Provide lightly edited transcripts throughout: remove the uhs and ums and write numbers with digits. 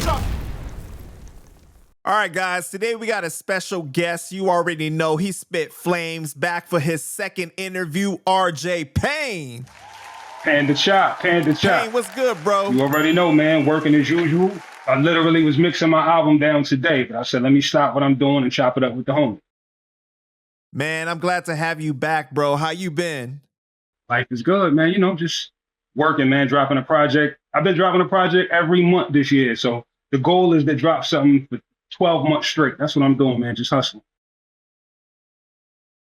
All right, guys, today we got a special guest. You already know he spit flames. Back for his second interview, RJ Payne. Panda chop. Payne, what's good, bro? You already know, man, working as usual. I literally was mixing my album down today, but I said, let me stop what I'm doing and chop it up with the homie. Man, I'm glad to have you back, bro. How you been? Life is good, man. You know, just working, man, dropping a project. I've been dropping a project every month this year. So the goal is to drop something for 12 months straight. That's what I'm doing, man. Just hustling.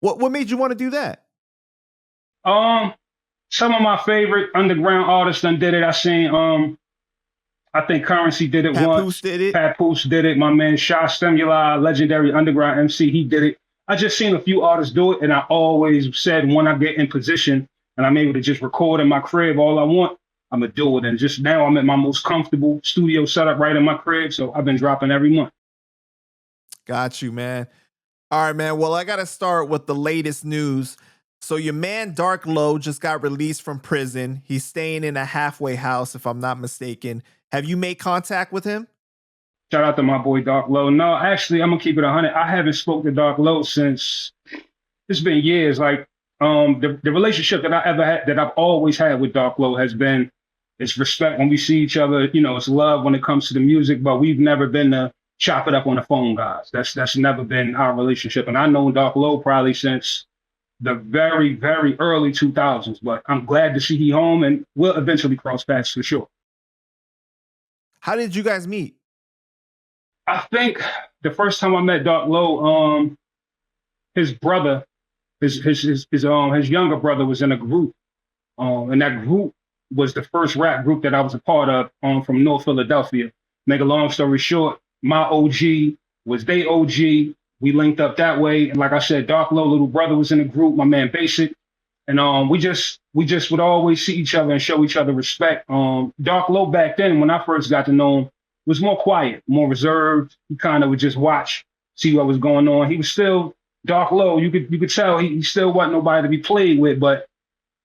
What made you want to do that? Some of my favorite underground artists done did it. I seen I think Currency did it once. Papoose did it. My man Sha Stimuli, legendary underground MC, he did it. I just seen a few artists do it, and I always said when I get in position and I'm able to just record in my crib all I want, I'm gonna do it. And just now I'm at my most comfortable studio setup right in my crib, so I've been dropping every month. Got you, man. All right, man. Well, I got to start with the latest news. So your man, Dark Low, just got released from prison. He's staying in a halfway house, if I'm not mistaken. Have you made contact with him? Shout out to my boy, Dark Low. No, actually, I'm going to keep it 100. I haven't spoken to Dark Low since, it's been years. Like, the relationship that I ever had, that I've always had with Dark Low has been, it's respect when we see each other. You know, it's love when it comes to the music, but we've never been to chop it up on the phone, guys. That's never been our relationship. And I know Dark Low probably since the very, very early 2000s, but I'm glad to see he home, and we'll eventually cross paths for sure. How did you guys meet? I think the first time I met Dark Low, his brother, his younger brother was in a group, and that group was the first rap group that I was a part of, from North Philadelphia. Make a long story short, my OG was they OG. We linked up that way. And like I said, Dark Low, little brother, was in the group, my man Basic. And we just would always see each other and show each other respect. Dark Low back then, when I first got to know him, was more quiet, more reserved. He kind of would just watch, see what was going on. He was still Dark Low. You could tell he still wasn't nobody to be played with, but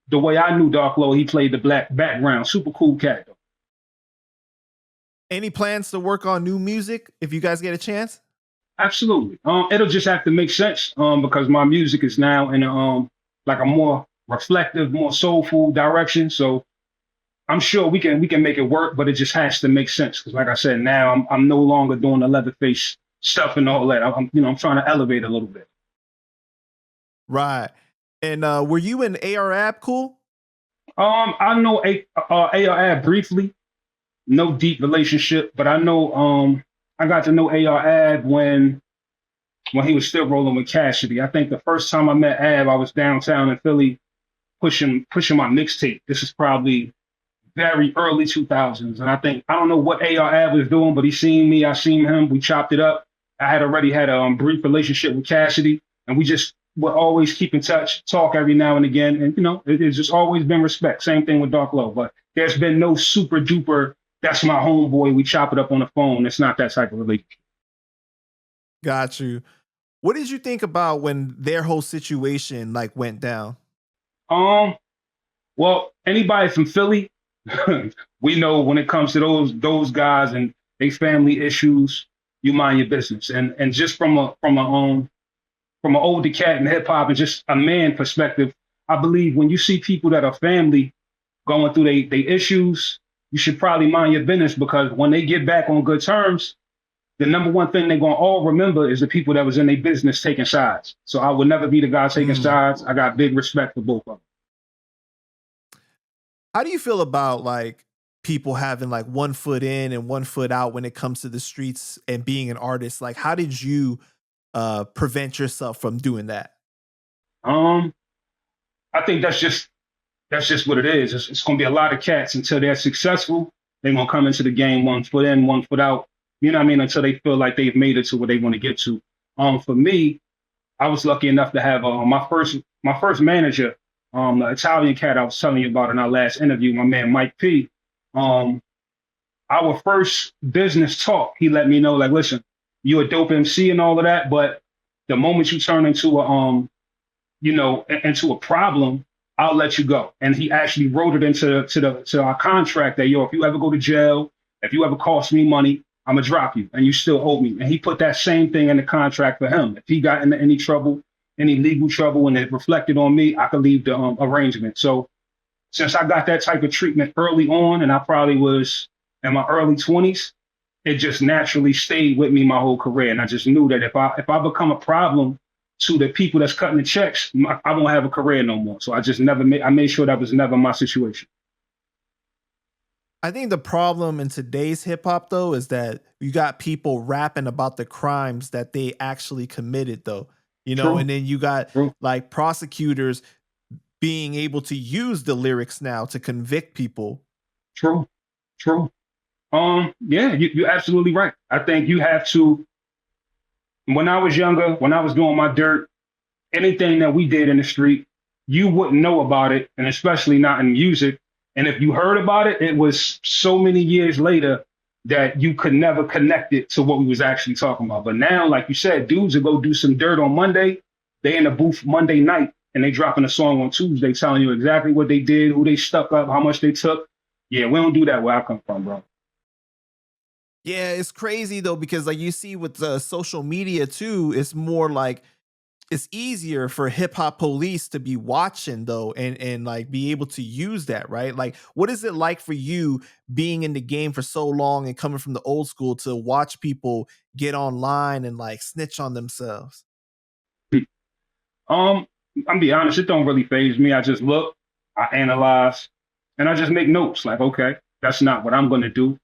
the way I knew Dark Low, he played the black background. Super cool cat, though. Any plans to work on new music if you guys get a chance? Absolutely. It'll just have to make sense because my music is now in like a more reflective, more soulful direction. So I'm sure we can make it work, but it just has to make sense. Because like I said, now I'm no longer doing the Leatherface stuff and all that. I'm trying to elevate a little bit. Right. And were you and AR Ab cool? I know AR Ab briefly. No deep relationship, but I know I got to know AR Ab when he was still rolling with Cassidy. I think the first time I met Ab, I was downtown in Philly pushing my mixtape. This is probably very early 2000s. And I don't know what AR Ab was doing, but he seen me, I seen him, we chopped it up. I had already had a brief relationship with Cassidy, and we just would always keep in touch, talk every now and again. And, it's just always been respect. Same thing with Dark Low, but there's been no super duper, that's my homeboy, we chop it up on the phone. It's not that type of relationship. Got you. What did you think about when their whole situation went down? Well, anybody from Philly, we know when it comes to those guys and their family issues, you mind your business. And just from an older cat in hip hop and just a man perspective, I believe when you see people that are family going through their issues, you should probably mind your business, because when they get back on good terms, the number one thing they're going to all remember is the people that was in their business taking sides. So I would never be the guy taking sides. I got big respect for both of them. How do you feel about people having 1 foot in and 1 foot out when it comes to the streets and being an artist? How did you prevent yourself from doing that? I think that's just what it is. It's going to be a lot of cats until they're successful. They're going to come into the game 1 foot in, 1 foot out. You know what I mean? Until they feel like they've made it to where they want to get to. For me, I was lucky enough to have my first manager, the Italian cat I was telling you about in our last interview, my man Mike P. Our first business talk, he let me know, listen, you're a dope MC and all of that, but the moment you turn into a problem, I'll let you go. And he actually wrote it into our contract that, if you ever go to jail, if you ever cost me money, I'm gonna drop you, and you still owe me. And he put that same thing in the contract for him. If he got into any trouble, any legal trouble, and it reflected on me, I could leave the arrangement. So since I got that type of treatment early on, and I probably was in my early 20s, it just naturally stayed with me my whole career. And I just knew that if I become a problem to the people that's cutting the checks, I won't have a career no more. So I just I made sure that was never my situation. I think the problem in today's hip hop though is that you got people rapping about the crimes that they actually committed though. True, And then you got true, like prosecutors being able to use the lyrics now to convict people. true, true. Yeah, you're absolutely right. I think you have to, when I was younger, when I was doing my dirt, anything that we did in the street, you wouldn't know about it, and especially not in music. And if you heard about it, it was so many years later that you could never connect it to what we was actually talking about. But now, like you said, dudes will go do some dirt on Monday. They in the booth Monday night and they dropping a song on Tuesday telling you exactly what they did, who they stuck up, how much they took. Yeah, we don't do that where I come from, bro. Yeah, it's crazy though because like you see with social media too, it's more like it's easier for hip hop police to be watching though and like be able to use that, right? Like what is it like for you being in the game for so long and coming from the old school to watch people get online and like snitch on themselves? I'm be honest, it don't really phase me. I just look, I analyze, and I just make notes. Like, okay, that's not what I'm gonna do.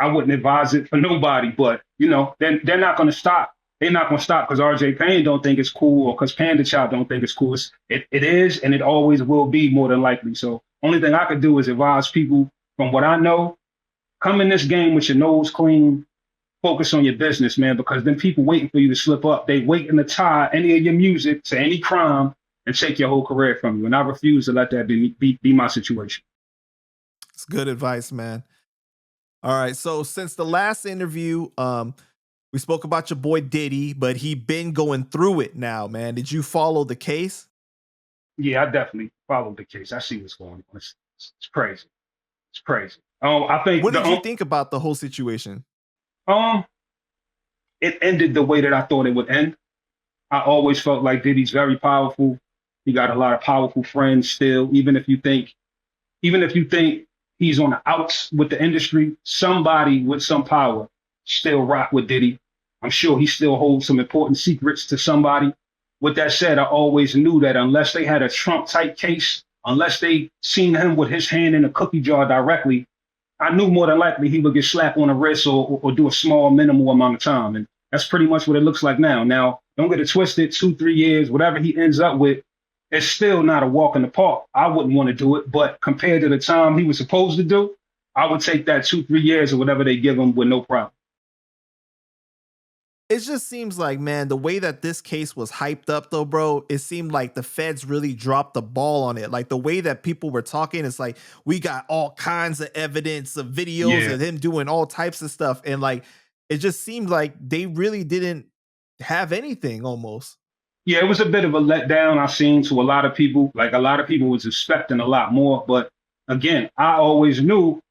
I wouldn't advise it for nobody, but they're not gonna stop. They're not gonna stop because RJ Payne don't think it's cool or because Panda Child don't think it's cool. It is and it always will be more than likely. So only thing I could do is advise people from what I know, come in this game with your nose clean, focus on your business, man, because then people waiting for you to slip up. They waiting to tie any of your music to any crime and take your whole career from you. And I refuse to let that be my situation. It's good advice, man. All right. So since the last interview, we spoke about your boy Diddy, but he been going through it now, man. Did you follow the case? Yeah, I definitely followed the case. I see what's going on. It's crazy. It's crazy. I think What did you think about the whole situation? um it ended the way that I thought it would end. I always felt like Diddy's very powerful. He got a lot of powerful friends still, even if you think he's on the outs with the industry, somebody with some power still rock with Diddy. I'm sure he still holds some important secrets to somebody. With that said, I always knew that unless they had a Trump type case, unless they seen him with his hand in a cookie jar directly, I knew more than likely he would get slapped on the wrist or do a small minimal amount of time. And that's pretty much what it looks like now. Now, don't get it twisted, 2-3 years, whatever he ends up with, it's still not a walk in the park. I wouldn't want to do it, but compared to the time he was supposed to do, I would take that 2-3 years or whatever they give him with no problem. It just seems like, man, the way that this case was hyped up though, bro, it seemed like the feds really dropped the ball on it. Like the way that people were talking, it's like we got all kinds of evidence of videos Yeah. of him doing all types of stuff. And like it just seemed like they really didn't have anything almost. Yeah, it was a bit of a letdown I seen to a lot of people. Like a lot of people was expecting a lot more. But again, I always knew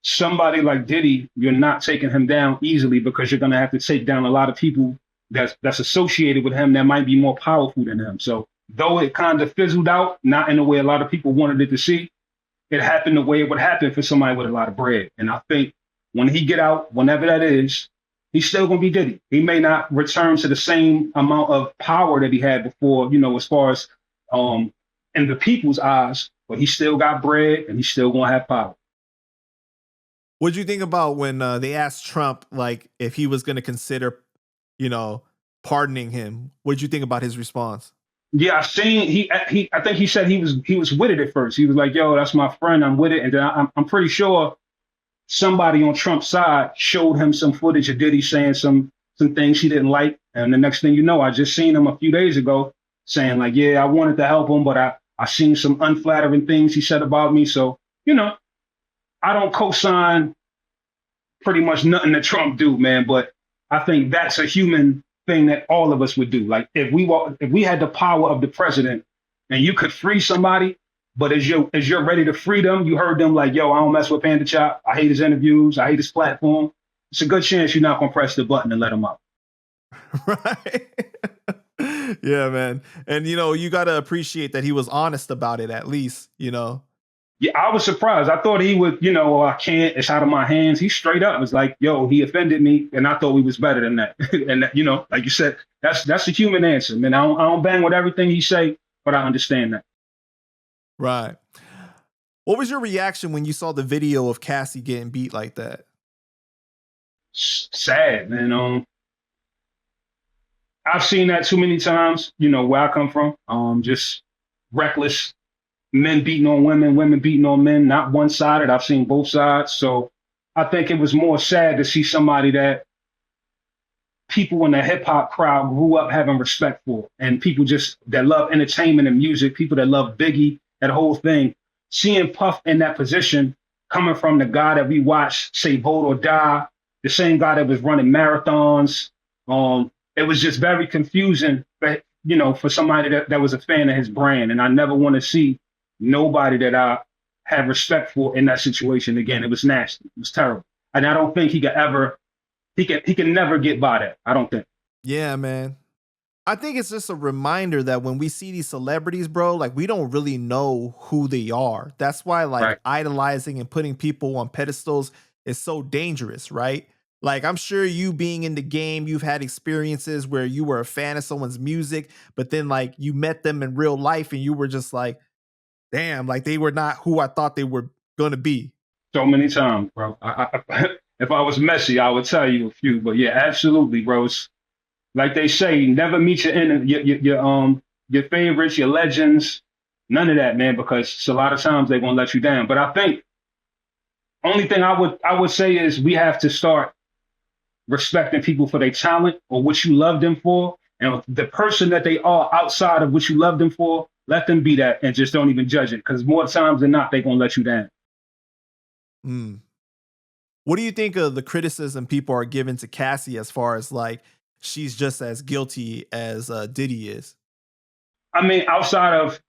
somebody like Diddy, you're not taking him down easily because you're gonna have to take down a lot of people that's associated with him that might be more powerful than him. So though it kind of fizzled out, not in the way a lot of people wanted it to see, it happened the way it would happen for somebody with a lot of bread. And I think when he get out, whenever that is, he's still gonna be Diddy. He may not return to the same amount of power that he had before, as far as in the people's eyes, but he still got bread and he's still gonna have power. What'd you think about when they asked Trump like if he was going to consider, pardoning him? What'd you think about his response? Yeah, I seen I think he said he was with it at first. He was like, "Yo, that's my friend. I'm with it." And then I'm pretty sure somebody on Trump's side showed him some footage of Diddy saying some things he didn't like. And the next thing you know, I just seen him a few days ago saying like, "Yeah, I wanted to help him, but I seen some unflattering things he said about me." So I don't co-sign pretty much nothing that Trump do, man. But I think that's a human thing that all of us would do. Like if we had the power of the president and you could free somebody, But as you're ready to free them, you heard them like, yo, I don't mess with Panda Chop. I hate his interviews. I hate his platform. It's a good chance you're not gonna press the button and let him out. Right. Yeah, man. And you got to appreciate that he was honest about it at least. Yeah, I was surprised. I thought he would, oh, I can't. It's out of my hands. He straight up was like, yo, he offended me, and I thought we was better than that. And that, like you said, that's the human answer, man. I don't bang with everything he say, but I understand that. Right. What was your reaction when you saw the video of Cassie getting beat like that? Sad, man. I've seen that too many times, where I come from. Just reckless men beating on women, women beating on men, not one-sided. I've seen both sides. So I think it was more sad to see somebody that people in the hip hop crowd grew up having respect for, and people just that love entertainment and music, people that love Biggie, that whole thing. Seeing Puff in that position, coming from the guy that we watched say vote or die, the same guy that was running marathons. It was just very confusing, for somebody that was a fan of his brand. And I never want to see nobody that I have respect for in that situation again. It was nasty. It was terrible. And I don't think he can never get by that. I don't think. Yeah, man. I think it's just a reminder that when we see these celebrities, bro, like we don't really know who they are. That's why Right. idolizing and putting people on pedestals is so dangerous, right? Like I'm sure you being in the game, you've had experiences where you were a fan of someone's music, but then like you met them in real life and you were just like, damn, like they were not who I thought they were going to be. So many times, bro. If I was messy, I would tell you a few, but yeah, absolutely, bro. It's, like they say, never meet your favorites, your legends, none of that, man, because a lot of times they're gonna let you down. But I think only thing I would say is we have to start respecting people for their talent or what you love them for, and the person that they are outside of what you love them for, let them be that, and just don't even judge it, because more times than not, they're gonna let you down. What do you think of the criticism people are giving to Cassie as far as like she's just as guilty as Diddy is? I mean, outside of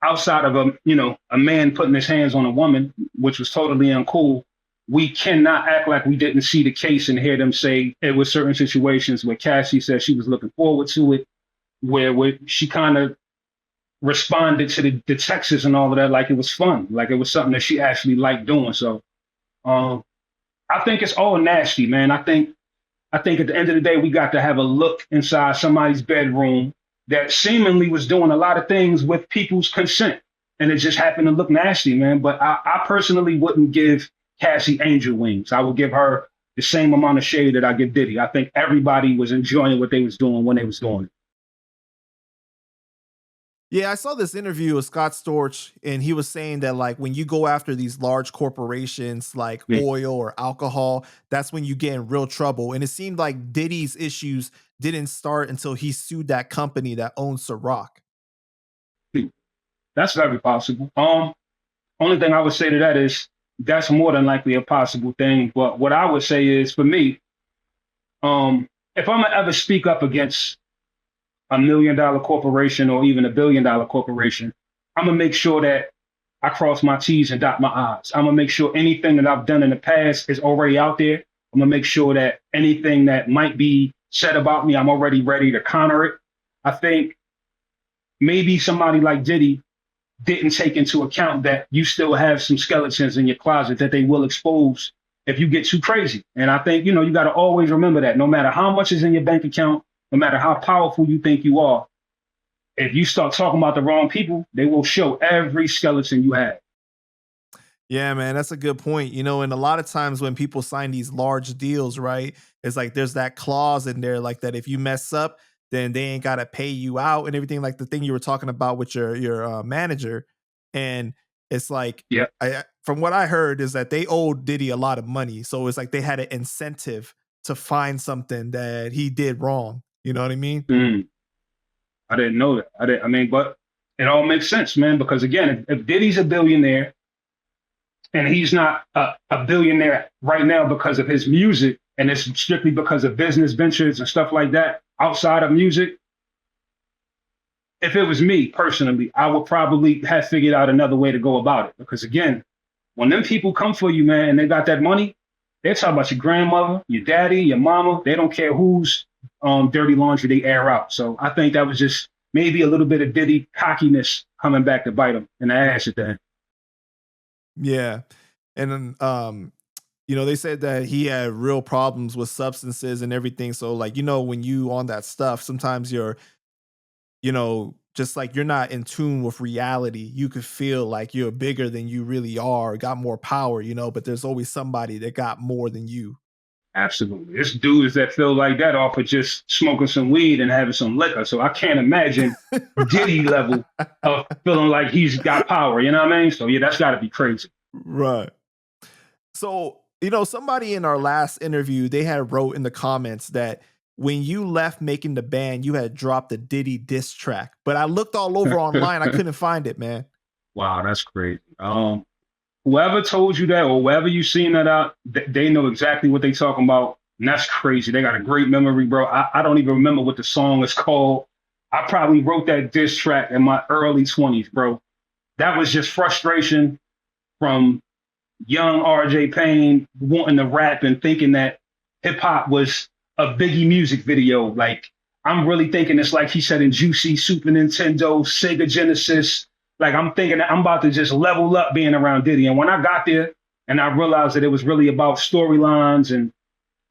a man putting his hands on a woman, which was totally uncool, we cannot act like we didn't see the case and hear them say it was certain situations where Cassie said she was looking forward to it, where she kind of responded to the Texas and all of that like it was fun, like it was something that she actually liked doing. So I think it's all nasty, man. I think at the end of the day, we got to have a look inside somebody's bedroom that seemingly was doing a lot of things with people's consent. And it just happened to look nasty, man. But I personally wouldn't give Cassie angel wings. I would give her the same amount of shade that I give Diddy. I think everybody was enjoying what they was doing when they was doing it. Yeah, I saw this interview with Scott Storch, and he was saying that like when you go after these large corporations like Yeah. oil or alcohol, that's when you get in real trouble. And it seemed like Diddy's issues didn't start until he sued that company that owns Ciroc. That's very possible. Only thing I would say to that is that's more than likely a possible thing. But what I would say is, for me, if I'm gonna ever speak up against $1 million corporation or even $1 billion corporation, I'm gonna make sure that I cross my T's and dot my I's. I'm gonna make sure anything that I've done in the past is already out there. I'm gonna make sure that anything that might be said about me, I'm already ready to counter it. I think maybe somebody like Diddy didn't take into account that you still have some skeletons in your closet that they will expose if you get too crazy. And I think, you got to always remember that no matter how much is in your bank account, no matter how powerful you think you are, if you start talking about the wrong people, they will show every skeleton you have. Yeah, man, that's a good point. And a lot of times when people sign these large deals, right, it's like there's that clause in there like that if you mess up, then they ain't got to pay you out and everything, like the thing you were talking about with your manager. And it's like, Yeah. From what I heard is that they owed Diddy a lot of money. So it's like they had an incentive to find something that he did wrong. You know what I mean? I didn't know that. But it all makes sense, man, because again, if Diddy's a billionaire and he's not a billionaire right now because of his music, and it's strictly because of business ventures and stuff like that outside of music, if it was me personally, I would probably have figured out another way to go about it. Because again, when them people come for you, man, and they got that money, they talk about your grandmother, your daddy, your mama. They don't care whose dirty laundry they air out. So I think that was just maybe a little bit of Diddy cockiness coming back to bite him in the ass at the end. Yeah. And then, they said that he had real problems with substances and everything. So, like, when you on that stuff, sometimes you're, just like you're not in tune with reality. You could feel like you're bigger than you really are, got more power, but there's always somebody that got more than you. Absolutely. It's dudes that feel like that off of just smoking some weed and having some liquor. So I can't imagine Diddy level of feeling like he's got power. You know what I mean? So yeah, that's got to be crazy. Right. So, somebody in our last interview, they had wrote in the comments that when you left making the band, you had dropped the Diddy diss track. But I looked all over online. I couldn't find it, man. Wow, that's crazy. Whoever told you that or wherever you seen that out, they know exactly what they talking about. And that's crazy. They got a great memory, bro. I don't even remember what the song is called. I probably wrote that diss track in my early 20s, bro. That was just frustration from young RJ Payne wanting to rap and thinking that hip hop was a Biggie music video. Like, I'm really thinking it's like he said in Juicy, Super Nintendo, Sega Genesis. Like, I'm thinking that I'm about to just level up being around Diddy. And when I got there and I realized that it was really about storylines and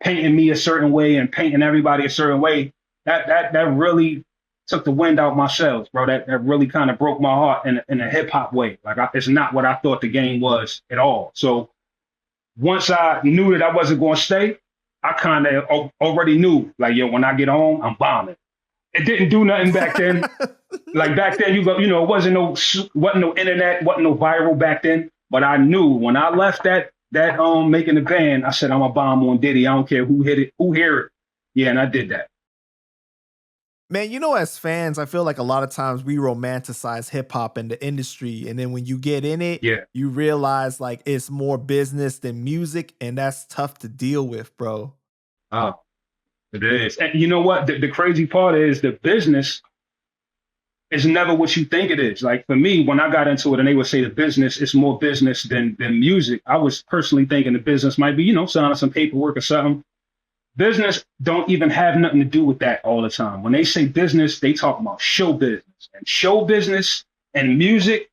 painting me a certain way and painting everybody a certain way, that really took the wind out my sails, bro. That really kind of broke my heart in a hip hop way. Like, it's not what I thought the game was at all. So once I knew that I wasn't going to stay, I kind of already knew, like, yo, when I get home, I'm bombing. It didn't do nothing back then. Like back then, it wasn't no internet, wasn't no viral back then. But I knew when I left that making the band, I said I'm a bomb on Diddy. I don't care who hit it, who hear it. Yeah, and I did that. Man, as fans, I feel like a lot of times we romanticize hip hop and the industry. And then when you get in it, yeah, you realize like it's more business than music. And that's tough to deal with, bro. Oh, it is. And you know what? The crazy part is the business is never what you think it is. Like for me, when I got into it and they would say the business is more business than music, I was personally thinking the business might be, signing some paperwork or something. Business don't even have nothing to do with that all the time. When they say business, they talk about show business. And show business and music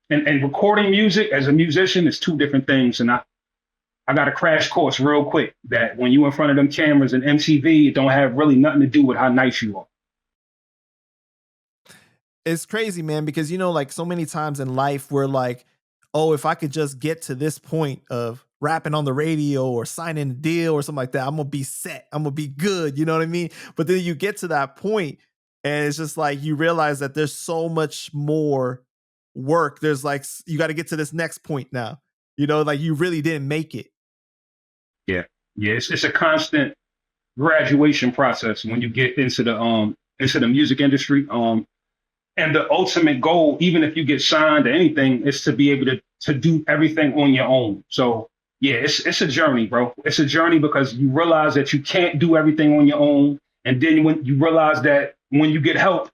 and recording music as a musician is two different things. And I got a crash course real quick that when you in front of them cameras and MTV, it don't have really nothing to do with how nice you are. It's crazy, man, because, like so many times in life, we're like, oh, if I could just get to this point of rapping on the radio or signing a deal or something like that, I'm going to be set. I'm going to be good. You know what I mean? But then you get to that point and it's just like, you realize that there's so much more work. There's like, you got to get to this next point now, like you really didn't make it. Yeah. Yeah. It's a constant graduation process when you get into the music industry. And the ultimate goal, even if you get signed or anything, is to be able to do everything on your own. So yeah, it's a journey, bro. It's a journey because you realize that you can't do everything on your own. And then when you realize that when you get help,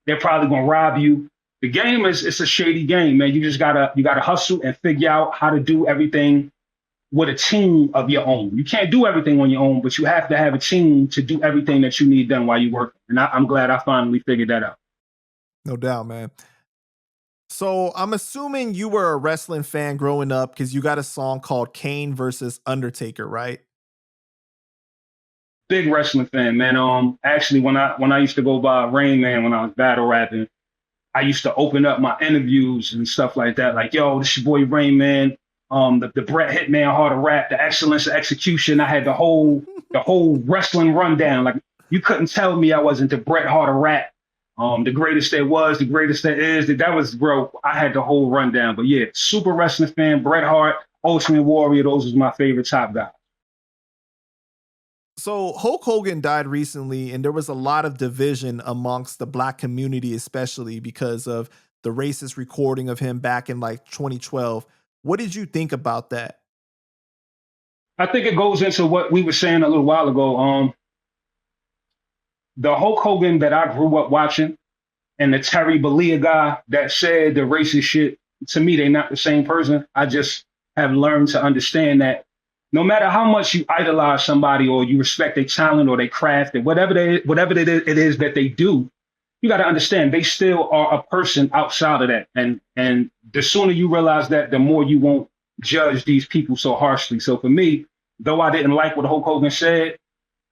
they're probably gonna rob you. The game it's a shady game, man. You gotta hustle and figure out how to do everything with a team of your own. You can't do everything on your own, but you have to have a team to do everything that you need done while you're working. And I'm glad I finally figured that out. No doubt, man. So I'm assuming you were a wrestling fan growing up because you got a song called Kane versus Undertaker, right? Big wrestling fan, man. Actually, when I used to go by Rain Man when I was battle rapping, I used to open up my interviews and stuff like that. Like, yo, this your boy Rain Man. The Bret Hitman Hard to Rap, the excellence of execution. I had the whole wrestling rundown. Like, you couldn't tell me I wasn't the Bret Hard to Rap. The greatest there was, the greatest there is. That was, bro, I had the whole rundown. But yeah, super wrestling fan, Bret Hart, Ultimate Warrior, those was my favorite top guys. So Hulk Hogan died recently, and there was a lot of division amongst the Black community, especially because of the racist recording of him back in like 2012. What did you think about that? I think it goes into what we were saying a little while ago. The Hulk Hogan that I grew up watching and the Terry Bollea guy that said the racist shit, to me, they're not the same person. I just have learned to understand that no matter how much you idolize somebody or you respect their talent or their craft and whatever it is that they do, you got to understand they still are a person outside of that. And the sooner you realize that, the more you won't judge these people so harshly. So for me, though I didn't like what Hulk Hogan said,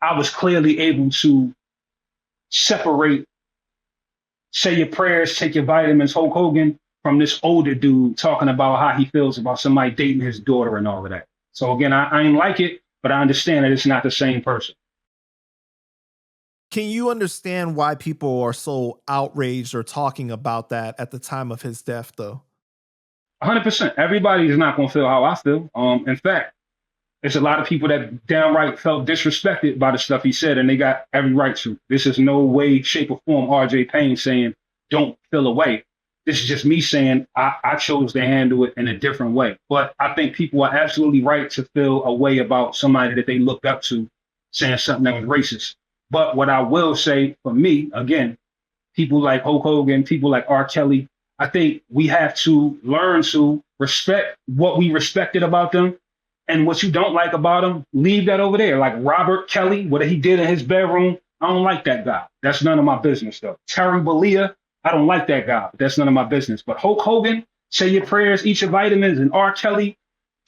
I was clearly able to separate, say your prayers, take your vitamins, Hulk Hogan, from this older dude talking about how he feels about somebody dating his daughter and all of that. So again, I ain't like it, but I understand that it's not the same person. Can you understand why people are so outraged or talking about that at the time of his death, though? 100%. Everybody is not going to feel how I feel. In fact, there's a lot of people that downright felt disrespected by the stuff he said, and they got every right to. This is no way, shape, or form RJ Payne saying, don't feel away. This is just me saying I chose to handle it in a different way. But I think people are absolutely right to feel a way about somebody that they looked up to saying something that was racist. But what I will say for me, again, people like Hulk Hogan, people like R. Kelly, I think we have to learn to respect what we respected about them, and what you don't like about them, leave that over there. Like Robert Kelly, what he did in his bedroom, I don't like that guy. That's none of my business, though. Terry Bollea, I don't like that guy. That's none of my business. But Hulk Hogan, say your prayers, eat your vitamins, and R. Kelly,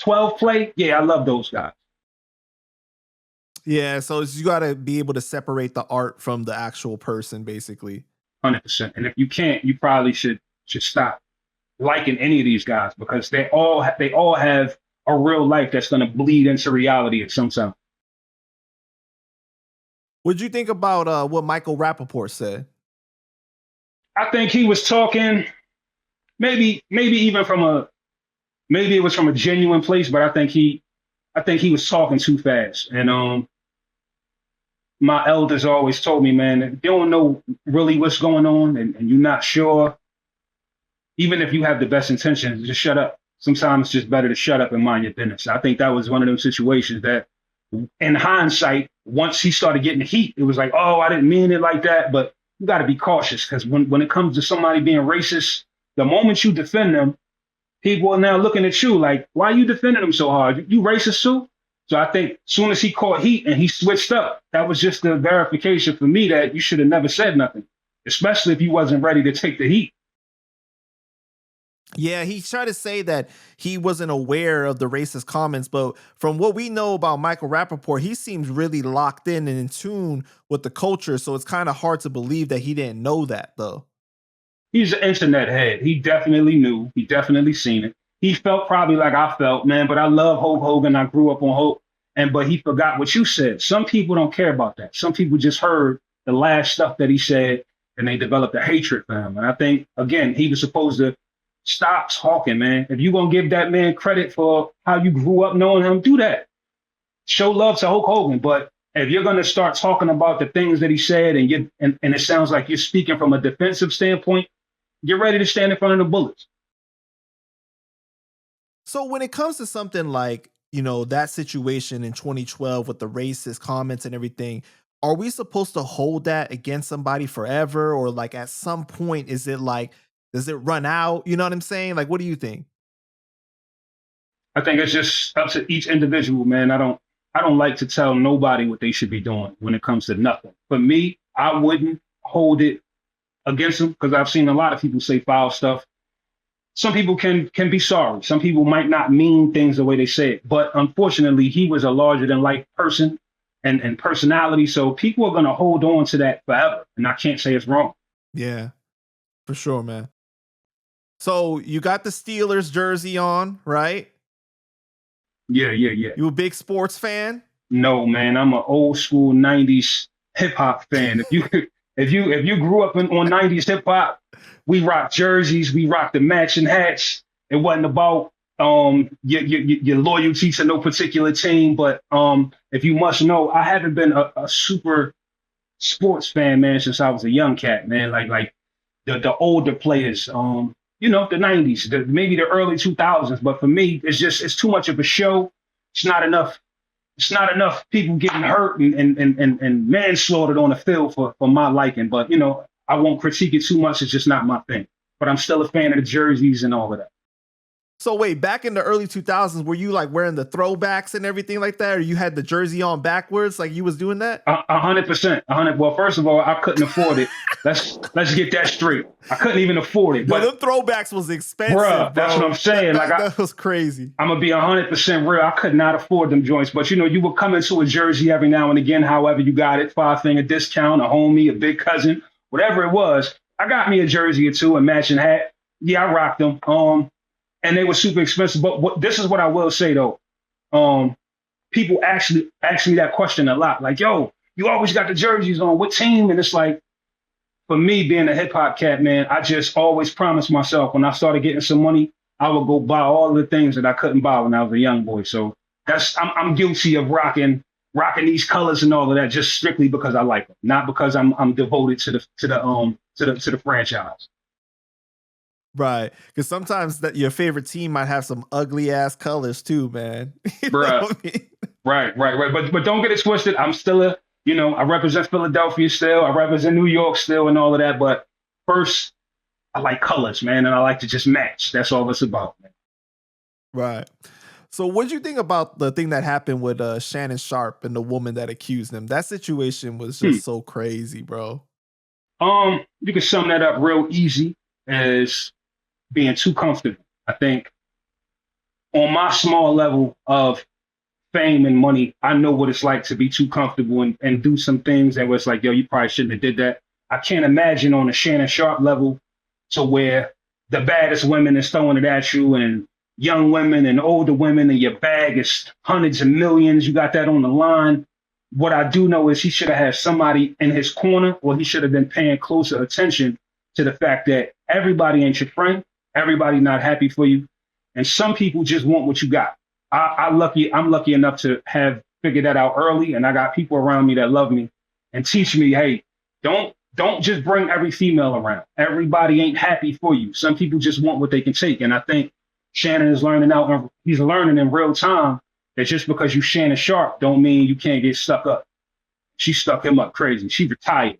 12 play, yeah, I love those guys. Yeah, so you got to be able to separate the art from the actual person, basically. 100%. And if you can't, you probably should stop liking any of these guys, because they all have a real life that's going to bleed into reality at some time. What'd you think about what Michael Rappaport said? I think he was talking maybe even maybe it was from a genuine place, but I think he was talking too fast. And my elders always told me, man, if you don't know really what's going on and you're not sure, even if you have the best intentions, just shut up. Sometimes it's just better to shut up and mind your business. I think that was one of those situations that, in hindsight, once he started getting heat, it was like, oh, I didn't mean it like that. But you got to be cautious, because when it comes to somebody being racist, the moment you defend them, people are now looking at you like, why are you defending them so hard? You racist too? So I think as soon as he caught heat and he switched up, that was just the verification for me that you should have never said nothing, especially if you wasn't ready to take the heat. Yeah, he tried to say that he wasn't aware of the racist comments, but from what we know about Michael Rappaport, he seems really locked in and in tune with the culture, so it's kind of hard to believe that he didn't know that, though. He's an internet head. He definitely knew. He definitely seen it. He felt probably like I felt, man, but I love Hulk Hogan. I grew up on Hulk, but he forgot what you said. Some people don't care about that. Some people just heard the last stuff that he said, and they developed a hatred for him. And I think, again, he was supposed to stop talking, man. If you're going to give that man credit for how you grew up knowing him, do that. Show love to Hulk Hogan. But if you're going to start talking about the things that he said and it sounds like you're speaking from a defensive standpoint, get ready to stand in front of the bullets. So when it comes to something like, that situation in 2012 with the racist comments and everything, are we supposed to hold that against somebody forever? Or like at some point, is it like, does it run out? You know what I'm saying? Like, what do you think? I think it's just up to each individual, man. I don't like to tell nobody what they should be doing when it comes to nothing. For me, I wouldn't hold it against them, because I've seen a lot of people say foul stuff. Some people can be sorry. Some people might not mean things the way they say it. But unfortunately, he was a larger than life person and personality. So people are going to hold on to that forever. And I can't say it's wrong. Yeah, for sure, man. So you got the Steelers jersey on, right? Yeah. You a big sports fan? No, man. I'm an old school 90s hip hop fan. If you grew up on 90s hip hop, we rock jerseys, we rock the matching hats. It wasn't about your loyalty to no particular team, but if you must know, I haven't been a super sports fan, man, since I was a young cat, man. Like the older players, the 90s, maybe the early 2000s. But for me, it's too much of a show. It's not enough people getting hurt and manslaughtered on the field for my liking. But, I won't critique it too much. It's just not my thing. But I'm still a fan of the jerseys and all of that. So wait, back in the early 2000s, were you like wearing the throwbacks and everything like that, or you had the jersey on backwards, like you was doing that? 100%. Well, first of all, I couldn't afford it. Let's get that straight. I couldn't even afford it. But But the throwbacks was expensive, bruh, that's what I'm saying. That was crazy. I'm gonna be 100% real. I could not afford them joints, but you would come into a jersey every now and again. However, you got it, $5 discount, a homie, a big cousin, whatever it was. I got me a jersey or two, a matching hat. Yeah, I rocked them. And they were super expensive. But this is what I will say though. People actually ask me that question a lot. Like, yo, you always got the jerseys on. What team? And it's like, for me, being a hip hop cat, man, I just always promised myself when I started getting some money, I would go buy all the things that I couldn't buy when I was a young boy. So I'm guilty of rocking these colors and all of that just strictly because I like them, not because I'm devoted to the franchise. Right, because sometimes that your favorite team might have some ugly ass colors too, man. Bruh. I mean? Right. But don't get it twisted. I'm still I represent Philadelphia still. I represent New York still and all of that. But first, I like colors, man, and I like to just match. That's all it's about, man. Right. So what do you think about the thing that happened with Shannon Sharpe and the woman that accused him? That situation was just so crazy, bro. You can sum that up real easy as being too comfortable. I think on my small level of fame and money, I know what it's like to be too comfortable and do some things that was like, yo, you probably shouldn't have did that. I can't imagine on a Shannon Sharpe level to where the baddest women is throwing it at you and young women and older women and your bag is hundreds of millions. You got that on the line. What I do know is he should have had somebody in his corner, or he should have been paying closer attention to the fact that everybody ain't your friend. Everybody not happy for you. And some people just want what you got. I'm lucky enough to have figured that out early. And I got people around me that love me and teach me, hey, don't just bring every female around. Everybody ain't happy for you. Some people just want what they can take. And I think Shannon is he's learning in real time that just because you Shannon Sharpe don't mean you can't get stuck up. She stuck him up crazy. She retired.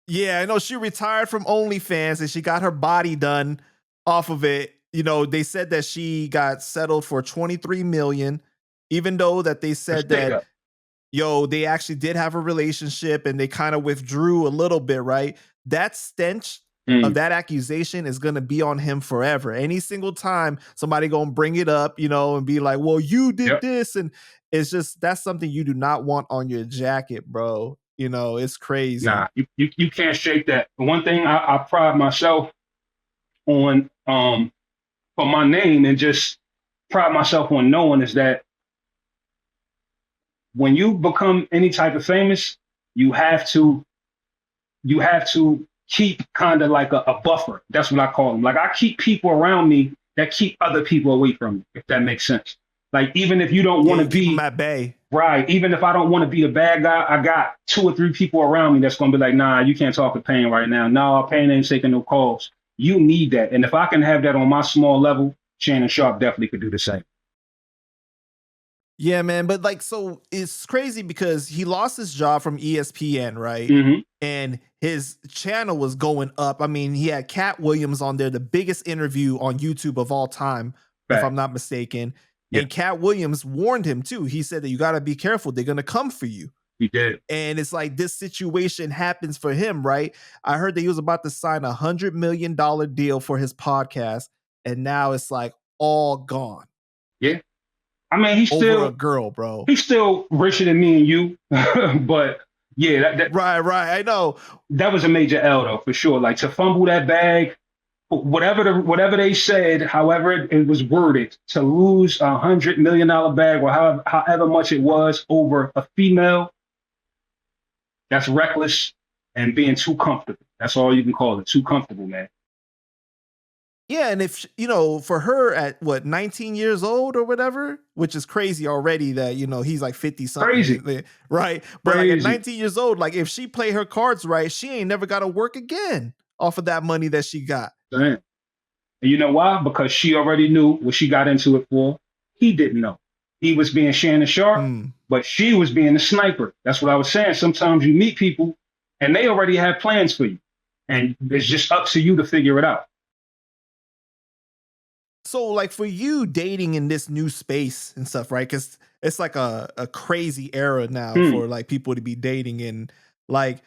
Yeah, I know she retired from OnlyFans and she got her body done off of it. They said that she got settled for $23 million, even though that they said that, they actually did have a relationship and they kind of withdrew a little bit, right? That stench of that accusation is going to be on him forever. Any single time somebody going to bring it up, and be like, well, you did this. And it's just, that's something you do not want on your jacket, bro. It's crazy. Nah, you can't shake that. One thing I pride myself on, for my name and just pride myself on knowing is that when you become any type of famous, you have to keep kind of like a buffer. That's what I call them. Like I keep people around me that keep other people away from me, if that makes sense. Like even if you don't want to be at bay. Right. Even if I don't want to be the bad guy, I got 2 or 3 people around me that's gonna be like, nah, you can't talk to Payne right now. No, Payne ain't taking no calls. You need that. And if I can have that on my small level, Shannon Sharpe definitely could do the same. Yeah, man. But so it's crazy because he lost his job from ESPN, right? Mm-hmm. And his channel was going up. I mean, he had Cat Williams on there, the biggest interview on YouTube of all time, if I'm not mistaken. Yeah. And Cat Williams warned him too. He said that you got to be careful. They're going to come for you. He did. And it's like this situation happens for him, right? I heard that he was about to sign $100 million deal for his podcast. And now it's like all gone. Yeah. I mean, he's over still a girl, bro. He's still richer than me and you. But yeah, right. I know. That was a major L though, for sure. Like to fumble that bag, whatever they said, however it was worded, to lose $100 million bag or however much it was over a female, that's reckless and being too comfortable. That's all you can call it. Too comfortable, man. Yeah, and if, for her at 19 years old or whatever, which is crazy already that, he's like 50 something. Crazy. Right. But like at 19 years old, like if she play her cards right, she ain't never got to work again off of that money that she got. Damn. And you know why? Because she already knew what she got into it for. He didn't know. He was being Shannon Sharpe, but she was being the sniper. That's what I was saying. Sometimes you meet people and they already have plans for you. And it's just up to you to figure it out. So, like for you dating in this new space and stuff, right? Because it's like a crazy era now Hmm. for like people to be dating in. Like,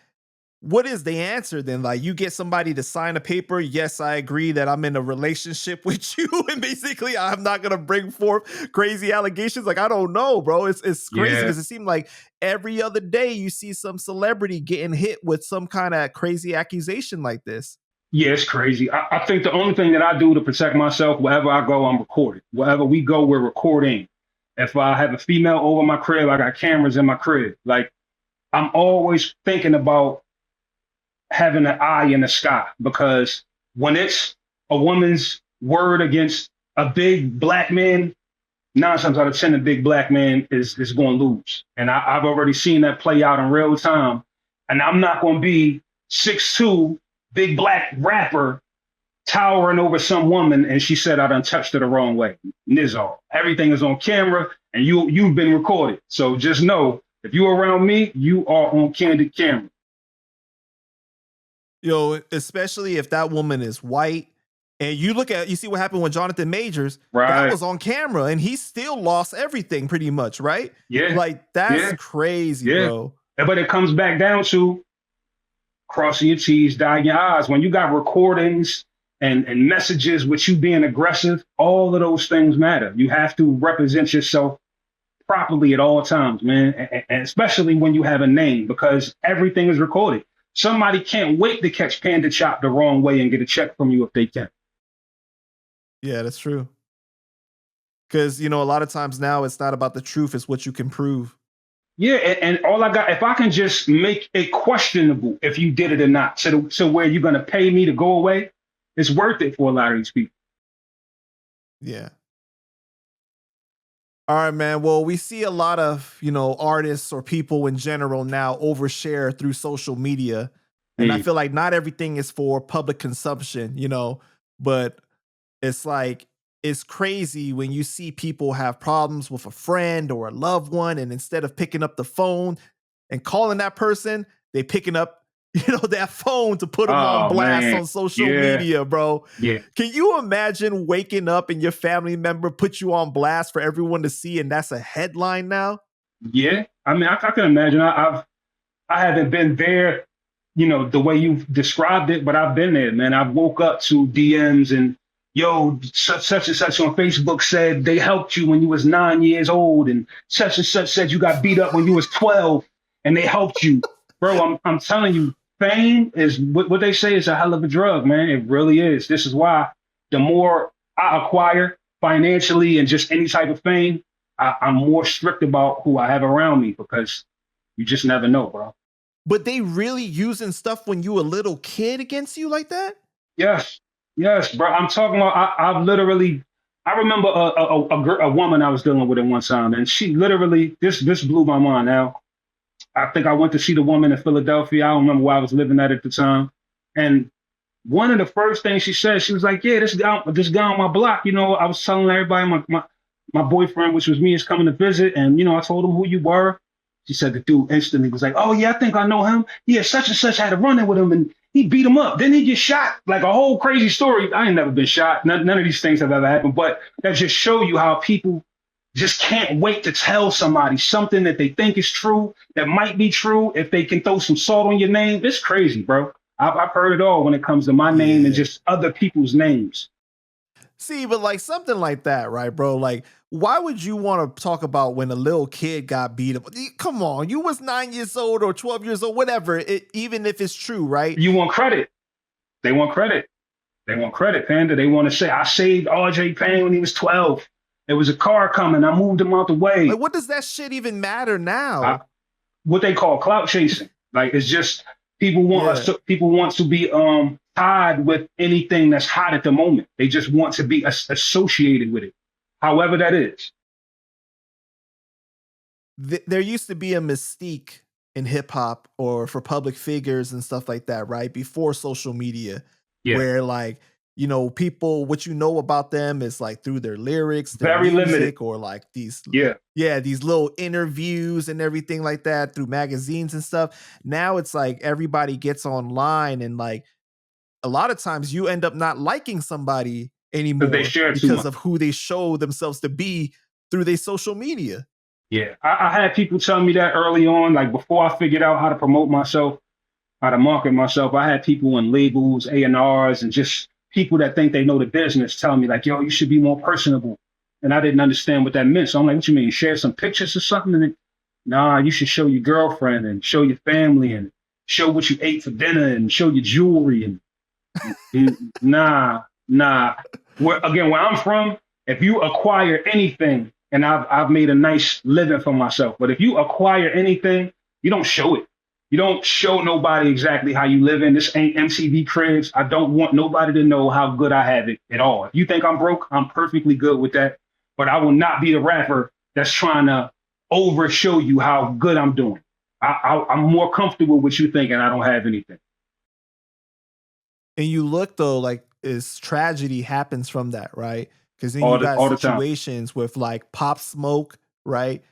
what is the answer then? Like, you get somebody to sign a paper. Yes, I agree that I'm in a relationship with you, and basically, I'm not gonna bring forth crazy allegations. Like, I don't know, bro. It's crazy Yeah. because it seemed like every other day you see some celebrity getting hit with some kind of crazy accusation like this. Yeah, it's crazy. I think the only thing that I do to protect myself, wherever I go, I'm recorded. Wherever we go, we're recording. If I have a female over my crib, I got cameras in my crib. Like, I'm always thinking about having an eye in the sky, because when it's a woman's word against a big black man, 9 times out of 10, the big black man is going to lose. And I've already seen that play out in real time. And I'm not going to be 6'2", big black rapper towering over some woman, and she said I done touched her the wrong way. Nizar. Everything is on camera, and you've been recorded. So just know, if you're around me, you are on candid camera. Especially if that woman is white. And you see what happened with Jonathan Majors. That Right. was on camera, and he still lost everything pretty much, right? Yeah. Like, that's Yeah. crazy, Yeah. bro. But it comes back down to crossing your T's, dotting your I's. When you got recordings and messages with you being aggressive, all of those things matter. You have to represent yourself properly at all times, man. And especially when you have a name, because everything is recorded. Somebody can't wait to catch Panda Chop the wrong way and get a check from you if they can. Yeah, that's true. Because, a lot of times now it's not about the truth, it's what you can prove. Yeah, and all I got, if I can just make it questionable if you did it or not, so where you're gonna pay me to go away, it's worth it for a lot of these people. Yeah. All right, man. Well, we see a lot of, artists or people in general now overshare through social media. And I Mm. feel like not everything is for public consumption, but it's like, it's crazy when you see people have problems with a friend or a loved one, and instead of picking up the phone and calling that person, they picking up, that phone to put them on Oh blast man, on social yeah, media, bro. yeah, Can you imagine waking up and your family member put you on blast for everyone to see, and that's a headline now? yeah. I mean, I can imagine. I haven't been there, the way you've described it, but I've been there, man. I've woke up to DMs and, yo, such and such on Facebook said they helped you when you was 9 years old, and such said you got beat up when you was 12, and they helped you, bro. I'm telling you, fame is what they say is a hell of a drug, man. It really is. This is why the more I acquire financially and just any type of fame, I'm more strict about who I have around me, because you just never know, bro. But they really using stuff when you a little kid against you like that? Yes, yes, bro. I'm talking about. I've literally. I remember a woman I was dealing with at one time, and she literally this blew my mind. Now, I think I went to see the woman in Philadelphia. I don't remember where I was living at the time, and one of the first things she said, she was like, "Yeah, this guy on my block. I was telling everybody my boyfriend, which was me, is coming to visit, and I told him who you were." She said the dude instantly was like, "Oh yeah, I think I know him. Yeah, such and such had a run in with him, and he beat him up. Didn't he get shot?" Like a whole crazy story. I ain't never been shot. None of these things have ever happened, but that just show you how people just can't wait to tell somebody something that they think is true, that might be true, if they can throw some salt on your name. It's crazy, bro. I've heard it all when it comes to my name and Yeah. just other people's names. See, but like something like that, right, bro? Like, why would you want to talk about when a little kid got beat up? Come on, you was 9 years old or 12 years old, whatever. Even if it's true, right? You want credit. They want credit. They want credit, Panda. They want to say, I saved RJ Payne when he was 12. There was a car coming. I moved him out the way. Like, what does that shit even matter I, now? what they call clout chasing. Like, it's just Yeah. people want to be tied with anything that's hot at the moment. They just want to be associated with it, however that is. There used to be a mystique in hip hop or for public figures and stuff like that, right? Before social media, Yeah, where like, people, what you know about them is like through their lyrics, their very limited. music, or like Yeah, these little interviews and everything like that through magazines and stuff. Now it's like everybody gets online and like a lot of times you end up not liking somebody Because they anymore share too because much. of who they show themselves to be through their social media. Yeah, I had people tell me that early on, like before I figured out how to promote myself, how to market myself. I had people in labels, A&Rs, and just people that think they know the business tell me like, yo, you should be more personable. And I didn't understand what that meant. So I'm like, what you mean? Share some pictures or something? And then, nah, you should show your girlfriend and show your family and show what you ate for dinner and show your jewelry. Nah. Where I'm from, if you acquire anything, and I've made a nice living for myself, but if you acquire anything, you don't show it. You don't show nobody exactly how you live in. This ain't MTV Cribs. I don't want nobody to know how good I have it at all. If you think I'm broke, I'm perfectly good with that. But I will not be the rapper that's trying to over show you how good I'm doing. I'm more comfortable with you thinking I don't have anything. And you look though, like is tragedy happens from that, right? Because then you got All the time. situations with like Pop Smoke, right?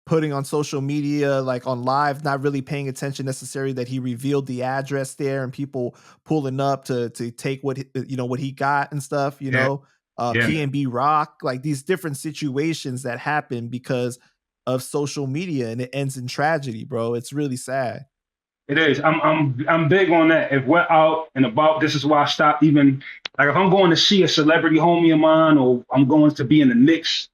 Putting on social media, like on live, not really paying attention necessarily that he revealed the address there and people pulling up to take what what he got and stuff, Yeah, yeah, man. PNB Rock, like these different situations that happen because of social media and it ends in tragedy, bro. It's really sad. It is. I'm big on that. If we're out and about, this is why I stopped even like if I'm going to see a celebrity homie of mine or I'm going to be in the Knicks,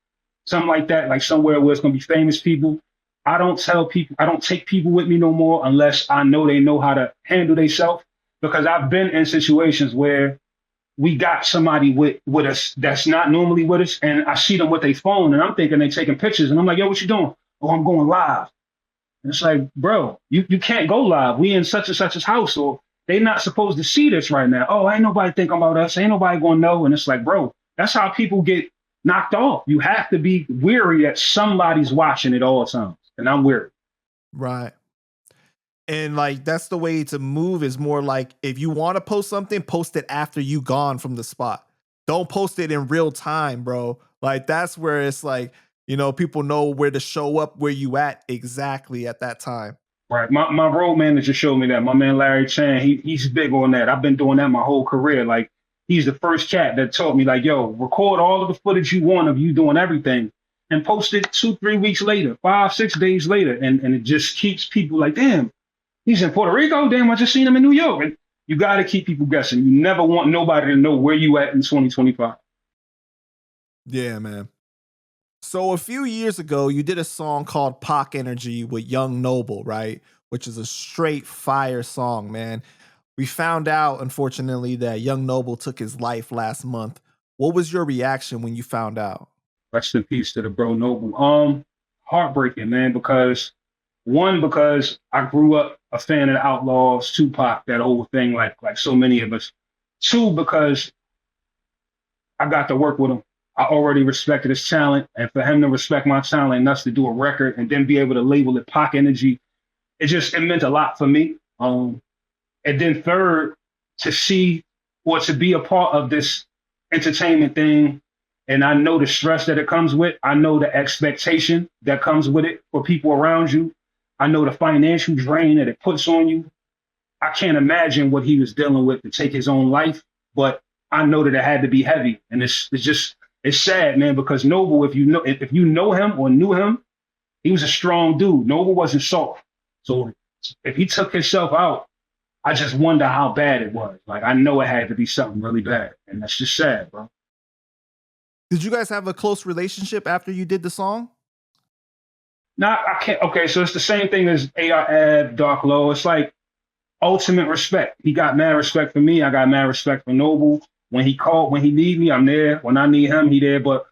something like that, like somewhere where it's gonna be famous people. I don't tell people I don't take people with me no more unless I know they know how to handle themselves. Because I've been in situations where we got somebody with us that's not normally with us, and I see them with their phone and I'm thinking they taking pictures and I'm like, yo, what you doing? Oh, I'm going live. And it's like, bro, you can't go live. We in such and such's house, or they not supposed to see this right now. Oh, ain't nobody thinking about us. Ain't nobody gonna know. And it's like, bro, that's how people get knocked off. You have to be weary that somebody's watching at all times. And I'm weary. Right. And like that's the way to move is more like if you want to post something, post it after you gone from the spot. Don't post it in real time, bro. Like that's where it's like, people know where to show up where you at exactly at that time. Right. My road manager showed me that. My man Larry Chan, he's big on that. I've been doing that my whole career. Like he's the first cat that taught me, like, yo, record all of the footage you want of you doing everything and post it 2-3 weeks later, 5-6 days later. And it just keeps people like, damn, he's in Puerto Rico. Damn, I just seen him in New York. And you gotta keep people guessing. You never want nobody to know where you at in 2025. Yeah, man. So a few years ago, you did a song called Pac Energy with Young Noble, right? Which is a straight fire song, man. We found out, unfortunately, that Young Noble took his life last month. What was your reaction when you found out? Rest in peace to the bro Noble. Heartbreaking, man, because I grew up a fan of the Outlaws, Tupac, that whole thing, like so many of us. Two, because I got to work with him. I already respected his talent, and for him to respect my talent and us to do a record and then be able to label it Pac Energy, it meant a lot for me. And then third, to see or to be a part of this entertainment thing, and I know the stress that it comes with. I know the expectation that comes with it for people around you. I know the financial drain that it puts on you. I can't imagine what he was dealing with to take his own life, but I know that it had to be heavy, and it's sad, man. Because Noble, if you know him or knew him, he was a strong dude. Noble wasn't soft, so if he took himself out, I just wonder how bad it was. Like I know it had to be something really bad, and that's just sad, bro. Did you guys have a close relationship after you did the song? Nah, I can't. Okay, so it's the same thing as AR Ab, Dark Low. It's like ultimate respect. He got mad respect for me. I got mad respect for Noble. When he called, when he need me, I'm there. When I need him, he there. But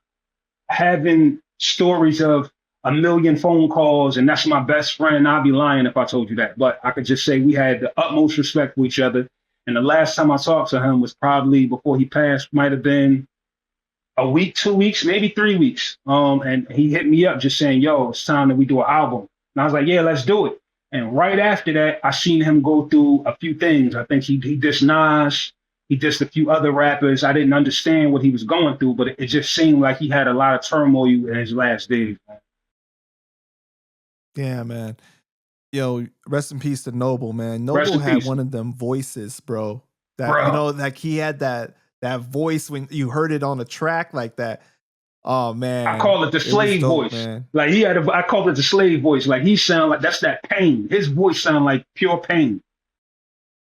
having stories of a million phone calls, and that's my best friend, I'd be lying if I told you that. But I could just say we had the utmost respect for each other. And the last time I talked to him was probably before he passed, might have been a week, 2 weeks, maybe 3 weeks. And he hit me up just saying, yo, it's time that we do an album. And I was like, yeah, let's do it. And right after that, I seen him go through a few things. I think he dissed Nas, he dissed a few other rappers. I didn't understand what he was going through, but it just seemed like he had a lot of turmoil in his last days. Yeah, man. Yo, rest in peace to Noble, man. Rest Noble in had peace. one of them voices, bro, That, bro. like he had that voice when you heard it on the track like that. Oh I man, call it the it was slave dope, voice. man. Like I call it the slave voice. Like he sound like that's that pain. His voice sound like pure pain.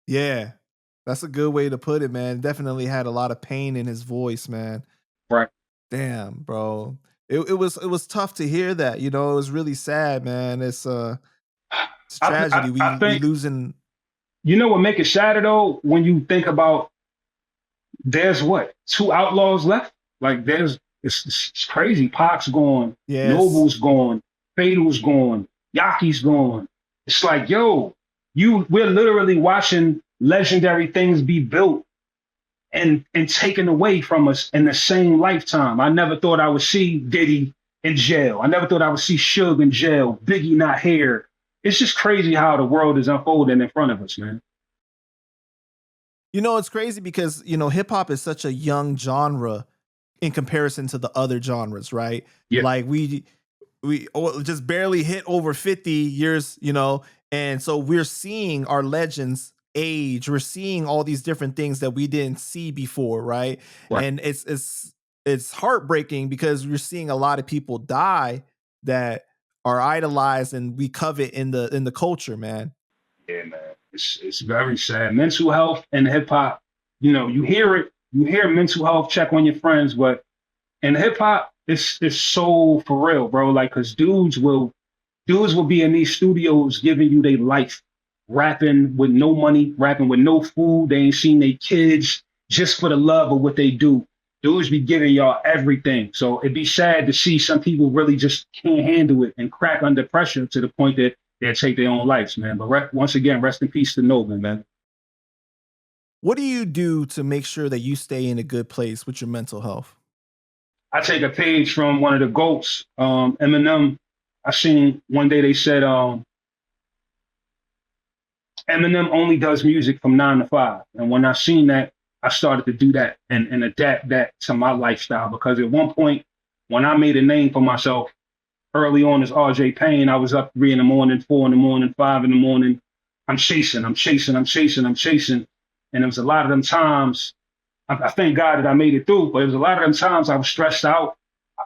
Yeah. That's a good way to put it, man. Definitely had a lot of pain in his voice, man. Right. Damn, bro. It was tough to hear that. It was really sad, man. It's tragedy. I We think losing. you know what make it sadder though when you think about there's what two outlaws left. Like it's crazy. Pac's gone, Yes. Noble's gone, Fatal's gone, Yaki's gone. It's like yo, we're literally watching legendary things be built and taken away from us in the same lifetime. I never thought I would see Diddy in jail. I never thought I would see Suge in jail, Biggie not here. It's just crazy how the world is unfolding in front of us, man. It's crazy because, hip hop is such a young genre in comparison to the other genres, right? Yeah, Like we just barely hit over 50 years, and so we're seeing our legends age. We're seeing all these different things that we didn't see before, right? right. And it's heartbreaking because we're seeing a lot of people die that are idolized and we covet in the culture, man. Yeah, man. It's very sad. Mental health and hip hop, you hear it, you hear mental health, check on your friends, but in hip hop, it's so for real, bro. Like, cause dudes will be in these studios giving you their life, rapping with no money, rapping with no food. They ain't seen their kids just for the love of what they do. Dudes be giving y'all everything. So it'd be sad to see some people really just can't handle it and crack under pressure to the point that they'll take their own lives, man. But once again, rest in peace to Nolan, man. What do you do to make sure that you stay in a good place with your mental health? I take a page from one of the GOATs, Eminem. I seen one day they said Eminem only does music from 9 to 5. And when I seen that, I started to do that and adapt that to my lifestyle. Because at one point, when I made a name for myself early on as RJ Payne, I was up 3 in the morning, 4 in the morning, 5 in the morning. I'm chasing, I'm chasing, I'm chasing, I'm chasing. And it was a lot of them times. I thank God that I made it through, but it was a lot of them times I was stressed out.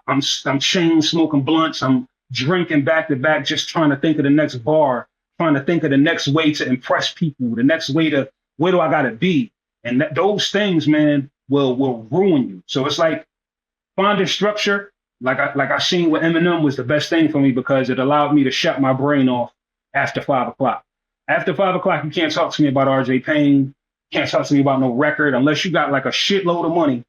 I'm chain smoking blunts. I'm drinking back to back, just trying to think of the next bar, trying to think of the next way to impress people, the next way to where do I gotta be, and those things, man, will ruin you. So it's like finding structure. Like I seen with Eminem was the best thing for me because it allowed me to shut my brain off after 5 o'clock. After 5 o'clock, you can't talk to me about RJ Payne. Can't talk to me about no record unless you got like a shitload of money.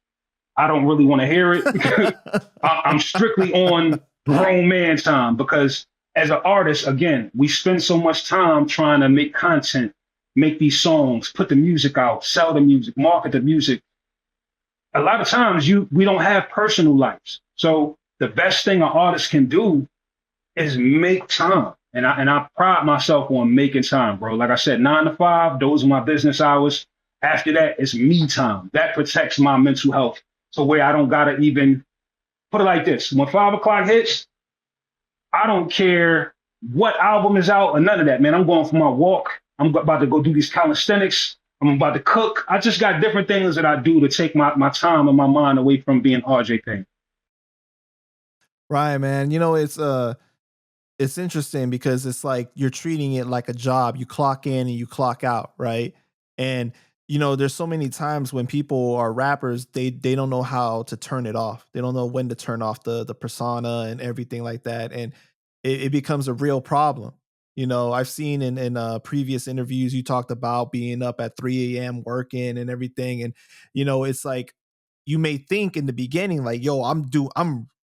I don't really want to hear it. I'm strictly on grown man time because as an artist, again, we spend so much time trying to make content, make these songs, put the music out, sell the music, market the music. A lot of times we don't have personal lives. So the best thing an artist can do is make time. And I pride myself on making time, bro. Like I said, 9 to 5, those are my business hours. After that, it's me time. That protects my mental health. So where I don't gotta even put it like this. When 5 o'clock hits, I don't care what album is out or none of that, man. I'm going for my walk. I'm about to go do these calisthenics. I'm about to cook. I just got different things that I do to take my time and my mind away from being RJ Payne. Right, man. It's interesting because it's like you're treating it like a job. You clock in and you clock out, right? And there's so many times when people are rappers, they don't know how to turn it off. They don't know when to turn off the persona and everything like that, and it becomes a real problem. I've seen in previous interviews you talked about being up at 3 a.m. working and everything, and it's like you may think in the beginning like, yo, I'm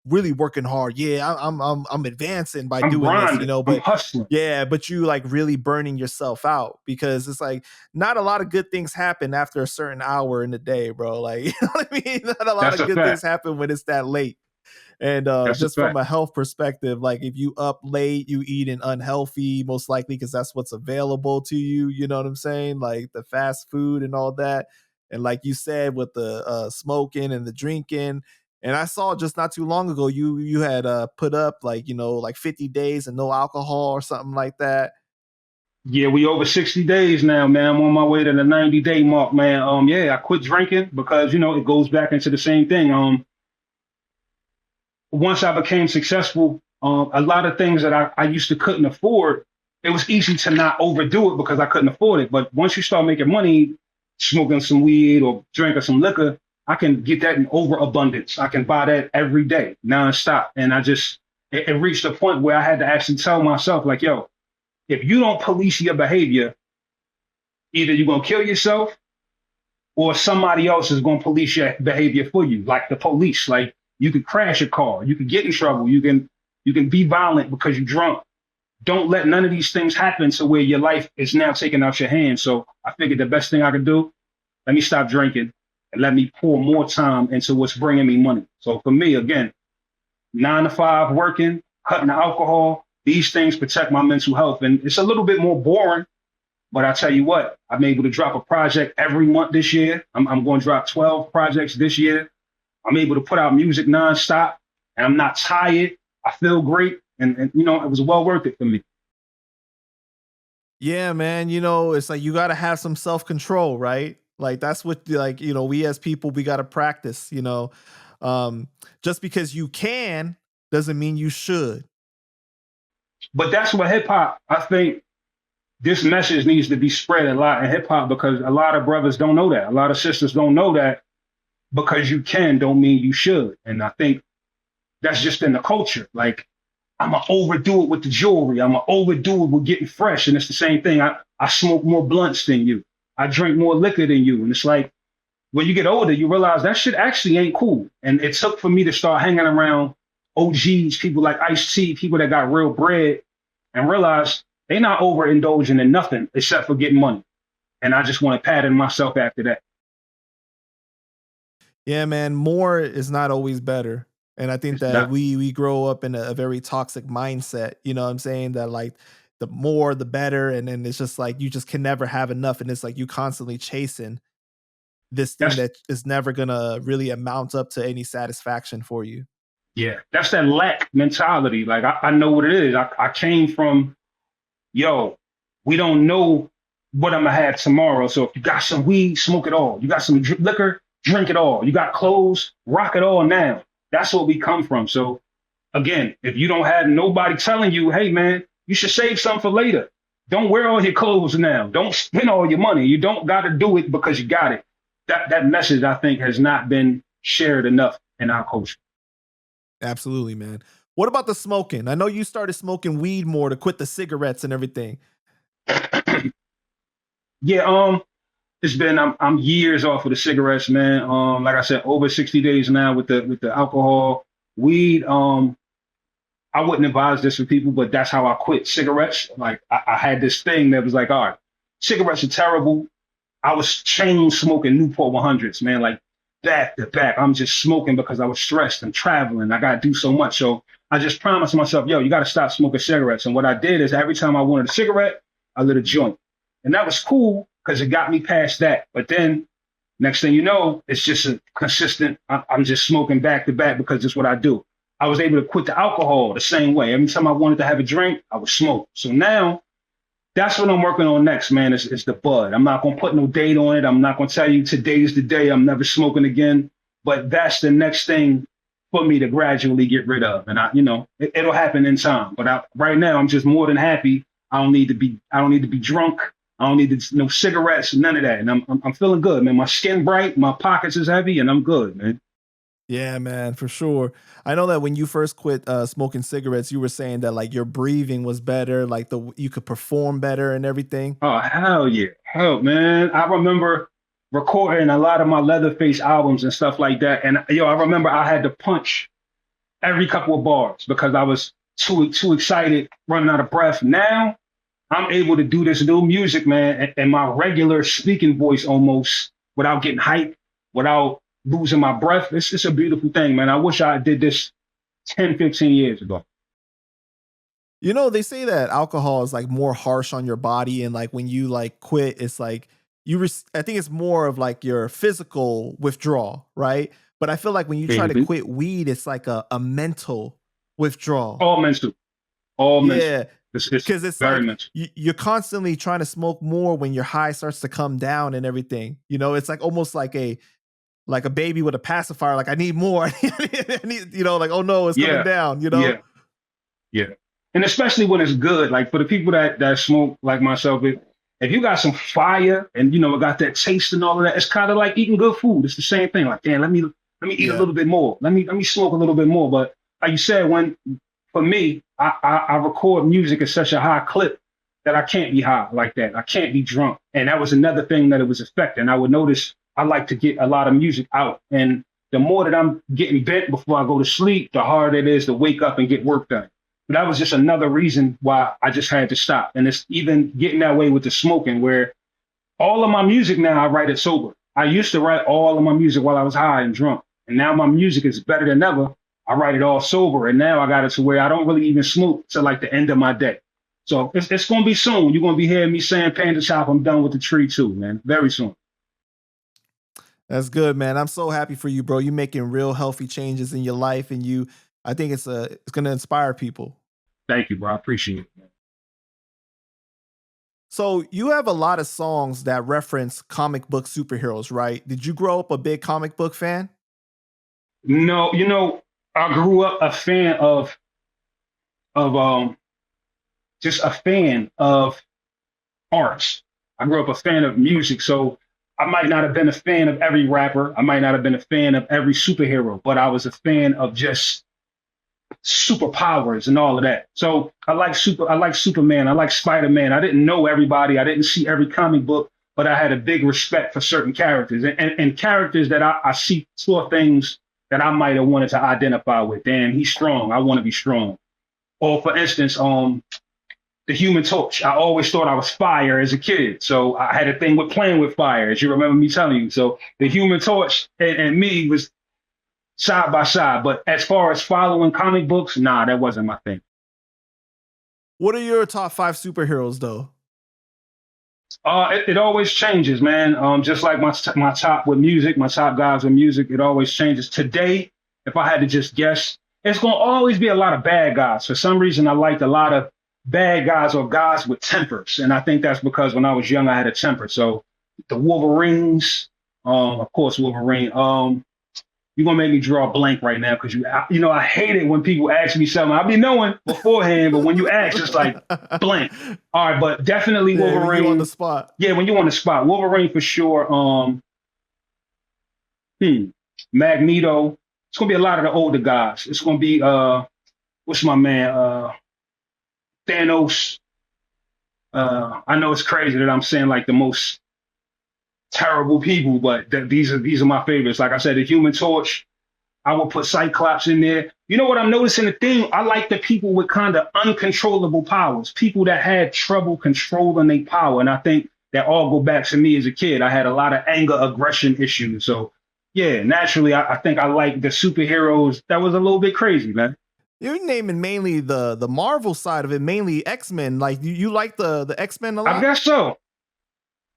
really working hard. Yeah, I'm advancing by I'm doing this, grinding. I'm but hustling. yeah, but you like really burning yourself out because it's like not a lot of good things happen after a certain hour in the day, bro. Like, you know what I mean? Not a lot That's of a good things fact. happen when it's that late. And That's a just from fact. a health perspective, like if you up late, you eating unhealthy, most likely because that's what's available to you. You know what I'm saying? Like the fast food and all that. And like you said, with the smoking and the drinking. And I saw just not too long ago, you had put up like like 50 days and no alcohol or something like that. Yeah, we over 60 days now, man. I'm on my way to the 90-day mark, man. Yeah, I quit drinking because, it goes back into the same thing. Once I became successful, a lot of things that I used to couldn't afford, it was easy to not overdo it because I couldn't afford it. But once you start making money, smoking some weed or drinking some liquor, I can get that in overabundance. I can buy that every day, nonstop. And it reached a point where I had to actually tell myself, like, yo, if you don't police your behavior, either you're gonna kill yourself or somebody else is gonna police your behavior for you, like the police. Like you could crash a car, you could get in trouble, you can be violent because you're drunk. Don't let none of these things happen to where your life is now taken out your hands. So I figured the best thing I could do, let me stop drinking and let me pour more time into what's bringing me money. So for me, again, 9 to 5 working, cutting the alcohol, these things protect my mental health. And it's a little bit more boring, but I tell you what, I'm able to drop a project every month this year. I'm going to drop 12 projects this year. I'm able to put out music nonstop, and I'm not tired. I feel great, and it was well worth it for me. Yeah, man. It's like you got to have some self control, right? Like that's what like we as people we got to practice. Um, just because you can doesn't mean you should. But that's what hip hop, I think this message needs to be spread a lot in hip hop because a lot of brothers don't know that. A lot of sisters don't know that because you can don't mean you should. And I think that's just in the culture. Like, I'm going to overdo it with the jewelry. I'm going to overdo it with getting fresh. And it's the same thing. I smoke more blunts than you. I drink more liquor than you. And it's like, when you get older, you realize that shit actually ain't cool. And it took for me to start hanging around OGs, people like Ice-T, people that got real bread, and realize they not overindulging in nothing except for getting money. And I just want to pattern myself after that. Yeah, man. More is not always better. And I think It's that not, we grow up in a very toxic mindset. You know what I'm saying? That like the more the better. And then it's just like you just can never have enough. And it's like you constantly chasing this thing that's that is never gonna really amount up to any satisfaction for you. Yeah, that's that lack mentality. Like I know what it is. I came from, yo, we don't know what I'm gonna have tomorrow. So if you got some weed, smoke it all. You got some liquor, drink it all. You got clothes, rock it all now. That's what we come from. So again, if you don't have nobody telling you, hey man, you should save some for later. Don't wear all your clothes now. Don't spend all your money. You don't got to do it because you got it. That message I think has not been shared enough in our culture. Absolutely, man. What about the smoking? I know you started smoking weed more to quit the cigarettes and everything. Yeah, it's been I'm years off of the cigarettes, man. Like I said, over 60 days now with the alcohol, weed. I wouldn't advise this for people, but that's how I quit cigarettes. Like I had this thing that was like, all right, cigarettes are terrible. I was chain smoking Newport 100s, man, like back to back. I'm just smoking because I was stressed and traveling. I got to do so much. So I just promised myself, yo, you got to stop smoking cigarettes. And what I did is every time I wanted a cigarette, I lit a joint. And that was cool because it got me past that. But then next thing you know, it's just a consistent, I'm just smoking back to back because it's what I do. I was able to quit the alcohol the same way. Every time I wanted to have a drink, I would smoke. So now that's what I'm working on next, man. Is the bud. I'm not gonna put no date on it. I'm not gonna tell you today's the day. I'm never smoking again. But that's the next thing for me to gradually get rid of, and it'll happen in time. But right now, I'm just more than happy. I don't need to be. I don't need to be drunk. I don't need no cigarettes, none of that. And I'm feeling good, man. My skin bright, my pockets is heavy, and I'm good, man. Yeah, man, for sure. I know that when you first quit smoking cigarettes, you were saying that like your breathing was better, like you could perform better and everything. Oh hell yeah, hell man! I remember recording a lot of my Leatherface albums and stuff like that, and I remember I had to punch every couple of bars because I was too excited, running out of breath. Now I'm able to do this new music, man, and my regular speaking voice almost without getting hyped, without losing my breath. It's a beautiful thing, man. I wish I did this 10, 15 years ago. They say that alcohol is like more harsh on your body, and like when you like quit, it's like I think it's more of like your physical withdrawal, right? But I feel like when you try to Mhm. quit weed, it's like a mental withdrawal. All mental, all mental. Yeah. It's Because it's very like much. you're constantly trying to smoke more when your high starts to come down and everything. You know, it's like almost like a baby with a pacifier. Like I need more. I need, like, oh no, it's coming Yeah, down. You know. yeah, yeah. And especially when it's good, like for the people that smoke like myself, if you got some fire and it got that taste and all of that, it's kind of like eating good food. It's the same thing. Like, damn, let me eat a Yeah. little bit more. Let me smoke a little bit more. But like you said, for me, I record music at such a high clip that I can't be high like that. I can't be drunk. And that was another thing that it was affecting. I would notice I like to get a lot of music out. And the more that I'm getting bent before I go to sleep, the harder it is to wake up and get work done. But that was just another reason why I just had to stop. And it's even getting that way with the smoking, where all of my music now I write it sober. I used to write all of my music while I was high and drunk. And now my music is better than ever. I write it all sober. And now I got it to where I don't really even smoke till like the end of my day. So it's going to be soon. You're going to be hearing me saying Panda Chop, I'm done with the tree too, man. Very soon. That's good, man. I'm so happy for you, bro. You're making real healthy changes in your life, and I think it's going to inspire people. Thank you, bro. I appreciate it, man. So you have a lot of songs that reference comic book superheroes, right? Did you grow up a big comic book fan? No, I grew up a fan of just a fan of arts. I grew up a fan of music, so I might not have been a fan of every rapper. I might not have been a fan of every superhero, but I was a fan of just superpowers and all of that. So I like Superman. I like Spider-Man. I didn't know everybody. I didn't see every comic book, but I had a big respect for certain characters and characters that I saw things that I might have wanted to identify with. Damn, he's strong. I want to be strong. Or for instance, the Human Torch. I always thought I was fire as a kid. So I had a thing with playing with fire, as you remember me telling you. So the Human Torch and me was side by side. But as far as following comic books, nah, that wasn't my thing. What are your top 5 superheroes, though? It always changes, man. Just like my top with music, my top guys with music, it always changes. Today, if I had to just guess, it's going to always be a lot of bad guys. For some reason, I liked a lot of bad guys or guys with tempers. And I think that's because when I was young, I had a temper. So the Wolverines, of course, Wolverine. You're going to make me draw a blank right now because I hate it when people ask me something. I'll be knowing beforehand, but when you ask, it's like blank. All right, but definitely Wolverine. When you're on the spot. Yeah, when you're on the spot. Wolverine for sure. Magneto. It's going to be a lot of the older guys. It's going to be, what's my man? Thanos. I know it's crazy that I'm saying like the most terrible people, but these are my favorites. Like I said, the Human Torch. I will put Cyclops in there. You know what I'm noticing? The thing, I like the people with kind of uncontrollable powers, people that had trouble controlling their power. And I think that all go back to me as a kid. I had a lot of anger, aggression issues. So yeah, naturally, I think I like the superheroes that was a little bit crazy, man. You're naming mainly the Marvel side of it, mainly X-Men. Like you like the X-Men a lot? I guess so.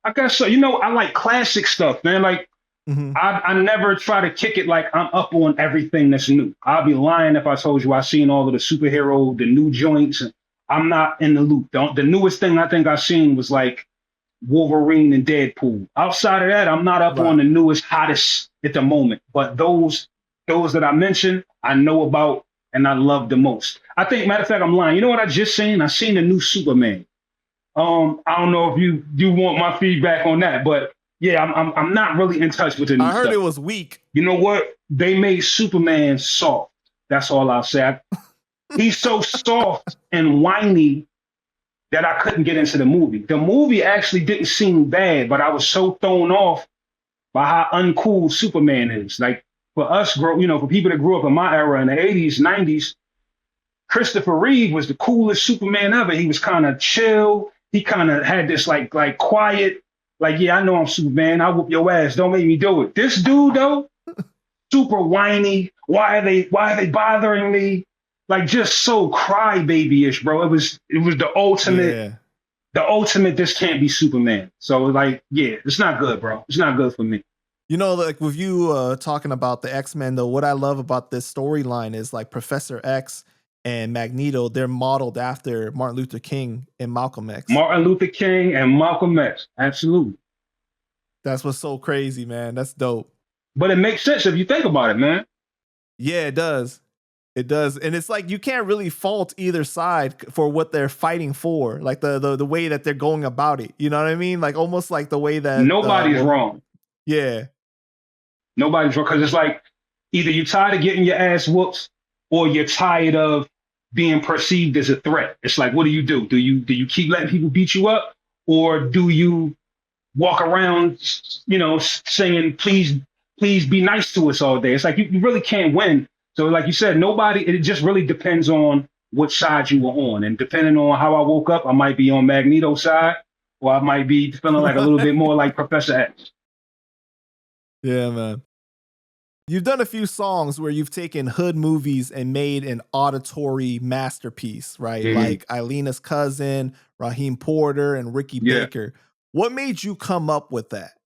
I like classic stuff, man. Like I never try to kick it like I'm up on everything that's new. I'll be lying if I told you I've seen all of the superhero, the new joints. I'm not in the loop. The newest thing I think I've seen was like Wolverine and Deadpool. Outside of that, I'm not up on the newest, hottest at the moment. But those that I mentioned, I know about and I love the most. I think, matter of fact, I'm lying. You know what I just seen? I seen the new Superman. I don't know if you want my feedback on that, but yeah, I'm not really in touch with the new stuff. I heard it was weak. You know what? They made Superman soft. That's all I'll say. He's so soft and whiny that I couldn't get into the movie. The movie actually didn't seem bad, but I was so thrown off by how uncool Superman is. Like for us, for people that grew up in my era in the 80s, 90s, Christopher Reeve was the coolest Superman ever. He was kind of chill. He kind of had this like quiet, like, yeah, I know I'm Superman. I'll whoop your ass. Don't make me do it. This dude though, super whiny. Why are they bothering me? Like just so crybaby-ish, bro. It was the ultimate. Yeah. The ultimate. This can't be Superman. So like, yeah, it's not good, bro. It's not good for me. Like with you talking about the X-Men though, what I love about this storyline is like Professor X and Magneto, they're modeled after Martin Luther King and Malcolm X. Martin Luther King and Malcolm X. Absolutely. That's what's so crazy, man. That's dope. But it makes sense if you think about it, man. Yeah, it does. It does. And it's like you can't really fault either side for what they're fighting for. Like the way that they're going about it. You know what I mean? Like almost like the way that nobody's wrong. Yeah. Nobody's wrong. Because it's like either you're tired of getting your ass whooped or you're tired of being perceived as a threat. It's like, what do? Do you keep letting people beat you up? Or do you walk around, singing, please be nice to us all day? It's like you really can't win. So like you said, it just really depends on what side you were on. And depending on how I woke up, I might be on Magneto's side, or I might be feeling like a little bit more like Professor X. Yeah, man. You've done a few songs where you've taken hood movies and made an auditory masterpiece, right? Mm-hmm. Like Eilena's Cousin, Raheem Porter, and Ricky Baker. What made you come up with that?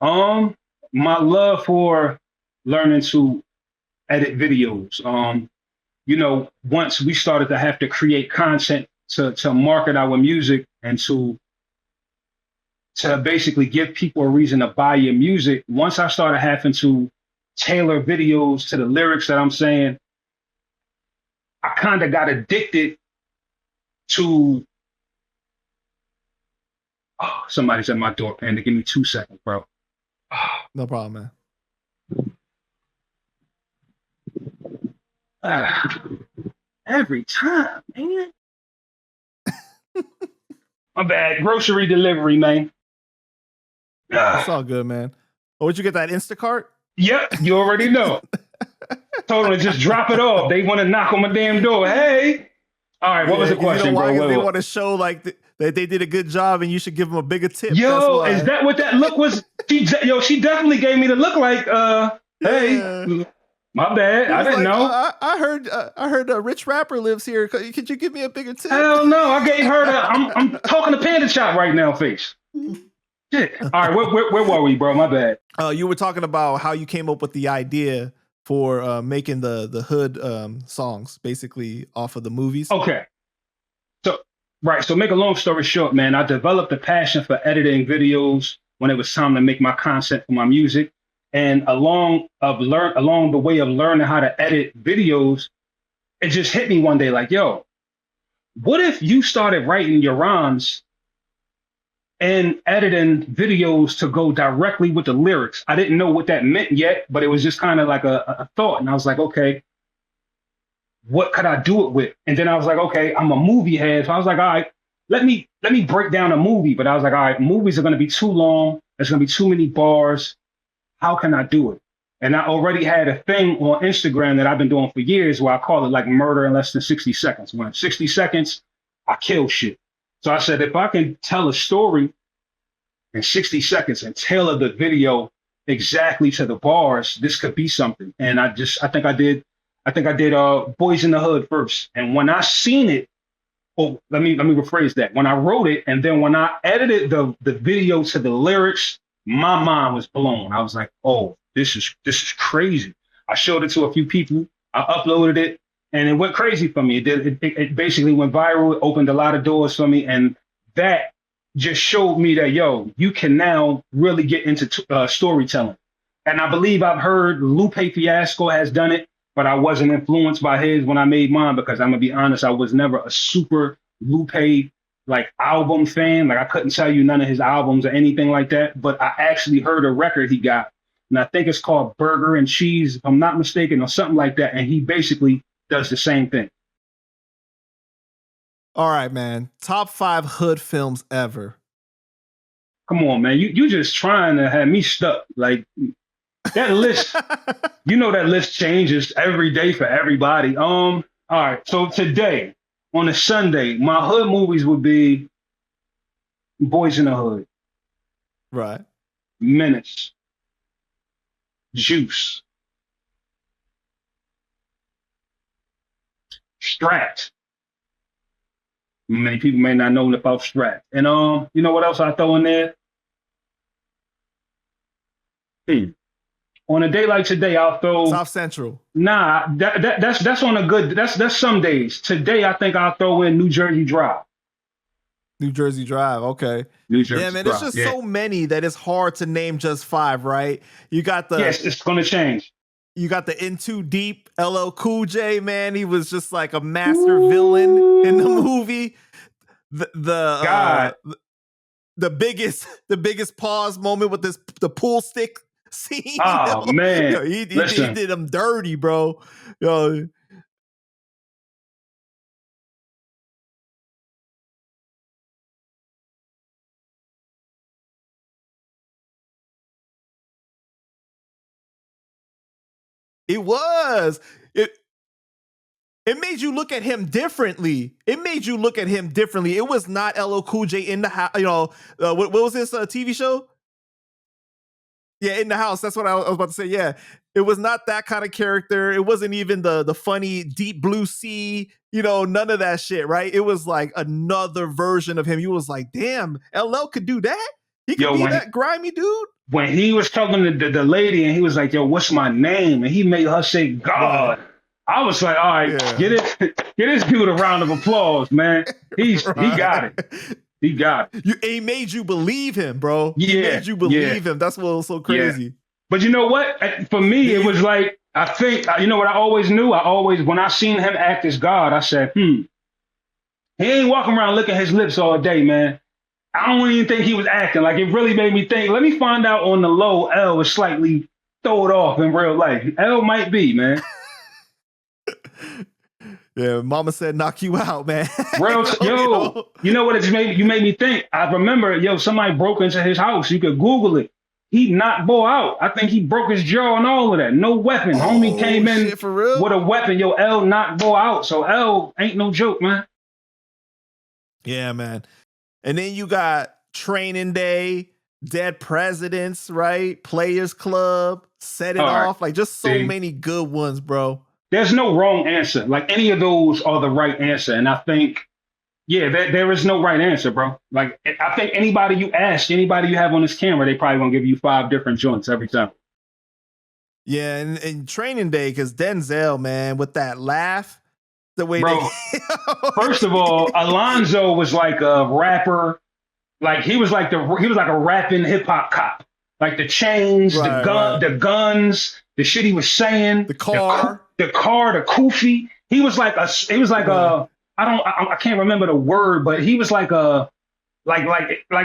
My love for learning to edit videos. Once we started to have to create content to market our music and to basically give people a reason to buy your music, once I started having to tailor videos to the lyrics that I'm saying, I kind of got addicted to... Oh, somebody's at my door, Panda. Give me 2 seconds, bro. No problem, man. Every time, man. My bad. Grocery delivery, man. It's all good, man. Oh, would you get that Instacart? Yep, you already know. Told them to just drop it off. They want to knock on my damn door. Hey. All right, what was the question, you know why? bro? They want to show like that they did a good job and you should give them a bigger tip. Yo, is that what that look was? She definitely gave me the look like, hey, my bad. I didn't know. I heard a rich rapper lives here. Could you give me a bigger tip? Hell no, I gave her I'm talking to Panda Chop right now, face. Shit. All right, where were we, bro? My bad. You were talking about how you came up with the idea for making the hood songs, basically off of the movies. Okay. So make a long story short, man, I developed a passion for editing videos when it was time to make my content for my music. And along the way of learning how to edit videos, it just hit me one day like, yo, what if you started writing your rhymes and editing videos to go directly with the lyrics? I didn't know what that meant yet, but it was just kind of like a thought. And I was like, okay, what could I do it with? And then I was like, okay, I'm a movie head. So I was like, all right, let me break down a movie. But I was like, all right, movies are going to be too long. There's going to be too many bars. How can I do it? And I already had a thing on Instagram that I've been doing for years where I call it like murder in less than 60 seconds. When 60 seconds, I kill shit. So I said, if I can tell a story in 60 seconds and tailor the video exactly to the bars, this could be something. And I think I did Boys in the Hood first. And when I seen it, let me rephrase that. When I wrote it and then when I edited the video to the lyrics, my mind was blown. I was like, oh, this is crazy. I showed it to a few people. I uploaded it and it went crazy for me. It basically went viral. It opened a lot of doors for me. And that just showed me that, yo, you can now really get into storytelling. And I believe I've heard Lupe Fiasco has done it, but I wasn't influenced by his when I made mine because I'm going to be honest, I was never a super Lupe like album fan. Like I couldn't tell you none of his albums or anything like that, but I actually heard a record he got, and I think it's called Burger and Cheese, if I'm not mistaken, or something like that. And he basically does the same thing. All right, man. Top 5 hood films ever. Come on, man. You just trying to have me stuck. Like that list, you know that list changes every day for everybody. All right. So today, on a Sunday, my hood movies would be Boys in the Hood. Right. Menace. Juice. Strat. Many people may not know about Strat. And you know what else I throw in there? On a day like today, I'll throw. South Central. Nah, that's on a good. That's some days. Today, I think I'll throw in New Jersey Drive. New Jersey Drive. Okay. New Jersey Yeah, man. Drive. There's just so many that it's hard to name just 5, right? You got the yes, it's gonna change. You got the In Too Deep, LL Cool J, man. He was just like a master villain in the movie. The biggest pause moment with the pool stick scene. Oh man, yo, he did him dirty, bro. Yo. It was. It made you look at him differently. It was not LL Cool J in the house. What was this TV show? Yeah, In the House. That's what I was about to say. Yeah, it was not that kind of character. It wasn't even the funny Deep Blue Sea. None of that shit. Right? It was like another version of him. You was like, damn, LL could do that. He could be that grimy dude. When he was talking to the lady and he was like, yo, what's my name? And he made her say God. Right. I was like, all right, get this dude a round of applause, man. He got it. He got it. He made you believe him, bro. Yeah, he made you believe him. That's what was so crazy. Yeah. But you know what? For me, it was like, I think, you know what I always knew? When I seen him act as God, I said, he ain't walking around licking his lips all day, man. I don't even think he was acting. Like, it really made me think, let me find out on the low, L was slightly throw it off in real life. L might be, man. Yeah, mama said knock you out, man. You know what you made me think? I remember, somebody broke into his house. You could Google it. He knocked boy out. I think he broke his jaw and all of that. No weapon. Homie came in for real? With a weapon. L knocked boy out. So L ain't no joke, man. Yeah, man. And then you got Training Day, Dead Presidents, right? Players Club, Set It Off. Like, just so many good ones, bro. There's no wrong answer. Like, any of those are the right answer. And I think, there is no right answer, bro. Like, I think anybody you have on this camera, they probably gonna give you 5 different joints every time. Yeah, and Training Day, because Denzel, man, with that laugh, the way first of all, Alonzo was like a rapper. Like, he was like a rapping hip hop cop. Like, the chains, the guns, the shit he was saying, the car, the kufi. He was like I can't remember the word, but he was like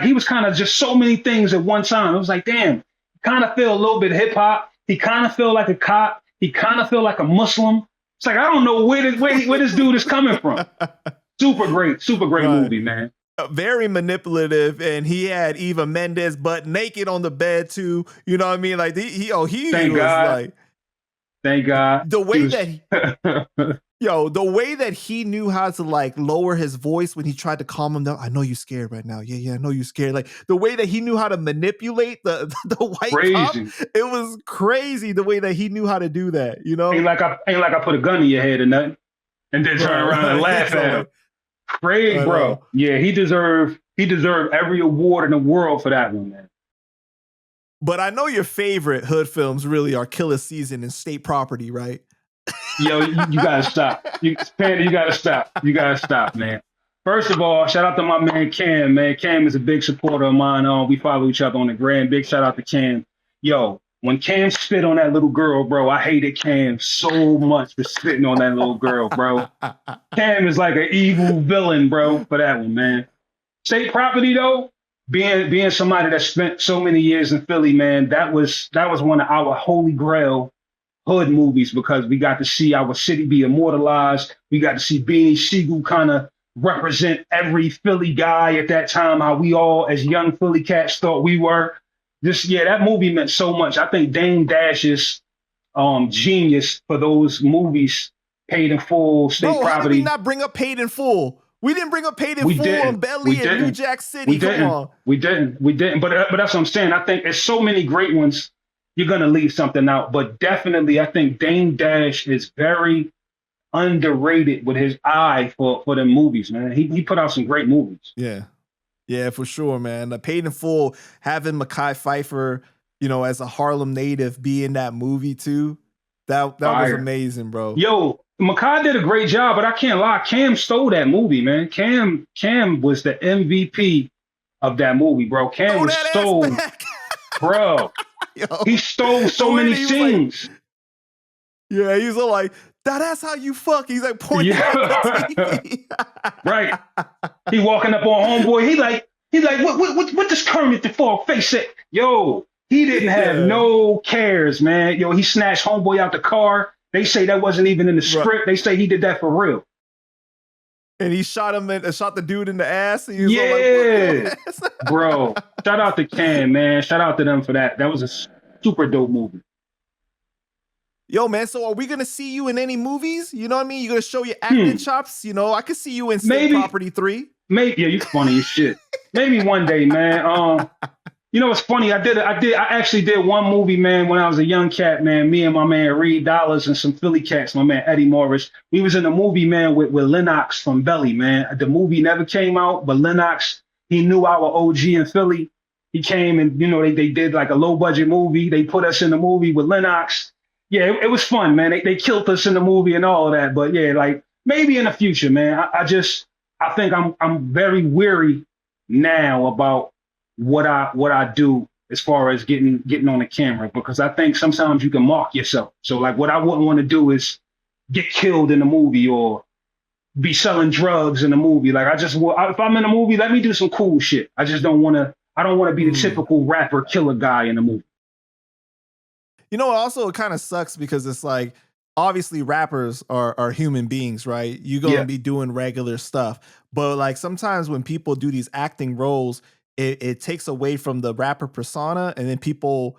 he was kind of just so many things at one time. It was like, damn, he kind of feel a little bit hip hop. He kind of feel like a cop. He kind of feel like a Muslim. It's like, I don't know where this dude is coming from. Super great movie, man. Very manipulative, and he had Eva Mendes butt naked on the bed too. You know what I mean? Like he Thank was God. like, thank God. The way that he knew how to like lower his voice when he tried to calm him down. I know you're scared right now. Yeah, I know you're scared. Like, the way that he knew how to manipulate the white cop, it was crazy. The way that he knew how to do that. Ain't like I put a gun in your head or nothing, and then turn around and laugh at him. Crazy, bro. Yeah, he deserved every award in the world for that one, man. But I know your favorite hood films really are Killer Season and State Property, right? Yo, you gotta stop. Panda, you gotta stop. You gotta stop, man. First of all, shout out to my man Cam, man. Cam is a big supporter of mine. We follow each other on the gram. Big shout out to Cam. Yo, when Cam spit on that little girl, bro, I hated Cam so much for spitting on that little girl, bro. Cam is like an evil villain, bro, for that one, man. State Property, though, being somebody that spent so many years in Philly, man, that was one of our holy grail hood movies, because we got to see our city be immortalized. We got to see Beanie Siegel kind of represent every Philly guy at that time, how we all, as young Philly cats, thought we were. That movie meant so much. I think Dame Dash's genius for those movies, Paid in Full, State Property. How did we not bring up Paid in Full? We didn't bring up Paid in Full on Belly and New Jack City. Come on. We didn't. But that's what I'm saying. I think there's so many great ones. You're going to leave something out. But definitely, I think Dame Dash is very underrated with his eye for the movies, man. He put out some great movies. Yeah. Yeah, for sure, man. Paid in Full, having Mekhi Phifer as a Harlem native, be in that movie too. That was Fire. amazing, bro. Yo, Makai did a great job, but I can't lie. Cam stole that movie, man. Cam was the MVP of that movie, bro. Cam Throw was that ass so, back. bro. Yo, He stole the so way many that he was like, scenes. yeah, he's all like, that's how you fuck. He's like pointing at Yeah, the right. TV. He walking up on homeboy. He like, what does Kermit the Frog face say? Yo, he didn't have Yeah. no cares, man. Yo, he snatched homeboy out the car. They say that wasn't even in the script. They say he did that for real. And he shot the dude in the ass. And he was Yeah, like, bro. Shout out to Cam, man. Shout out to them for that. That was a super dope movie. Yo, man, so are we going to see you in any movies? You know what I mean? You're going to show your acting chops? I could see you in State Property 3. Maybe, yeah, you funny as shit. Maybe one day, man. It's funny. I actually did one movie, man, when I was a young cat, man. Me and my man Reed Dollars and some Philly cats, my man Eddie Morris. We was in a movie, man, with Lennox from Belly, man. The movie never came out, but Lennox, he knew our OG in Philly. He came and, they did like a low budget movie. They put us in the movie with Lennox. Yeah, it was fun, man. They killed us in the movie and all of that. But yeah, like maybe in the future, man. I think I'm very weary now about what I do as far as getting on the camera, because I think sometimes you can mark yourself. So like what I wouldn't want to do is get killed in a movie or be selling drugs in a movie. Like if I'm in a movie, let me do some cool shit. I don't want to be the typical rapper killer guy in a movie. Also it kind of sucks because it's like, obviously rappers are human beings, right? You're going to be doing regular stuff. But like sometimes when people do these acting roles, it takes away from the rapper persona, and then people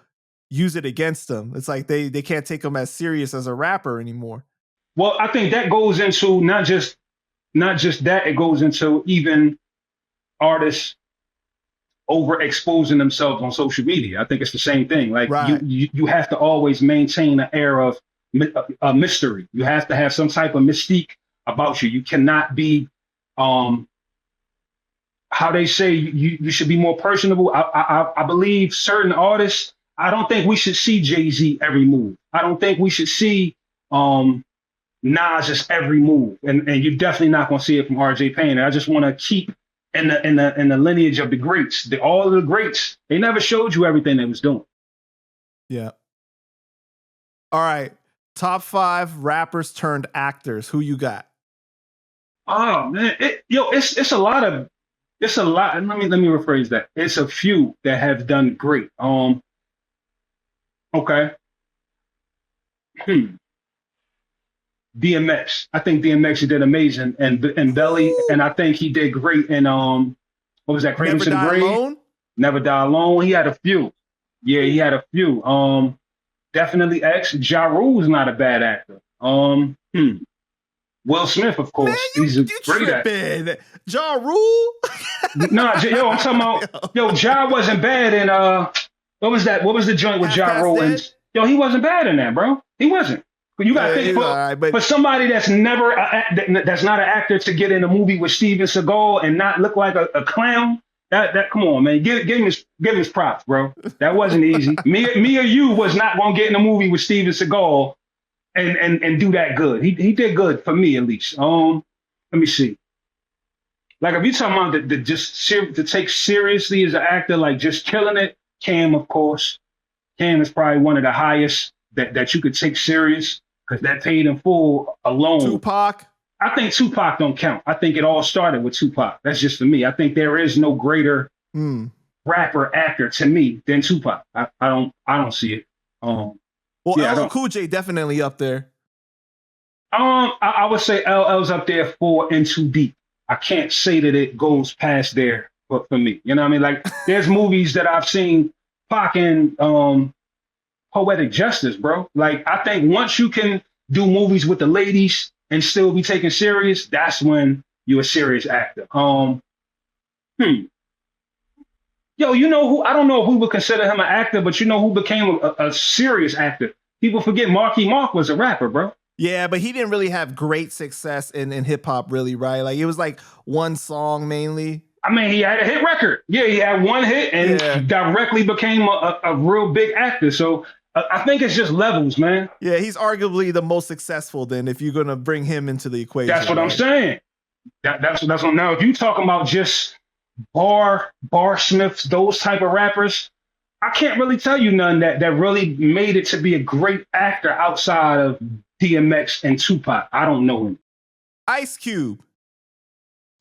use it against them. It's like they can't take them as serious as a rapper anymore. Well, I think that goes into not just that, it goes into even artists overexposing themselves on social media. I think it's the same thing. Like you have to always maintain an air of mystery. You have to have some type of mystique about you. You cannot be, how they say, you should be more personable. I believe certain artists, I don't think we should see Jay-Z every move. I don't think we should see Nas's every move. And you're definitely not going to see it from RJ Payne. And I just want to keep in the lineage of the greats. All of the greats, they never showed you everything they was doing. Yeah. All right. Top 5 rappers turned actors. Who you got? Oh man, it's a lot. Let me rephrase that. It's a few that have done great. Okay. DMX. I think DMX did amazing, and Belly, and I think he did great in what was that? Cradle to the Grave? Alone? Never Die Alone. He had a few. Yeah, he had a few. Definitely X. Ja Rule's not a bad actor. Will Smith, of course. Man, he's a great actor. Ja Rule? I'm talking about. Ja wasn't bad in what was that? What was the joint with Ja Rule? And he wasn't bad in that, bro. He wasn't. You got to think for somebody that's never that's not an actor to get in a movie with Steven Seagal and not look like a clown. That come on, man. Give him his props, bro. That wasn't easy. me or you was not gonna get in a movie with Steven Seagal and do that good. He did good for me at least. Let me see. Like if you're talking about to take seriously as an actor, like just killing it, Cam, of course. Cam is probably one of the highest that you could take serious, because that Paid in Full alone. Tupac? I think Tupac don't count. I think it all started with Tupac. That's just for me. I think there is no greater rapper actor to me than Tupac. I don't see it. LL Cool J definitely up there. I would say LL's up there for In Too Deep. I can't say that it goes past there, but for me, you know what I mean? Like there's movies that I've seen Pac in Poetic Justice, bro. Like I think once you can do movies with the ladies and still be taken serious, that's when you're a serious actor. Yo, you know who? I don't know if we would consider him an actor, but you know who became a serious actor? People forget Marky Mark was a rapper, bro. Yeah, but he didn't really have great success in hip hop, really, right? Like it was like one song mainly. I mean, he had a hit record. Yeah, he had one hit and Yeah. directly became a real big actor. So I think it's just levels, man. Yeah, he's arguably the most successful then if you're gonna bring him into the equation. That's what right? I'm saying. That's what. Now, if you talking about just Barsmiths, those type of rappers, I can't really tell you none that really made it to be a great actor outside of DMX and Tupac. I don't know him. Ice Cube.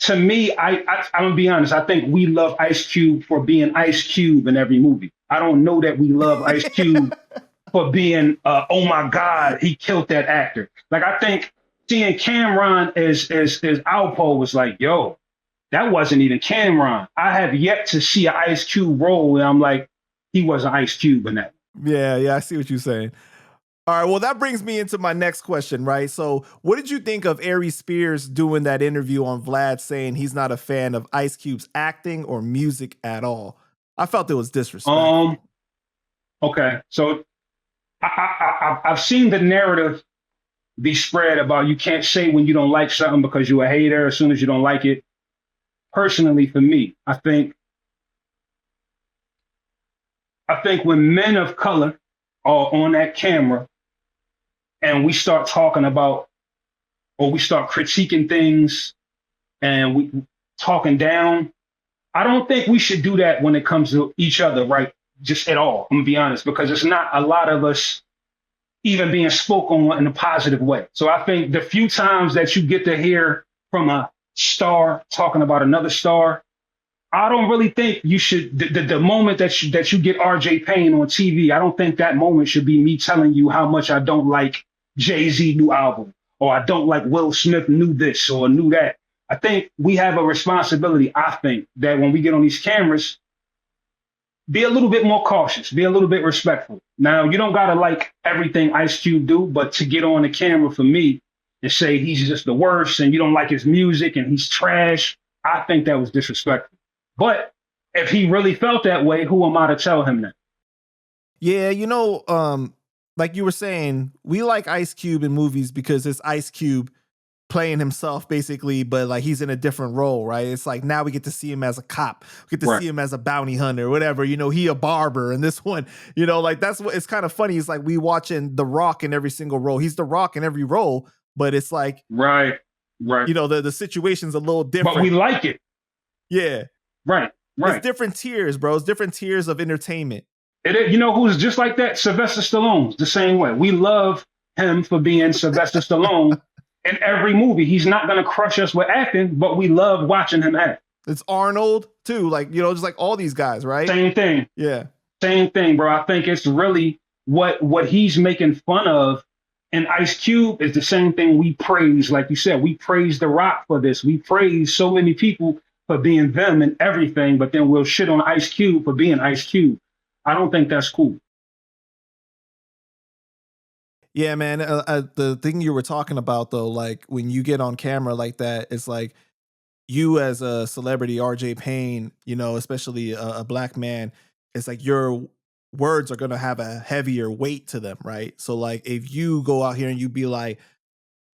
To me, I'm gonna be honest. I think we love Ice Cube for being Ice Cube in every movie. I don't know that we love Ice Cube for being, oh my God, he killed that actor. Like I think seeing Cameron as Alpo was like, yo, that wasn't even Cameron. I have yet to see an Ice Cube role where I'm like, he was an Ice Cube in that. Yeah, I see what you're saying. All right, well, that brings me into my next question, right? So, what did you think of Aries Spears doing that interview on Vlad saying he's not a fan of Ice Cube's acting or music at all? I felt it was disrespectful. Okay, so I've seen the narrative be spread about you can't say when you don't like something because you're a hater as soon as you don't like it. Personally, for me, I think when men of color are on that camera and we start talking about or we start critiquing things and we talking down, I don't think we should do that when it comes to each other, right? Just at all. I'm gonna be honest, because it's not a lot of us even being spoken in a positive way. So I think the few times that you get to hear from a star talking about another star, I don't really think you should. The moment that you get RJ Payne on TV, I don't think that moment should be me telling you how much I don't like Jay-Z new album, or I don't like Will Smith new this or new that. I think we have a responsibility. I think that when we get on these cameras, be a little bit more cautious, be a little bit respectful. Now, you don't gotta like everything Ice Cube do, but to get on the camera for me and say he's just the worst and you don't like his music and he's trash, I think that was disrespectful. But if he really felt that way, who am I to tell him that? Yeah, like you were saying, we like Ice Cube in movies because it's Ice Cube playing himself basically, but like he's in a different role, right? It's like now we get to see him as a cop, we get to see him as a bounty hunter, or whatever, he a barber in this one, like that's what it's kind of funny. It's like we watching The Rock in every single role. He's The Rock in every role, but it's like, right. The situation's a little different. But we like it. Yeah. Right. It's different tiers, bro. It's different tiers of entertainment. You know who's just like that? Sylvester Stallone's the same way. We love him for being Sylvester Stallone in every movie. He's not going to crush us with acting, but we love watching him act. It's Arnold too, like, just like all these guys, right? Same thing. Yeah. Same thing, bro. I think it's really what he's making fun of. And Ice Cube is the same thing we praise. Like you said, we praise The Rock for this. We praise so many people for being them and everything, but then we'll shit on Ice Cube for being Ice Cube. I don't think that's cool. Yeah, man. The thing you were talking about though, like when you get on camera like that, it's like you as a celebrity, RJ Payne, especially a black man, it's like your words are going to have a heavier weight to them, right? So like if you go out here and you be like,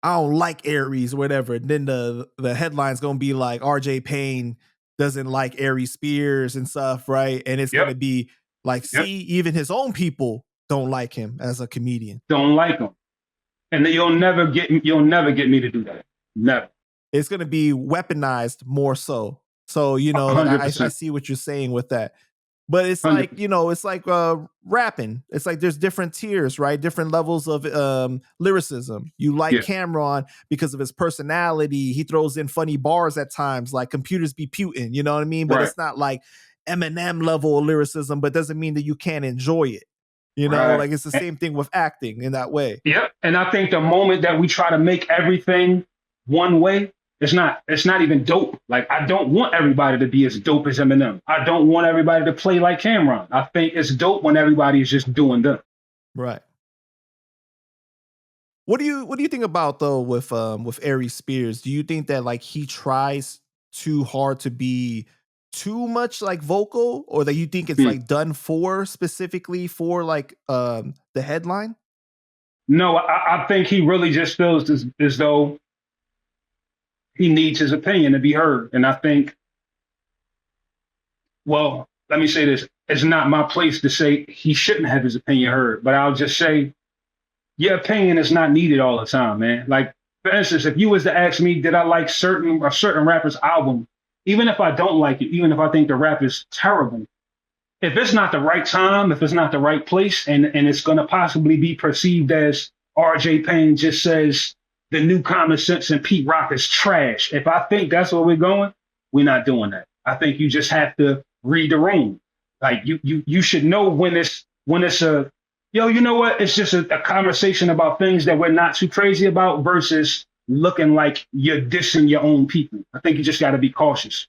I don't like Aries or whatever, and then the headline's going to be like RJ Payne doesn't like Aries Spears and stuff, right? And it's going to be like, see, even his own people don't like him as a comedian. Don't like him. And you'll never get me to do that. Never. It's going to be weaponized more so. So, I see what you're saying with that. But it's 100%. Like, it's like rapping. It's like there's different tiers, right? Different levels of lyricism. You like Cameron because of his personality. He throws in funny bars at times, like computers be putin', you know what I mean? But it's not like Eminem level lyricism, but doesn't mean that you can't enjoy it. Like it's the same thing with acting in that way. Yep. And I think the moment that we try to make everything one way, it's not even dope. Like, I don't want everybody to be as dope as Eminem. I don't want everybody to play like Cameron. I think it's dope when everybody is just doing them. Right. What do you think about though with Aries Spears? Do you think that like he tries too hard to be too much like vocal, or that you think it's like done for specifically for like the headline? No, I think he really just feels as though he needs his opinion to be heard. And I think Well, let me say this. It's not my place to say he shouldn't have his opinion heard, but I'll just say your opinion is not needed all the time, man. Like, for instance, if you was to ask me, did I like certain rapper's album, even if I don't like it, even if I think the rap is terrible, if it's not the right time, if it's not the right place, and it's gonna possibly be perceived as RJ Payne just says the new common sense and Pete Rock is trash. If I think that's where we're going, we're not doing that. I think you just have to read the room. Like you should know when it's a yo, you know what? It's just a conversation about things that we're not too crazy about versus looking like you're dissing your own people. I think you just got to be cautious.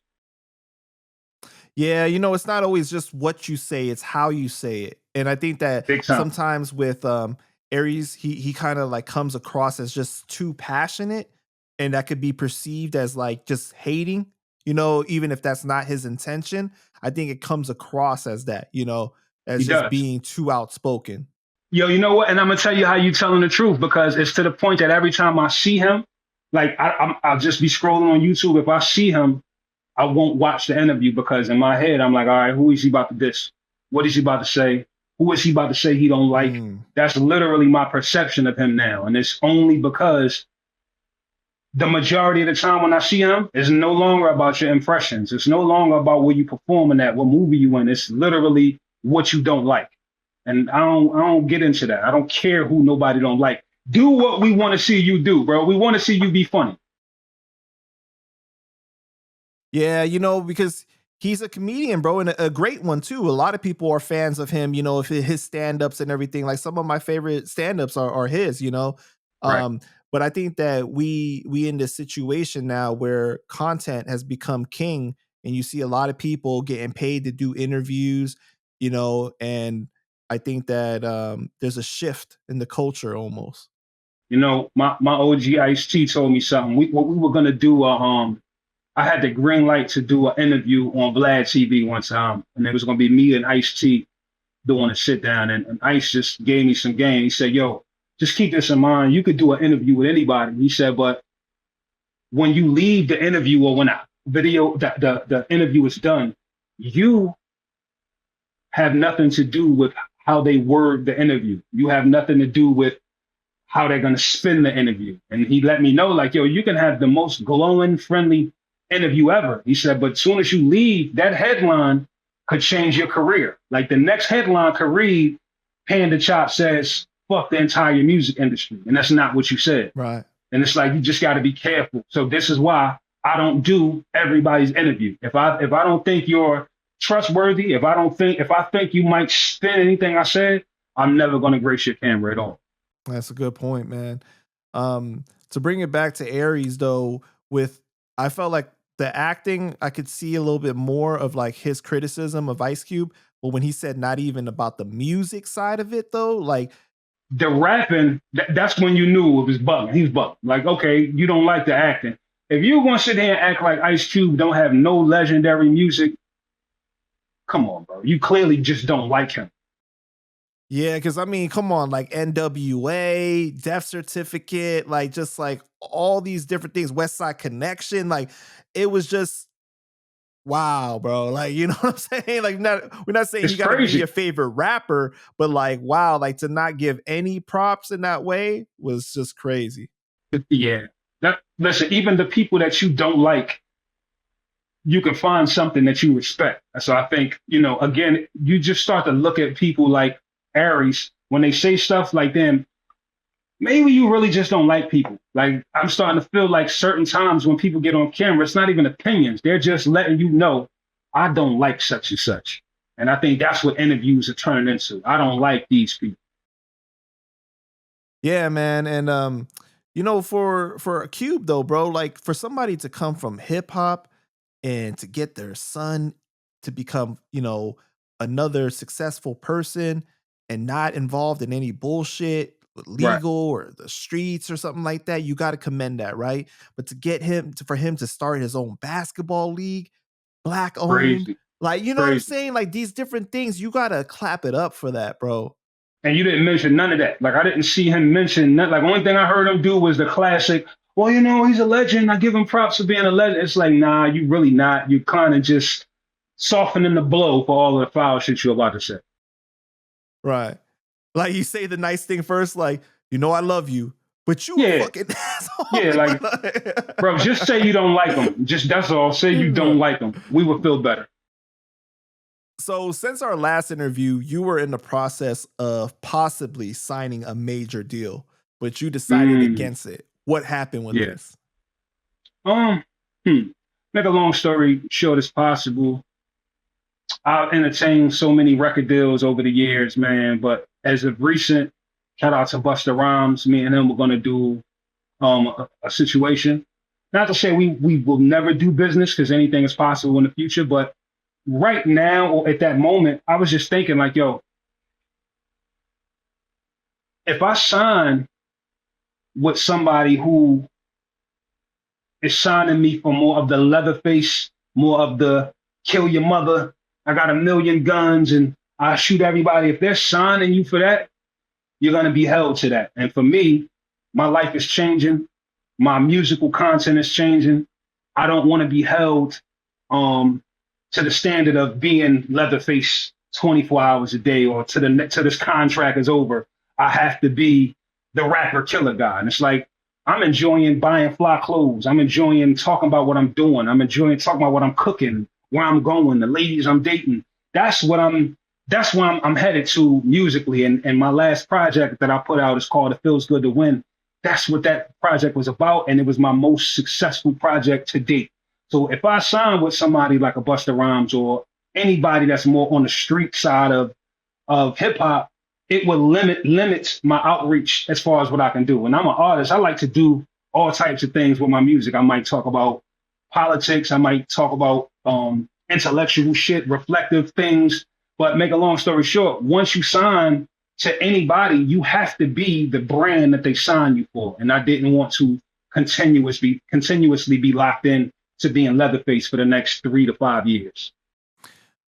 Yeah, it's not always just what you say, it's how you say it. And I think that Big time. sometimes with Aries, he kind of like comes across as just too passionate, and that could be perceived as like just hating, even if that's not his intention. I think it comes across as that, He as just does. being too outspoken. Yo, you know what? And I'm gonna tell you how you telling the truth because it's to the point that every time I see him, like I'll just be scrolling on YouTube. If I see him, I won't watch the interview because in my head I'm like, all right, who is he about to diss? What is he about to say? Who is he about to say he don't like? Mm. That's literally my perception of him now, and it's only because the majority of the time when I see him, it's no longer about your impressions. It's no longer about where you performing at, what movie you in. It's literally what you don't like. And I don't get into that. I don't care who nobody don't like. Do what we want to see you do, bro. We want to see you be funny. Yeah, because he's a comedian, bro, and a great one too. A lot of people are fans of him, of his stand-ups and everything. Like some of my favorite stand-ups are his. Right. Um, but I think that we in this situation now where content has become king, and you see a lot of people getting paid to do interviews, and I think that there's a shift in the culture almost. My OG Ice T told me something. What we were gonna do I had the green light to do an interview on Vlad TV one time, and it was gonna be me and Ice T doing a sit down, and Ice just gave me some game. He said, "Yo, just keep this in mind. You could do an interview with anybody." He said, "But when you leave the interview or when the interview is done, you have nothing to do with how they word the interview. You have nothing to do with how they're going to spin the interview." And he let me know, like, yo, you can have the most glowing, friendly interview ever. He said, but as soon as you leave, that headline could change your career. Like the next headline could read, Panda Chop says, fuck the entire music industry. And that's not what you said. Right. And it's like, you just got to be careful. So this is why I don't do everybody's interview. If I don't think you're trustworthy, if I think you might spin anything I said, I'm never going to grace your camera at all. That's a good point, man. To bring it back to Aries though, I felt like the acting, I could see a little bit more of like his criticism of Ice Cube, but when he said not even about the music side of it though, like the rapping, that's when you knew it was bugging. He was bugging. Like, okay, you don't like the acting. If you're going to sit here and act like Ice Cube don't have no legendary music, come on, bro. You clearly just don't like him. Yeah, because I mean, come on, like NWA, Death Certificate, like just like all these different things, West Side Connection, like it was just wow, bro. Like, you know what I'm saying? Like, we're not saying It's you gotta crazy. be your favorite rapper, but like, wow, like to not give any props in that way was just crazy. Yeah. Listen, even the people that you don't like, you can find something that you respect. So I think, again, you just start to look at people like Aries when they say stuff like them. Maybe you really just don't like people. Like I'm starting to feel like certain times when people get on camera, it's not even opinions. They're just letting you know, I don't like such and such. And I think that's what interviews are turning into. I don't like these people. Yeah, man. And for a Cube though, bro, like for somebody to come from hip hop and to get their son to become, another successful person and not involved in any bullshit, Right. legal or the streets or something like that, you got to commend that, right? But to get for him to start his own basketball league, black owned, Crazy. like, you know what I'm Crazy. saying? Like these different things, you got to clap it up for that, bro. And you didn't mention none of that. Like I didn't see him mention none. Like only thing I heard him do was the classic, well, he's a legend. I give him props for being a legend. It's like, nah, you really not. You kind of just softening the blow for all of the foul shit you're about to say. Right. Like you say the nice thing first, like, I love you, but you a Yeah, fucking asshole. yeah, like, bro, just say you don't like them. Just that's all. Say you don't like them. We would feel better. So since our last interview, you were in the process of possibly signing a major deal, but you decided against it. What happened with Yeah. this? Um, Make a long story short as possible. I've entertained so many record deals over the years, man. But as of recent, shout out to Busta Rhymes. Me and him were gonna do a situation. Not to say we will never do business because anything is possible in the future, but right now or at that moment, I was just thinking like, yo, if I sign with somebody who is signing me for more of the Leatherface, more of the kill your mother, I got a million guns and I shoot everybody. If they're signing you for that, you're going to be held to that. And for me, my life is changing. My musical content is changing. I don't want to be held to the standard of being Leatherface 24 hours a day, or to this contract is over, I have to be the rapper killer guy. And it's like, I'm enjoying buying fly clothes. I'm enjoying talking about what I'm doing. I'm enjoying talking about what I'm cooking, where I'm going, the ladies I'm dating. That's where I'm headed to musically. And my last project that I put out is called It Feels Good to Win. That's what that project was about. And it was my most successful project to date. So if I sign with somebody like a Busta Rhymes or anybody that's more on the street side of hip hop, it would limit my outreach as far as what I can do. And I'm an artist. I like to do all types of things with my music. I might talk about politics. I might talk about intellectual shit, reflective things. But make a long story short, once you sign to anybody, you have to be the brand that they sign you for. And I didn't want to continuously be locked in to being Leatherface for the next 3 to 5 years.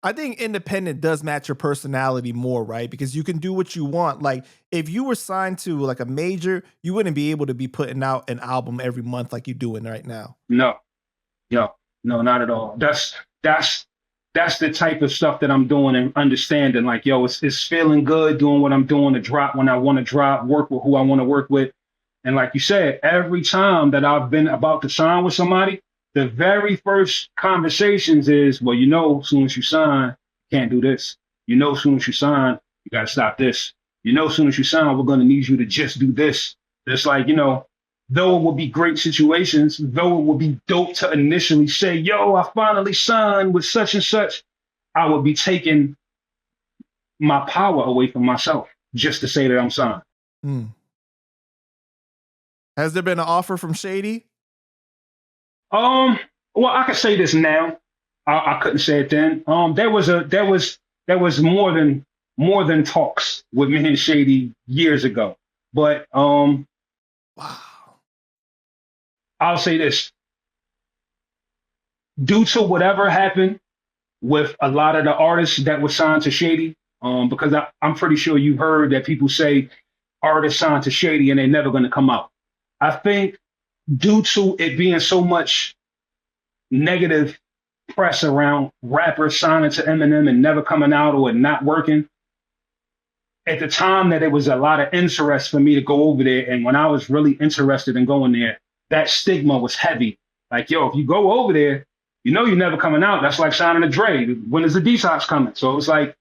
I think independent does match your personality more, right? Because you can do what you want. Like if you were signed to like a major, you wouldn't be able to be putting out an album every month like you're doing right now. No, not at all. That's the type of stuff that I'm doing and understanding. Like, yo, it's feeling good doing what I'm doing, to drop when I want to drop, work with who I want to work with. And like you said, every time that I've been about to sign with somebody, the very first conversations is, well, as soon as you sign, you can't do this. As soon as you sign, you got to stop this. As soon as you sign, we're going to need you to just do this. It's like, though it would be great situations, though it would be dope to initially say, yo, I finally signed with such and such, I would be taking my power away from myself just to say that I'm signed. Has there been an offer from Shady? Well, I can say this now. I couldn't say it then. There was more than talks with me and Shady years ago. But wow. I'll say this. Due to whatever happened with a lot of the artists that were signed to Shady, because I'm pretty sure you heard that people say artists signed to Shady and they're never going to come out. I think due to it being so much negative press around rappers signing to Eminem and never coming out or not working, at the time that it was a lot of interest for me to go over there. And when I was really interested in going there, that stigma was heavy. Like, yo, if you go over there, you're never coming out. That's like signing a Dre. When is the detox coming? So it was like,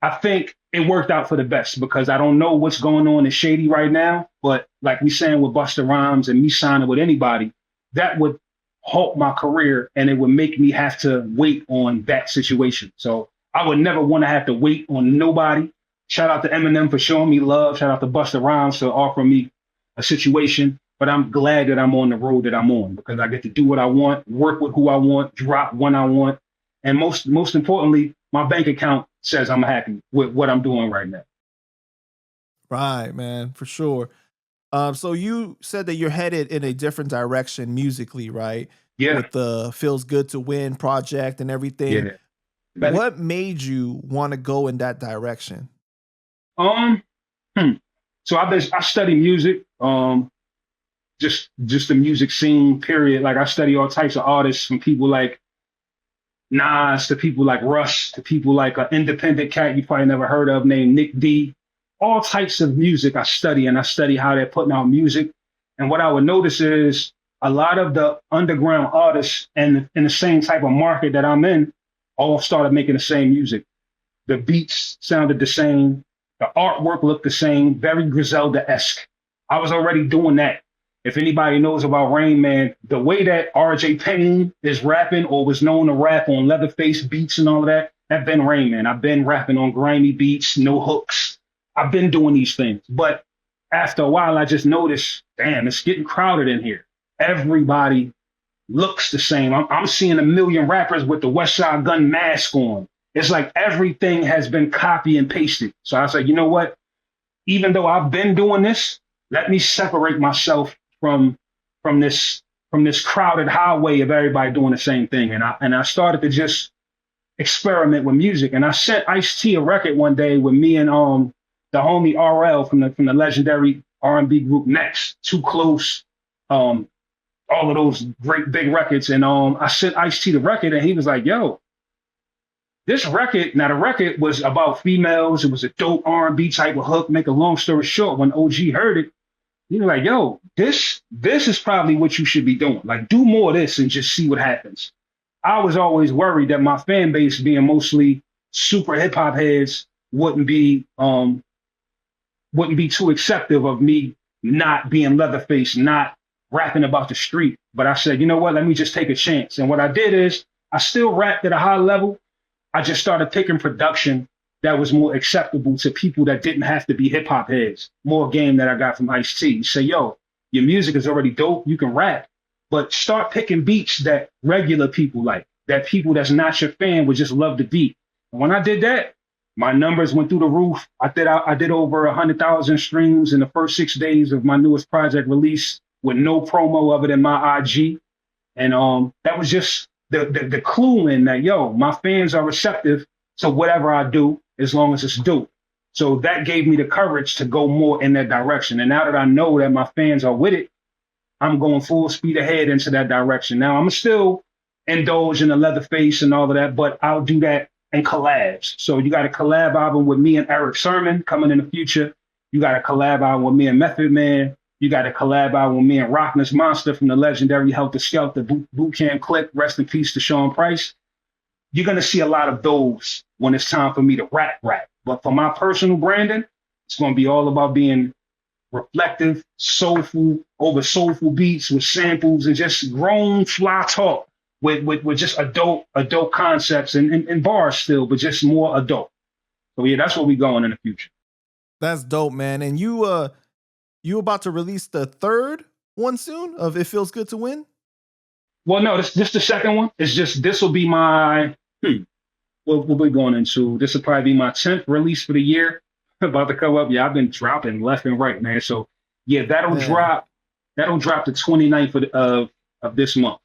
I think it worked out for the best because I don't know what's going on in Shady right now. But like we saying with Busta Rhymes and me signing with anybody, that would halt my career and it would make me have to wait on that situation. So I would never want to have to wait on nobody. Shout out to Eminem for showing me love. Shout out to Busta Rhymes for offering me a situation. But I'm glad that I'm on the road that I'm on because I get to do what I want, work with who I want, drop when I want. And most importantly, my bank account says I'm happy with what I'm doing right now. Right, man, for sure. So you said that you're headed in a different direction musically, right? Yeah. With the Feels Good to Win project and everything. Yeah. What made you want to go in that direction? So I study music, just the music scene, period. Like I study all types of artists from people like Nas to people like Russ to people like an independent cat you probably never heard of named Nick D. All types of music I study, and I study how they're putting out music. And what I would notice is a lot of the underground artists and in the same type of market that I'm in all started making the same music. The beats sounded the same. The artwork looked the same, very Griselda-esque. I was already doing that. If anybody knows about Rain Man, the way that RJ Payne is rapping or was known to rap on Leatherface beats and all of that, that's been Rain Man. I've been rapping on grimy beats, no hooks. I've been doing these things. But after a while, I just noticed, damn, it's getting crowded in here. Everybody looks the same. I'm seeing a million rappers with the West Side Gun mask on. It's like everything has been copy and pasted. So I was like, you know what? Even though I've been doing this, let me separate myself from from this from this crowded highway of everybody doing the same thing. And I started to just experiment with music. And I sent Ice-T a record one day with me and the homie RL from the legendary R&B group Next, Too Close, all of those great big records. And I sent Ice-T the record, and he was like, "Yo, this record." Now the record was about females. It was a dope R&B type of hook. Make a long story short, when OG heard it, he was like, "Yo, this is probably what you should be doing. Like, do more of this and just see what happens." I was always worried that my fan base, being mostly super hip hop heads, wouldn't be too acceptive of me not being Leatherface, not rapping about the street. But I said, you know what? Let me just take a chance. And what I did is I still rapped at a high level. I just started picking production that was more acceptable to people that didn't have to be hip hop heads. More game that I got from Ice-T. Say, yo, your music is already dope. You can rap, but start picking beats that regular people like, that people that's not your fan would just love the beat. And when I did that, my numbers went through the roof. I did over 100,000 streams in the first 6 days of my newest project release with no promo of it in my IG. And that was just the clue in that, yo, my fans are receptive to whatever I do as long as it's dope. So that gave me the courage to go more in that direction. And now that I know that my fans are with it, I'm going full speed ahead into that direction. Now I'm still indulge in the Leatherface and all of that, but I'll do that in collabs. So you got a collab album with me and Eric Sermon coming in the future. You got a collab album with me and Method Man. You got a collab album with me and Rockness Monster from the legendary Helter Skelter Boot Camp Click. Rest in peace to Sean Price. You're going to see a lot of those when it's time for me to rap. But for my personal branding, it's going to be all about being reflective, soulful, over soulful beats with samples and just grown fly talk with just adult concepts and bars still, but just more adult. So yeah, that's where we going in the future. That's dope, man. And you about to release the third one soon of It Feels Good to Win? Well, no, this the second one. It's just this will be my what we're going into. This will probably be my 10th release for the year. About to come up. Yeah, I've been dropping left and right, man. So yeah, that'll drop the 29th of this month.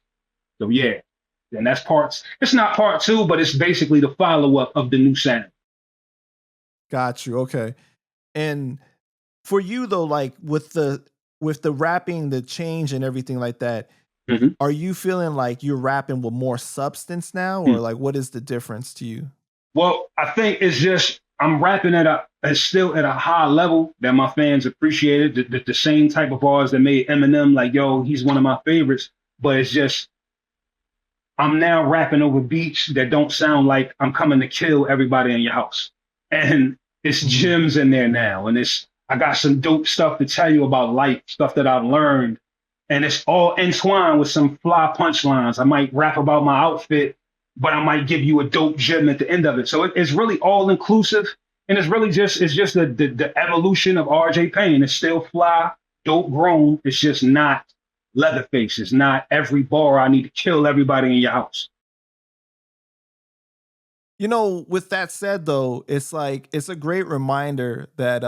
So yeah. And that's it's not part 2, but it's basically the follow-up of the new sound. Got you. Okay. And for you though, like with the rapping, the change and everything like that, are you feeling like you're rapping with more substance now, or like what is the difference to you? Well, I think it's just I'm rapping still at a high level that my fans appreciated. The same type of bars that made Eminem like, yo, he's one of my favorites. But it's just I'm now rapping over beats that don't sound like I'm coming to kill everybody in your house. And it's gems in there now. And I got some dope stuff to tell you about life, stuff that I've learned. And it's all entwined with some fly punchlines. I might rap about my outfit, but I might give you a dope gem at the end of it. So it's really all inclusive. And it's just the evolution of RJ Payne. It's still fly, dope grown. It's just not Leatherface. It's not every bar I need to kill everybody in your house. You know, with that said though, it's like it's a great reminder that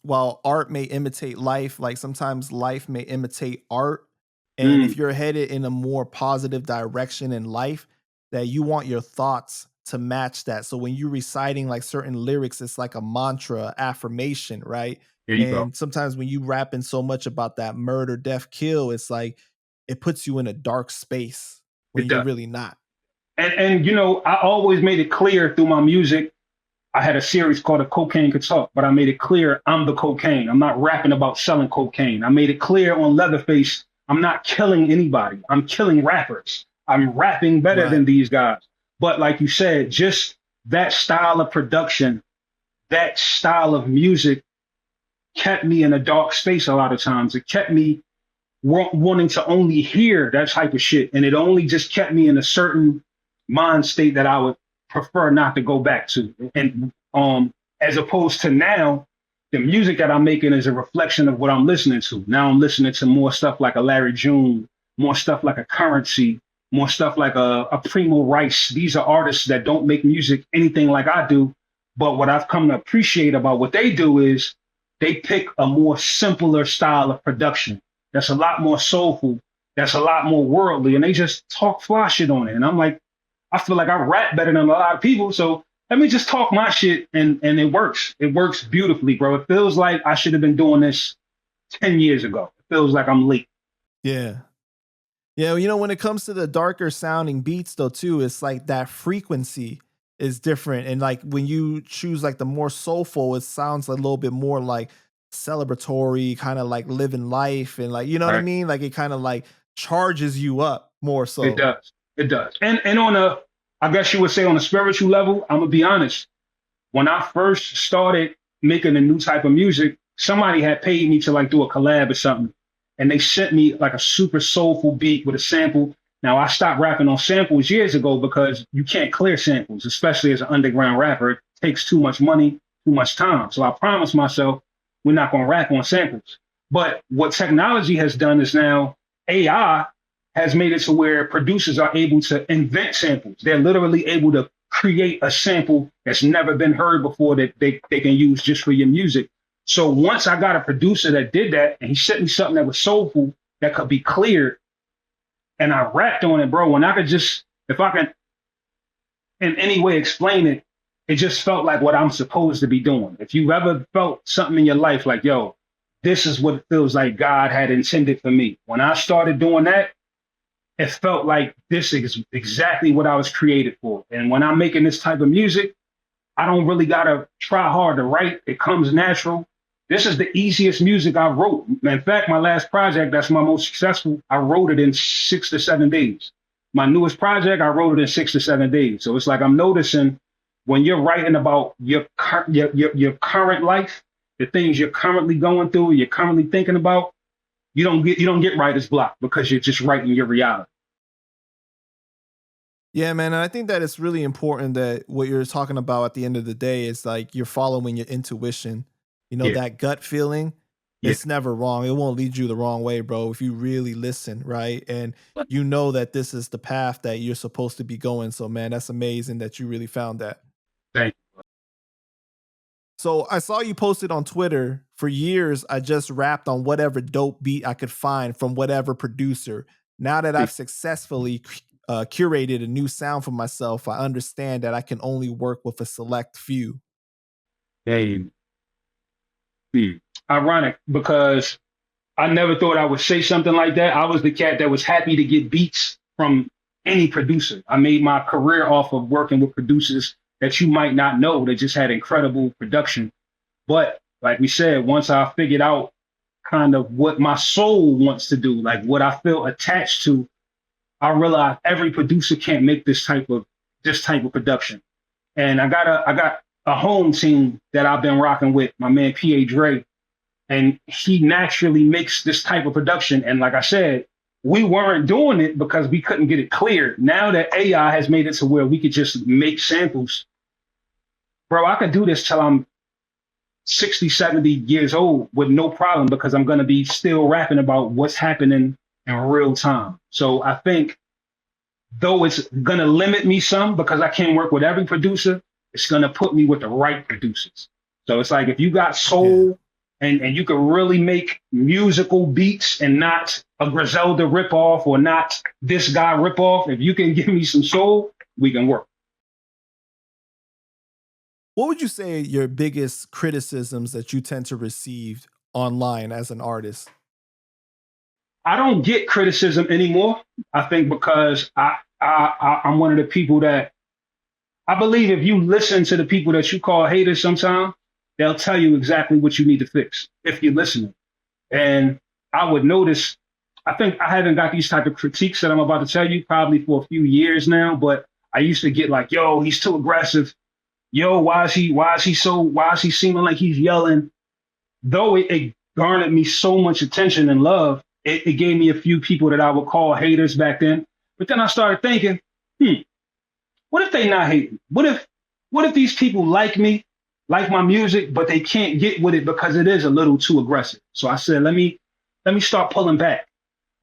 while art may imitate life, like sometimes life may imitate art. And if you're headed in a more positive direction in life, that you want your thoughts to match that. So when you're reciting like certain lyrics, it's like a mantra, affirmation, right? And sometimes when you rapping so much about that murder, death, kill, it's like it puts you in a dark space when you're really not. And you know, I always made it clear through my music. I had a series called A Cocaine Could Talk, but I made it clear I'm the cocaine. I'm not rapping about selling cocaine. I made it clear on Leatherface, I'm not killing anybody. I'm killing rappers. I'm rapping better Right. than these guys. But like you said, just that style of production, that style of music kept me in a dark space a lot of times. It kept me wanting to only hear that type of shit. And it only just kept me in a certain mind state that I would prefer not to go back to. And as opposed to now, the music that I'm making is a reflection of what I'm listening to. Now I'm listening to more stuff like a Larry June, more stuff like a Currency, more stuff like a Primo Rice. These are artists that don't make music anything like I do. But what I've come to appreciate about what they do is they pick a more simpler style of production that's a lot more soulful, that's a lot more worldly, and they just talk fly shit on it. And I'm like, I feel like I rap better than a lot of people, so let me just talk my shit, and it works. It works beautifully, bro. It feels like I should have been doing this 10 years ago. It feels like I'm late. Yeah. Yeah, you know, when it comes to the darker sounding beats though too, it's like that frequency is different. And like when you choose like the more soulful, it sounds a little bit more like celebratory, kind of like living life and like, you know what I Right? mean? Like it kind of like charges you up more It so. does. It does. And on a, I guess you would say on a spiritual level, I'm gonna be honest. When I first started making a new type of music, somebody had paid me to like do a collab or something. And they sent me like a super soulful beat with a sample. Now I stopped rapping on samples years ago because you can't clear samples, especially as an underground rapper. It takes too much money, too much time. So I promised myself we're not gonna rap on samples. But what technology has done is now AI has made it to where producers are able to invent samples. They're literally able to create a sample that's never been heard before that they can use just for your music. So once I got a producer that did that and he sent me something that was soulful that could be cleared and I rapped on it, bro, and I could just, if I can in any way explain it, it just felt like what I'm supposed to be doing. If you've ever felt something in your life like, yo, this is what it feels like God had intended for me. When I started doing that, it felt like this is exactly what I was created for. And when I'm making this type of music, I don't really gotta try hard to write. It comes natural. This is the easiest music I wrote. In fact, my last project, that's my most successful, I wrote it in 6 to 7 days. My newest project, I wrote it in 6 to 7 days. So it's like I'm noticing when you're writing about your current life, the things you're currently going through, you're currently thinking about, you don't get writer's block because you're just writing your reality. Yeah, man. And I think that it's really important that what you're talking about at the end of the day is like you're following your intuition. You know, Yeah, that gut feeling, yeah. it's never wrong. It won't lead you the wrong way, bro, if you really listen, right? And you know that this is the path that you're supposed to be going. So, man, that's amazing that you really found that. Thank So, I saw you posted on Twitter for years. I just rapped on whatever dope beat I could find from whatever producer. Now that you. I've successfully curated a new sound for myself, I understand that I can only work with a select few. Hey, ironic because I never thought I would say something like that. I was the cat that was happy to get beats from any producer. I made my career off of working with producers that you might not know that just had incredible production. But like we said, once I figured out kind of what my soul wants to do, like what I feel attached to, I realized every producer can't make this type of production. And I got a home team that I've been rocking with, my man PA Dre, and he naturally makes this type of production. And like I said, we weren't doing it because we couldn't get it cleared. Now that AI has made it to where we could just make samples, bro, I could do this till I'm 60, 70 years old with no problem because I'm going to be still rapping about what's happening in real time. So I think though it's going to limit me some because I can't work with every producer, it's going to put me with the right producers. So it's like if you got Yeah. soul and you can really make musical beats and not a Griselda ripoff or not this guy ripoff, if you can give me some soul, we can work. What would you say your biggest criticisms that you tend to receive online as an artist? I don't get criticism anymore. I think because I'm one of the people that I believe if you listen to the people that you call haters sometime, they'll tell you exactly what you need to fix if you're listening. And I would notice, I think I haven't got these type of critiques that I'm about to tell you probably for a few years now, but I used to get like, yo, he's too aggressive. Yo, why is he seeming like he's yelling? Though it garnered me so much attention and love, it gave me a few people that I would call haters back then. But then I started thinking, what if they not hating? What if these people like me, like my music, but they can't get with it because it is a little too aggressive? So I said, let me start pulling back.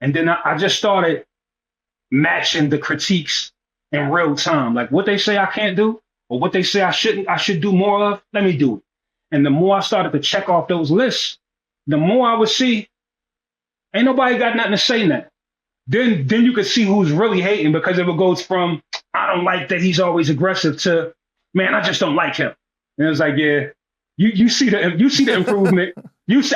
And then I just started matching the critiques in real time. Like what they say I can't do or what they say I should do more of, let me do it. And the more I started to check off those lists, the more I would see, ain't nobody got nothing to say now. Then you could see who's really hating because it goes from, I don't like that he's always aggressive to, man, I just don't like him. And it was like, yeah, you see the improvement.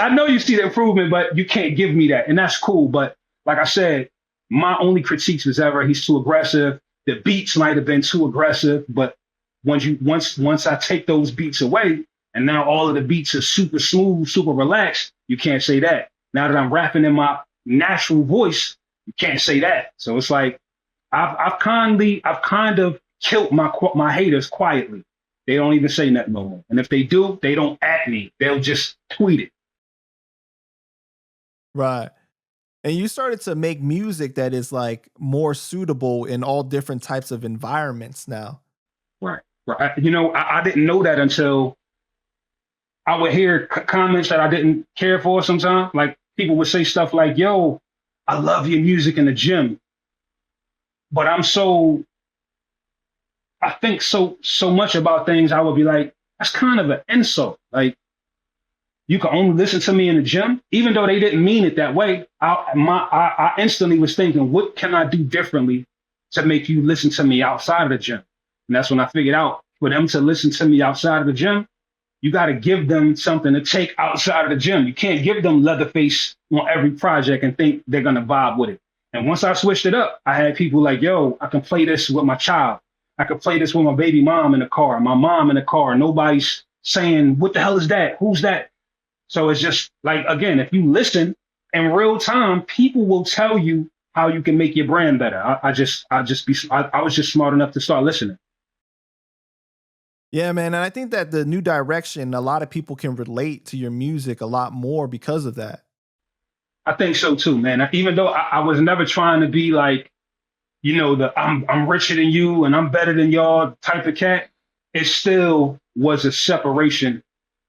I know you see the improvement, but you can't give me that. And that's cool. But like I said, my only critiques was ever he's too aggressive. The beats might have been too aggressive, but once I take those beats away, and now all of the beats are super smooth, super relaxed, you can't say that. Now that I'm rapping in my natural voice, you can't say that. So it's like I've kind of killed my haters quietly. They don't even say nothing no more. And if they do, they don't at me. They'll just tweet it. Right. And you started to make music that is like more suitable in all different types of environments now. Right. I didn't know that until I would hear comments that I didn't care for sometimes. Like people would say stuff like, yo, I love your music in the gym. But I think so much about things. I would be like, that's kind of an insult. Like, you can only listen to me in the gym, even though they didn't mean it that way. I instantly was thinking, what can I do differently to make you listen to me outside of the gym? And that's when I figured out for them to listen to me outside of the gym, you got to give them something to take outside of the gym. You can't give them Leatherface on every project and think they're going to vibe with it. And once I switched it up, I had people like, yo, I can play this with my child. I could play this with my baby mom in the car, my mom in the car. Nobody's saying, what the hell is that? Who's that? So it's just like, again, if you listen in real time, people will tell you how you can make your brand better. I was just smart enough to start listening. Yeah, man. And I think that the new direction, a lot of people can relate to your music a lot more because of that. I think so too, man. Even though I was never trying to be like, I'm richer than you and I'm better than y'all type of cat, it still was a separation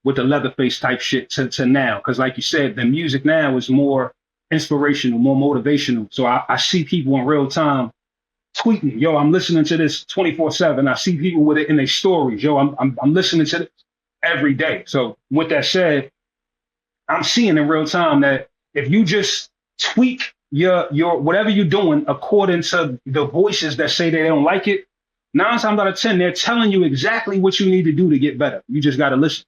with the Leatherface type shit to now. Because like you said, the music now is more inspirational, more motivational. So I see people in real time tweeting, yo, I'm listening to this 24/7. I see people with it in their stories. Yo, I'm listening to this every day. So with that said, I'm seeing in real time that if you just tweak your whatever you're doing according to the voices that say they don't like it, 9 times out of 10, they're telling you exactly what you need to do to get better. You just got to listen.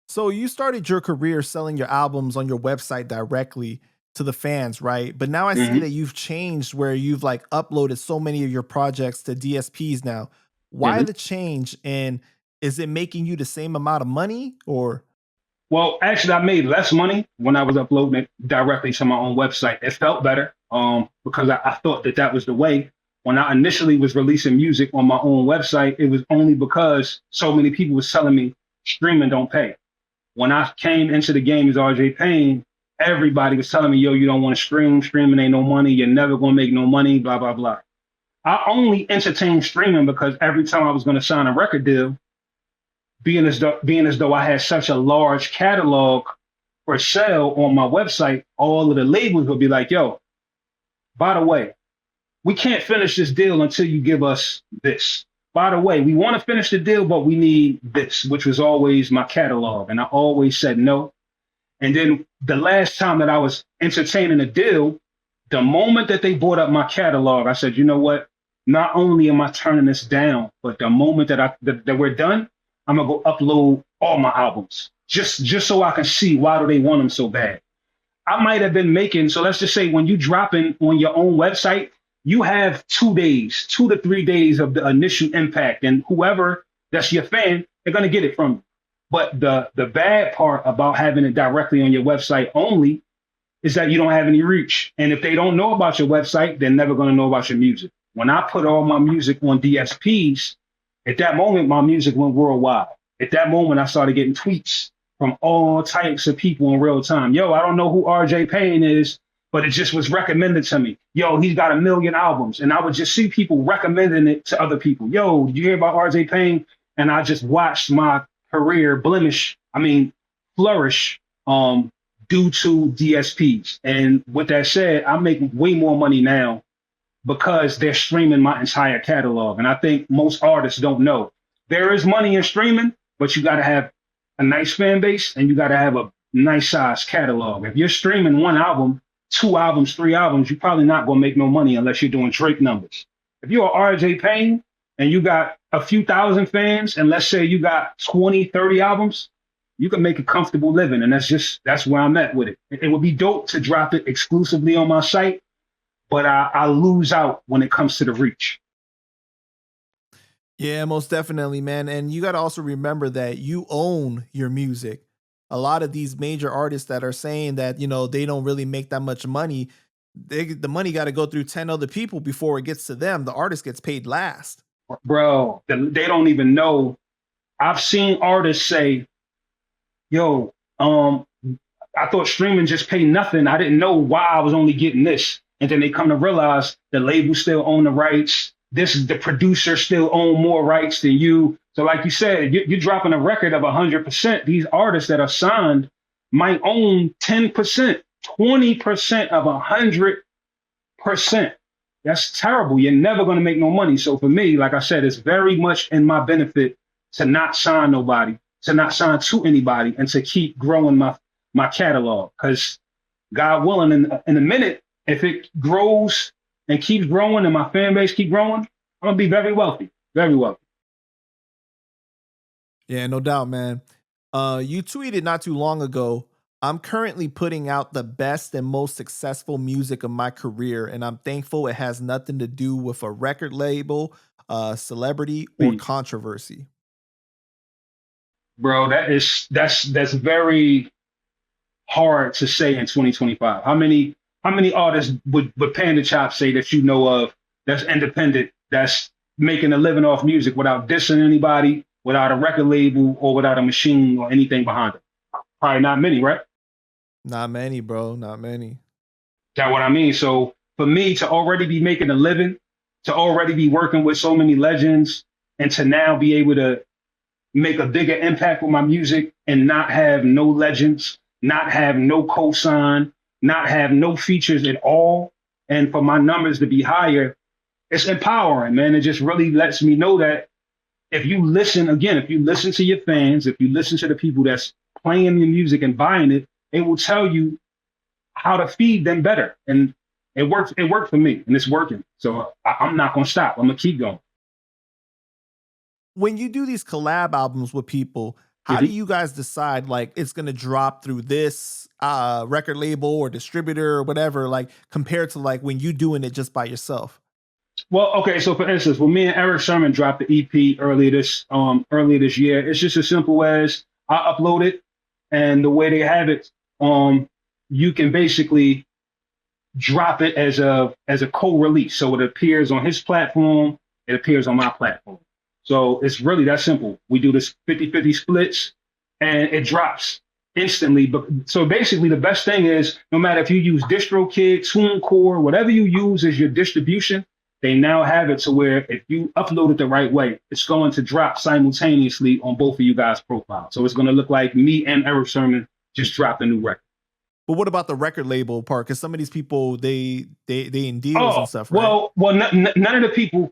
So you started your career selling your albums on your website directly to the fans, right? But now I see that you've changed where you've like uploaded so many of your projects to DSPs now. Why the change? And is it making you the same amount of money or? Well, actually, I made less money when I was uploading it directly to my own website. It felt better because I thought that was the way. When I initially was releasing music on my own website, it was only because so many people was telling me streaming don't pay. When I came into the game as RJ Payne, everybody was telling me, yo, you don't want to stream. Streaming ain't no money. You're never going to make no money, blah, blah, blah. I only entertained streaming because every time I was going to sign a record deal, being as though I had such a large catalog for sale on my website, all of the labels would be like, yo, by the way, we can't finish this deal until you give us this. By the way, we want to finish the deal, but we need this, which was always my catalog. And I always said no. And then the last time that I was entertaining a deal, the moment that they brought up my catalog, I said, you know what? Not only am I turning this down, but the moment that we're done, I'm going to go upload all my albums just so I can see why do they want them so bad. I might have been making, so let's just say when you drop in on your own website, you have 2 days, 2 to 3 days of the initial impact. And whoever that's your fan, they're gonna get it from you. But the bad part about having it directly on your website only is that you don't have any reach. And if they don't know about your website, they're never gonna know about your music. When I put all my music on DSPs, at that moment, my music went worldwide. At that moment, I started getting tweets from all types of people in real time. Yo, I don't know who RJ Payne is, but it just was recommended to me. Yo, he's got 1 million albums. And I would just see people recommending it to other people. Yo, did you hear about RJ Payne? And I just watched my career flourish due to DSPs. And with that said, I make way more money now because they're streaming my entire catalog. And I think most artists don't know. There is money in streaming, but you got to have a nice fan base and you got to have a nice size catalog. If you're streaming 1 album, 2 albums, 3 albums, you're probably not going to make no money unless you're doing Drake numbers. If you're RJ Payne and you got a few thousand fans, and let's say you got 20, 30 albums, you can make a comfortable living. And that's where I'm at with it. It would be dope to drop it exclusively on my site, but I lose out when it comes to the reach. Yeah, most definitely, man. And you got to also remember that you own your music. A lot of these major artists that are saying that, they don't really make that much money, the money got to go through 10 other people before it gets to them. The artist gets paid last. Bro, they don't even know. I've seen artists say, yo, I thought streaming just paid nothing. I didn't know why I was only getting this. And then they come to realize the label still own the rights. The producer still own more rights than you. So like you said, you're dropping a record of 100%. These artists that are signed might own 10%, 20% of 100%. That's terrible. You're never going to make no money. So for me, like I said, it's very much in my benefit to not sign nobody, to not sign to anybody, and to keep growing my catalog. Because God willing, in a minute, if it grows and keeps growing and my fan base keep growing, I'm going to be very wealthy, very wealthy. Yeah, no doubt, man. You tweeted not too long ago, I'm currently putting out the best and most successful music of my career, and I'm thankful it has nothing to do with a record label, celebrity, or controversy. Bro, that's very hard to say in 2025. How many artists would Panda Chop say that you know of that's independent, that's making a living off music without dissing anybody, without a record label, or without a machine or anything behind it? Probably not many, right? Not many, bro. Not many. That's what I mean. So for me to already be making a living, to already be working with so many legends, and to now be able to make a bigger impact with my music and not have no legends, not have no cosign, not have no features at all, and for my numbers to be higher, it's empowering, man. It just really lets me know that if you listen to your fans, if you listen to the people that's playing your music and buying it, it will tell you how to feed them better. And it works for me, and it's working. So I'm not going to stop. I'm going to keep going. When you do these collab albums with people, how do you guys decide, like, it's going to drop through this record label or distributor or whatever, like, compared to, like, when you doing it just by yourself? Well, okay. So for instance, when me and Eric Sherman dropped the EP earlier this year, it's just as simple as I upload it, and the way they have it, you can basically drop it as a co-release. So it appears on his platform, it appears on my platform. So it's really that simple. We do this 50-50 splits, and it drops instantly. But so basically, the best thing is, no matter if you use DistroKid, TuneCore, whatever you use as your distribution, they now have it to where if you upload it the right way, it's going to drop simultaneously on both of you guys' profiles. So it's going to look like me and Eric Sherman just dropped a new record. But what about the record label part? Because some of these people, they in deals and stuff, right? Well, none of the people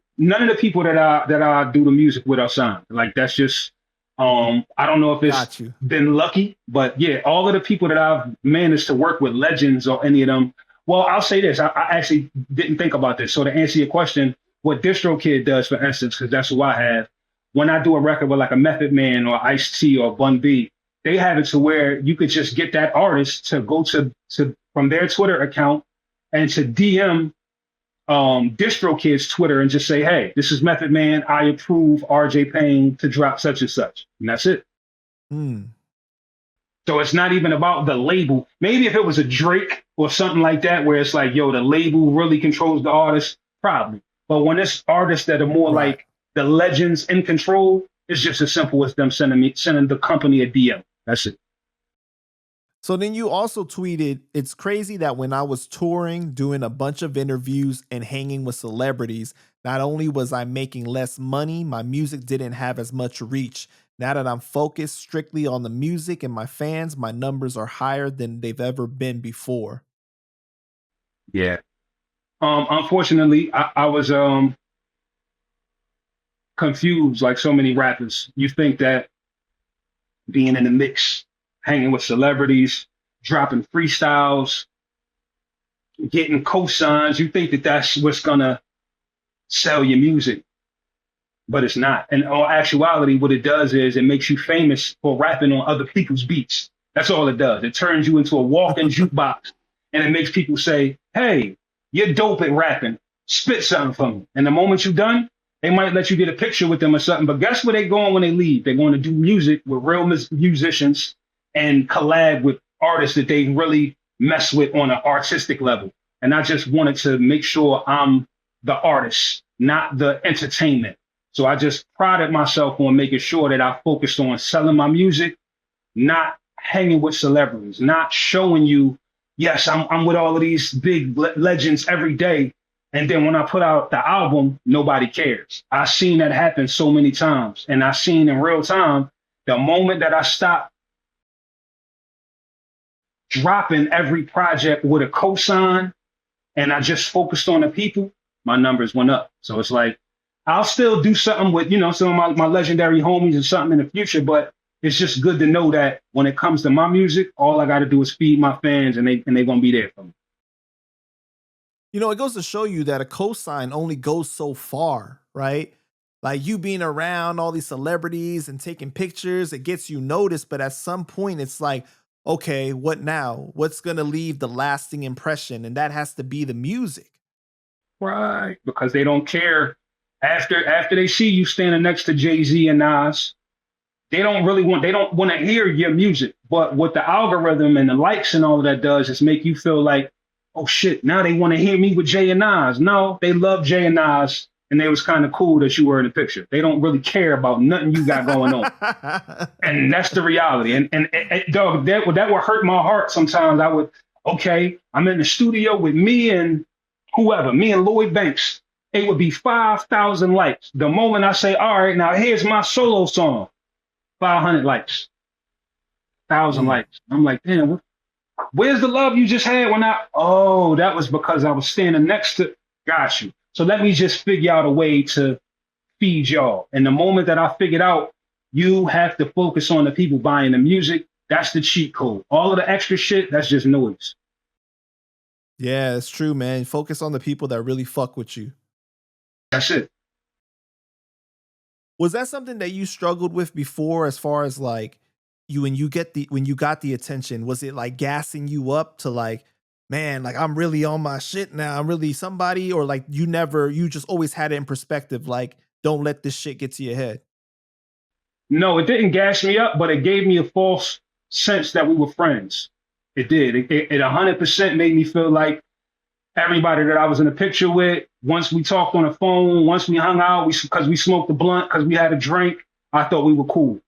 that I do the music with are signed. Like, that's just I don't know if it's been lucky, but yeah, all of the people that I've managed to work with, legends or any of them. Well, I'll say this. I actually didn't think about this. So to answer your question, what DistroKid does, for instance, because that's who I have, when I do a record with like a Method Man or Ice-T or Bun B, they have it to where you could just get that artist to go to from their Twitter account and to DM DistroKid's Twitter and just say, hey, this is Method Man. I approve RJ Payne to drop such and such. And that's it. Mm. So it's not even about the label. Maybe if it was a Drake or something like that, where it's like, yo, the label really controls the artist, probably. But when it's artists that are more Right. like the legends in control, it's just as simple as them sending the company a DM. That's it. So then you also tweeted, it's crazy that when I was touring, doing a bunch of interviews and hanging with celebrities, not only was I making less money, my music didn't have as much reach. Now that I'm focused strictly on the music and my fans, my numbers are higher than they've ever been before. Yeah. Unfortunately, I was confused like so many rappers. You think that being in the mix, hanging with celebrities, dropping freestyles, getting cosigns, you think that that's what's gonna sell your music, but it's not. And in actuality, what it does is it makes you famous for rapping on other people's beats. That's all it does. It turns you into a walking jukebox, and it makes people say, hey, you're dope at rapping. Spit something for me. And the moment you're done, they might let you get a picture with them or something. But guess where they're going when they leave? They're going to do music with real musicians and collab with artists that they really mess with on an artistic level. And I just wanted to make sure I'm the artist, not the entertainment. So I just prided myself on making sure that I focused on selling my music, not hanging with celebrities, not showing you, yes, I'm with all of these big legends every day. And then when I put out the album, nobody cares. I've seen that happen so many times. And I've seen in real time, the moment that I stopped dropping every project with a cosign and I just focused on the people, my numbers went up. So it's like, I'll still do something with, some of my legendary homies and something in the future, but it's just good to know that when it comes to my music, all I got to do is feed my fans and they're going to be there for me. It goes to show you that a cosign only goes so far, right? Like you being around all these celebrities and taking pictures, it gets you noticed. But at some point, it's like, okay, what now? What's going to leave the lasting impression? And that has to be the music. Right. Because they don't care. After they see you standing next to Jay-Z and Nas, they don't want to hear your music. But what the algorithm and the likes and all of that does is make you feel like, oh shit, now they want to hear me with Jay and Nas. No, they love Jay and Nas, and they was kind of cool that you were in the picture. They don't really care about nothing you got going on. And that's the reality. And dog, that would hurt my heart sometimes. I'm in the studio with me and whoever, me and Lloyd Banks. It would be 5,000 likes. The moment I say, all right, now here's my solo song, 500 likes, 1,000 likes. I'm like, damn, where's the love you just had that was because I was standing next to, got you. So let me just figure out a way to feed y'all. And the moment that I figured out, you have to focus on the people buying the music. That's the cheat code. All of the extra shit, that's just noise. Yeah, it's true, man. Focus on the people that really fuck with you. That's it. Was that something that you struggled with before, as far as like when you got the attention? Was it like gassing you up to like, man, like I'm really on my shit now, I'm really somebody? Or like you just always had it in perspective, like don't let this shit get to your head? No, it didn't gas me up, but it gave me a false sense that we were friends. It did. It 100% made me feel like everybody that I was in a picture with, once we talked on the phone, once we hung out, because we smoked the blunt, because we had a drink, I thought we were cool.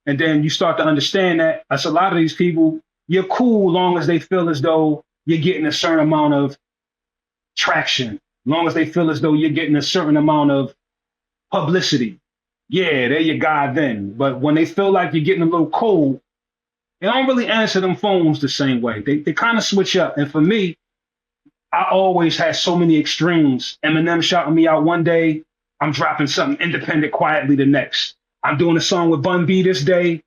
And then you start to understand that that's a lot of these people, you're cool long as they feel as though you're getting a certain amount of traction, long as they feel as though you're getting a certain amount of publicity. Yeah, they're your guy then. But when they feel like you're getting a little cold, they don't really answer them phones the same way. They kind of switch up. And for me, I always had so many extremes. Eminem shouting me out one day, I'm dropping something independent quietly the next. I'm doing a song with Bun B this day.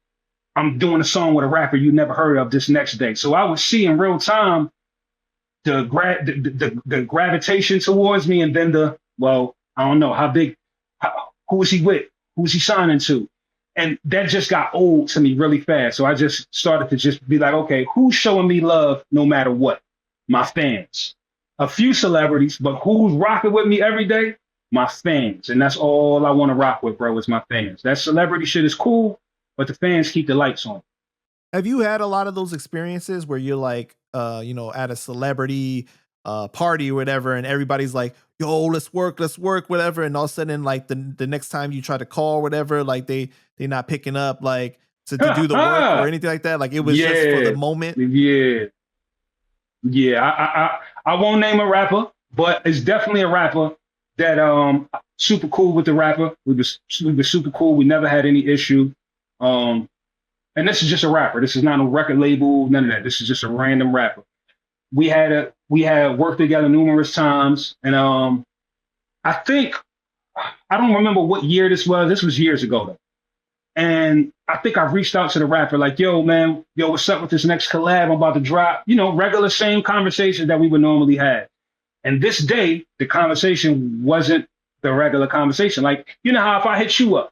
I'm doing a song with a rapper you never heard of this next day. So I would see in real time the gravitation towards me, and then I don't know who is he with? Who's he signing to? And that just got old to me really fast. So I just started to just be like, okay, who's showing me love no matter what? My fans. A few celebrities, but who's rocking with me every day? My fans. And that's all I want to rock with, bro, is my fans. That celebrity shit is cool, but the fans keep the lights on. Have you had a lot of those experiences where you're like, at a celebrity party or whatever, and everybody's like, "Yo, let's work, whatever," and all of a sudden, like the next time you try to call, whatever, like they not picking up, like to do the work or anything like that. Like it was just for the Yeah, moment. yeah, yeah. I won't name a rapper, but it's definitely a rapper that super cool with the rapper. We was super cool. We never had any issue. Um, and this is just a rapper. This is not a record label, none of that. This is just a random rapper. We had worked together numerous times, and I think I don't remember what year this was. This was years ago though. And I think I reached out to the rapper, like, yo, man, yo, what's up with this next collab I'm about to drop? You know, regular same conversation that we would normally have. And this day, the conversation wasn't the regular conversation. Like, you know how if I hit you up,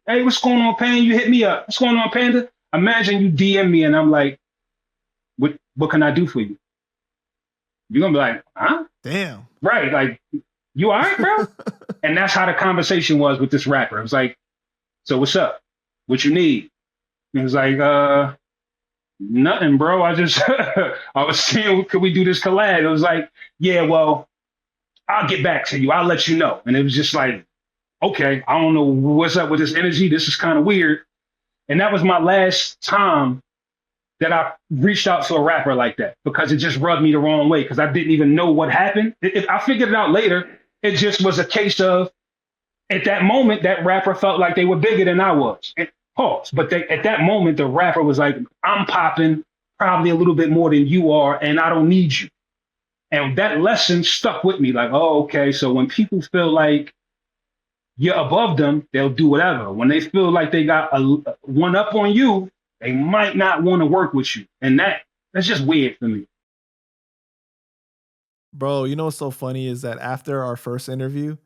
hey, what's going on, Payne? You hit me up. What's going on, Panda? Imagine you DM me and I'm like, what can I do for you? You're gonna be like, huh? Damn. Right. Like, you all right, bro? And that's how the conversation was with this rapper. It was like, so what's up? What you need? And it was like, nothing, bro. I just I was saying, could we do this collab? It was like, yeah, well, I'll get back to you. I'll let you know. And it was just like, okay, I don't know what's up with this energy. This is kind of weird. And that was my last time that I reached out to a rapper like that, because it just rubbed me the wrong way, because I didn't even know what happened. I figured it out later. It just was a case of, at that moment, that rapper felt like they were bigger than I was. And pause. But at that moment, the rapper was like, I'm popping probably a little bit more than you are, and I don't need you. And that lesson stuck with me. Like, oh, okay. So when people feel like you're above them, they'll do whatever. When they feel like they got a one up on you, they might not want to work with you. And that's just weird for me. Bro, you know what's so funny is that after our first interview,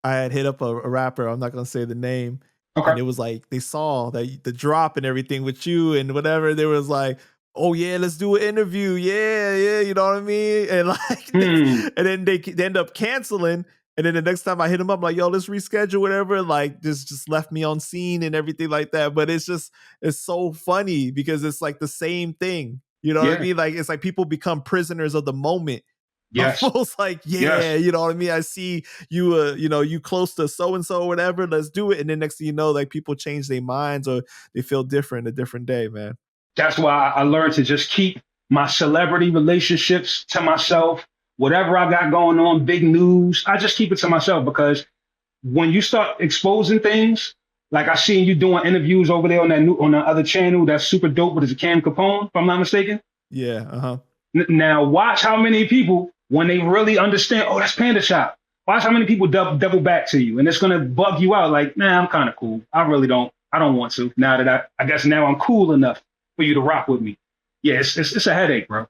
I had hit up a rapper. I'm not gonna say the name, Okay. and it was like they saw that the drop and everything with you and whatever. They was like, "Oh yeah, let's do an interview." Yeah, yeah, you know what I mean? And like, and then they end up canceling. And then the next time I hit him up, like, "Yo, let's reschedule, whatever." Like, just left me on scene and everything like that. But it's so funny because it's like the same thing. You know what I mean? Like it's like people become prisoners of the moment. Yes. Almost like, yeah, Yes. you know what I mean? I see you, you close to so-and-so or whatever, let's do it. And then next thing you know, like people change their minds or they feel different a different day, man. That's why I learned to just keep my celebrity relationships to myself. Whatever I got going on, big news, I just keep it to myself, because when you start exposing things, like I seen you doing interviews over there on that other channel that's super dope, but it's a Cam Capone, if I'm not mistaken. Yeah, uh-huh. Now watch how many people, when they really understand, oh, that's Panda Shop. Watch how many people double back to you, and it's gonna bug you out. Like, nah, I'm kind of cool. I don't want to. Now that I guess now I'm cool enough for you to rock with me. Yeah, it's a headache, bro.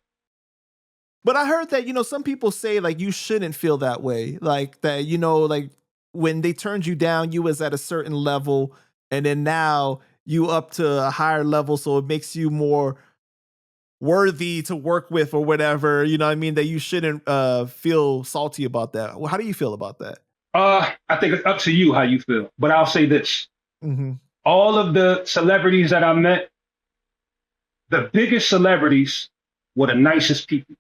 But I heard that, some people say like you shouldn't feel that way. Like that, like when they turned you down, you was at a certain level, and then now you up to a higher level, so it makes you more worthy to work with or whatever, you know what I mean, that you shouldn't feel salty about that. Well, how do you feel about that? I think it's up to you how you feel, but I'll say this. Mm-hmm. All of the celebrities that I met, the biggest celebrities were the nicest people.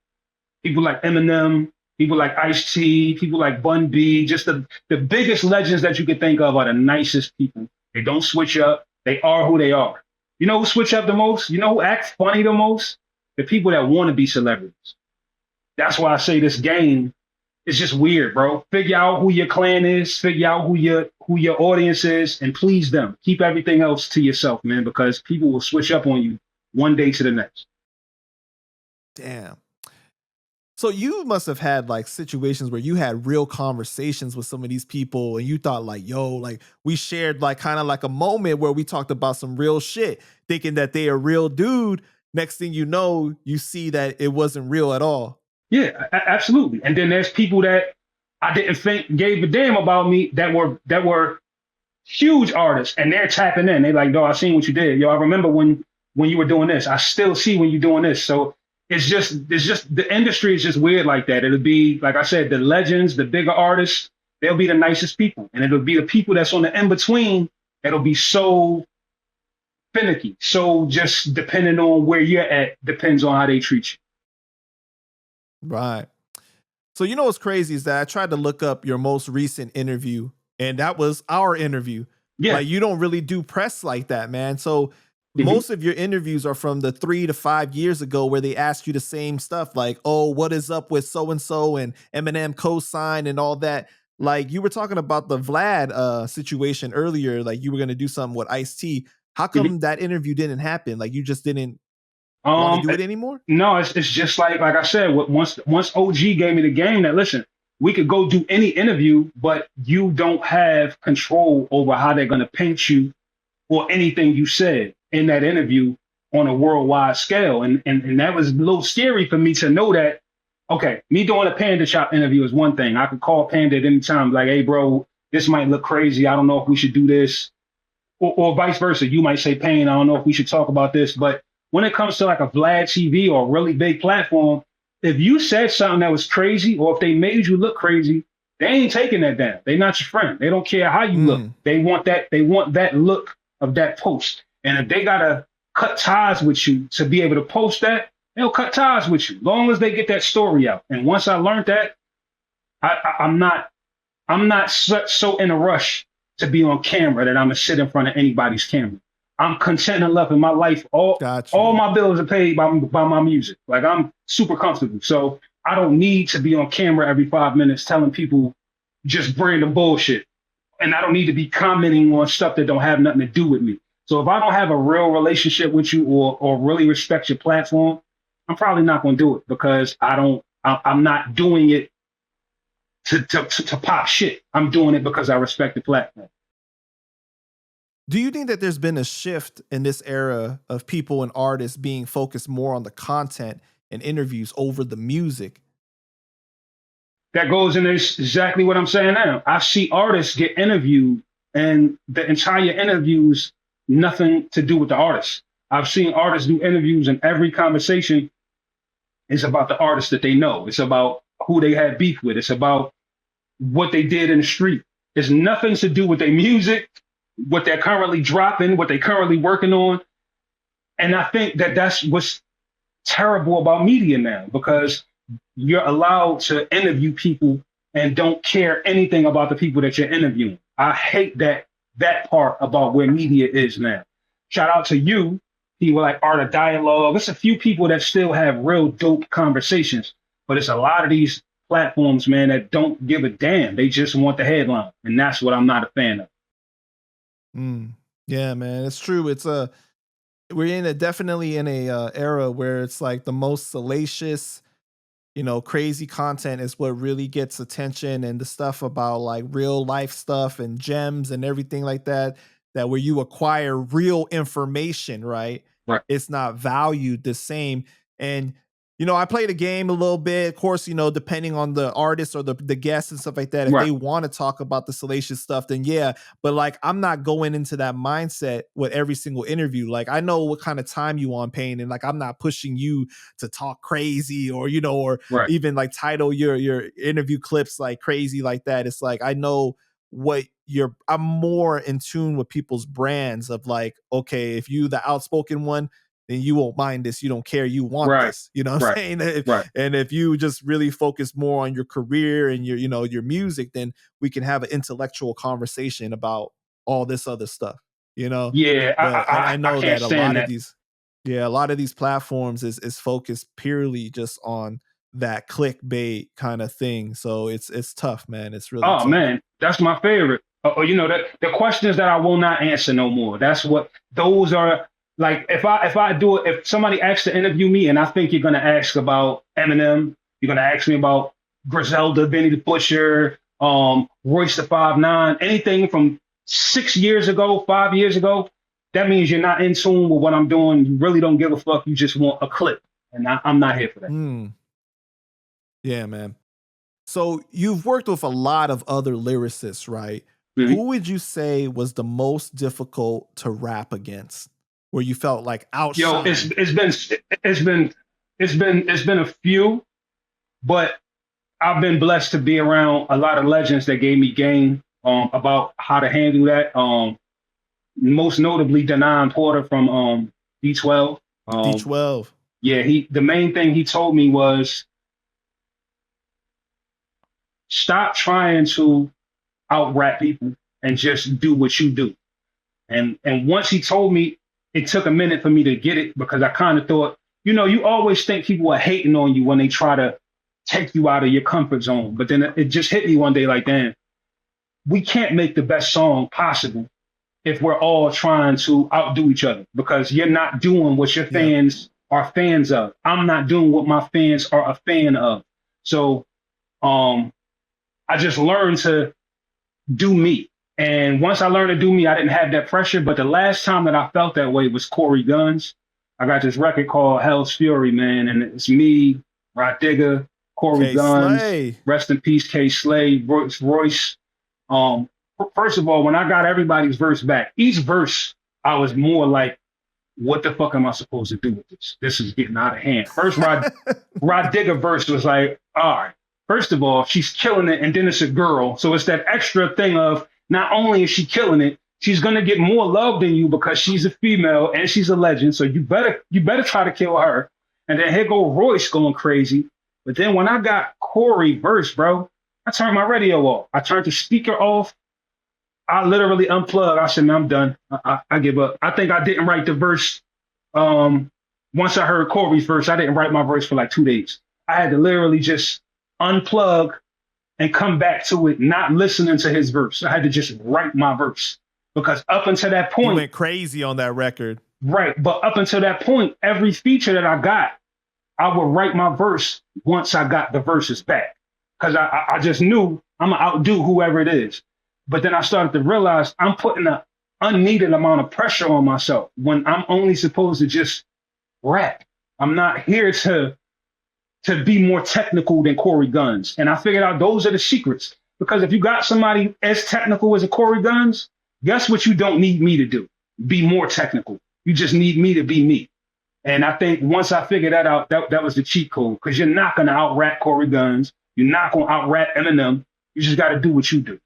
People like Eminem, people like Ice-T, people like Bun B, just the biggest legends that you could think of are the nicest people. They don't switch up. They are who they are. You know who switch up the most? You know who acts funny the most? The people that want to be celebrities. That's why I say this game is just weird, bro. Figure out who your clan is, figure out who your audience is, and please them. Keep everything else to yourself, man, because people will switch up on you one day to the next. Damn. So you must have had like situations where you had real conversations with some of these people and you thought like, yo, like we shared like kind of like a moment where we talked about some real shit, thinking that they a real dude. Next thing you know, you see that it wasn't real at all. Yeah, absolutely. And then there's people that I didn't think gave a damn about me that were huge artists, and they're tapping in. They're like, yo, I seen what you did. Yo, I remember when you were doing this. I still see when you're doing this. So it's just the industry is just weird like that. It'll be like I said, the legends, the bigger artists, they'll be the nicest people, and it'll be the people that's on the in between that'll be so finicky. So just depending on where you're at, depends on how they treat you. Right. So you know what's crazy is that I tried to look up your most recent interview, and that was our interview. Yeah. Like you don't really do press like that, man. So Mhm. most of your interviews are from the 3 to 5 years ago where they ask you the same stuff like, "Oh, what is up with so and so and Eminem co-sign and all that." Like you were talking about the Vlad situation earlier, like you were going to do something with Ice-T. How Mhm. come that interview didn't happen? Like you just didn't want to Um, do it anymore? no, it's just like I said. Once OG gave me the game that listen, we could go do any interview, but you don't have control over how they're gonna paint you or anything you said in that interview on a worldwide scale. And that was a little scary for me to know that, okay, me doing a Panda Shop interview is one thing. I could call Panda at any time, like, hey, bro, this might look crazy. I don't know if we should do this. Or vice versa. You might say, Payne, I don't know if we should talk about this. But when it comes to like a Vlad TV or a really big platform, if you said something that was crazy or if they made you look crazy, they ain't taking that down. They're not your friend. They don't care how you look. They want that look of that post. And if they gotta cut ties with you to be able to post that, they'll cut ties with you, long as they get that story out. And once I learned that, I'm not so in a rush to be on camera that I'm gonna sit in front of anybody's camera. I'm content enough in my life. All my bills are paid by my music. Like I'm super comfortable. So I don't need to be on camera every 5 minutes telling people just random bullshit. And I don't need to be commenting on stuff that don't have nothing to do with me. So if I don't have a real relationship with you or really respect your platform, I'm probably not gonna do it because I'm not doing it to pop shit. I'm doing it because I respect the platform. Do you think that there's been a shift in this era of people and artists being focused more on the content and interviews over the music? That goes into exactly what I'm saying now. I see artists get interviewed, and the entire interviews nothing to do with the artist. I've seen artists do interviews, and every conversation is about the artist that they know. It's about who they had beef with. It's about what they did in the street. It's nothing to do with their music, what they're currently dropping, what they're currently working on. And I think that that's what's terrible about media now because you're allowed to interview people and don't care anything about the people that you're interviewing. I hate that part about where media is now. Shout out to you, people like Art of Dialogue. There's a few people that still have real dope conversations, but it's a lot of these platforms, man, that don't give a damn. They just want the headline, and that's what I'm not a fan of. Yeah, man, it's true. We're definitely in a era where it's like the most salacious, crazy content is what really gets attention, and the stuff about like real life stuff and gems and everything like that, that where you acquire real information, right? Right, It's not valued the same. And I played a game a little bit. Of course, depending on the artist or the guests and stuff like that, if right, they want to talk about the salacious stuff, then yeah. But like, I'm not going into that mindset with every single interview. Like, I know what kind of time you on, Payne, and like, I'm not pushing you to talk crazy or or right. even like title your interview clips like crazy like that. It's like I know what I'm more in tune with people's brands of like, okay, if you the outspoken one, then you won't mind this. You don't care. You want Right, this. You know what I'm right, saying? right. And if you just really focus more on your career and your music, then we can have an intellectual conversation about all this other stuff, Yeah, But I I know can't that a stand lot of that. these, yeah, a lot of these platforms is focused purely just on that clickbait kind of thing. So it's tough, man. It's really Oh tough. man, that's my favorite. That the questions that I will not answer no more. That's what those are. Like if I do it, if somebody asks to interview me, and I think you're gonna ask about Eminem, you're gonna ask me about Griselda, Benny the Butcher, Royce the 5'9", anything from 6 years ago, 5 years ago. That means you're not in tune with what I'm doing. You really don't give a fuck. You just want a clip, and I'm not here for that. Yeah, man. So you've worked with a lot of other lyricists, right? Mhm. Who would you say was the most difficult to rap against? Where you felt like Yo, outshined? it's been it's been a few, but I've been blessed to be around a lot of legends that gave me game about how to handle that. Most notably Denon Porter from D12. D12. Yeah, the main thing he told me was stop trying to out rap people and just do what you do. And once he told me, it took a minute for me to get it because I kind of thought, you always think people are hating on you when they try to take you out of your comfort zone. But then it just hit me one day like, damn, we can't make the best song possible if we're all trying to outdo each other because you're not doing what your fans are fans of. I'm not doing what my fans are a fan of. So I just learned to do me. And once I learned to do me, I didn't have that pressure. But the last time that I felt that way was Corey Guns. I got this record called Hell's Fury, man. And it's me, Rod Digger, Corey K. Guns, Slay. rest in peace, K. Slay, Royce. First of all, when I got everybody's verse back, each verse, I was more like, what the fuck am I supposed to do with this? This is getting out of hand. First, Rod Digger verse was like, all right, first of all, she's killing it, and then it's a girl. So it's that extra thing of not only is she killing it, she's gonna get more love than you because she's a female and she's a legend. So you better try to kill her. And then here go Royce going crazy. But then when I got Corey verse, bro, I turned my radio off. I turned the speaker off. I literally unplugged. I said, man, I'm done. I give up. I think I didn't write the verse. Once I heard Corey's verse, I didn't write my verse for like 2 days. I had to literally just unplug and come back to it, not listening to his verse. I had to just write my verse because up until that point, you went crazy on that record. Right. But up until that point, every feature that I got, I would write my verse once I got the verses back because I just knew I'm going to outdo whoever it is. But then I started to realize I'm putting an unneeded amount of pressure on myself when I'm only supposed to just rap. I'm not here to be more technical than Corey Guns. And I figured out those are the secrets. Because if you got somebody as technical as a Corey Guns, guess what you don't need me to do? Be more technical. You just need me to be me. And I think once I figured that out, that was the cheat code. Because you're not going to out-rap Corey Guns. You're not going to out-rap Eminem. You just got to do what you do.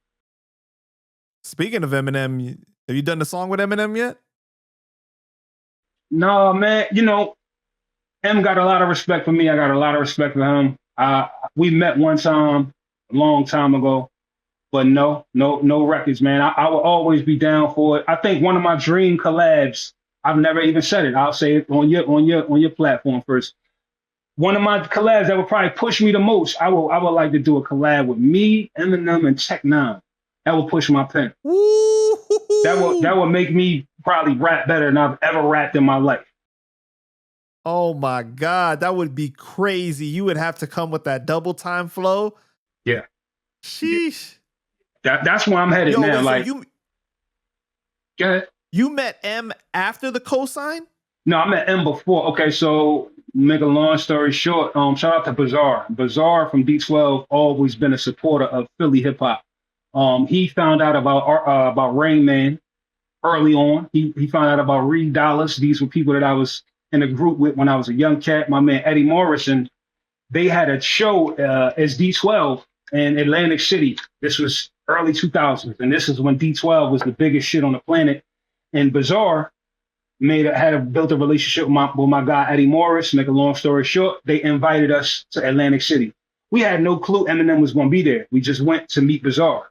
Speaking of Eminem, have you done the song with Eminem yet? No, man. M got a lot of respect for me. I got a lot of respect for him. We met one time, a long time ago, but no records, man. I will always be down for it. I think one of my dream collabs, I've never even said it. I'll say it on your platform first. One of my collabs that would probably push me the most, I would like to do a collab with me, Eminem, and Tech Nine. That would push my pen. Woo-hoo-hoo. That would make me probably rap better than I've ever rapped in my life. Oh my God, that would be crazy. You would have to come with that double time flow. Yeah. Sheesh. That's where I'm headed now. Wait, go ahead. You met M after the cosign? No, I met M before. Okay, so make a long story short, shout out to Bizarre. Bizarre from D12 always been a supporter of Philly hip hop. He found out about Rain Man early on. He found out about Reed Dallas. These were people that I was in a group with when I was a young cat. My man Eddie Morrison. They had a show as D12 in Atlantic City. This was early 2000s, and this is when D12 was the biggest shit on the planet. And Bizarre built a relationship with my guy Eddie Morris. Make a long story short, they invited us to Atlantic City. We had no clue Eminem was going to be there. We just went to meet Bizarre.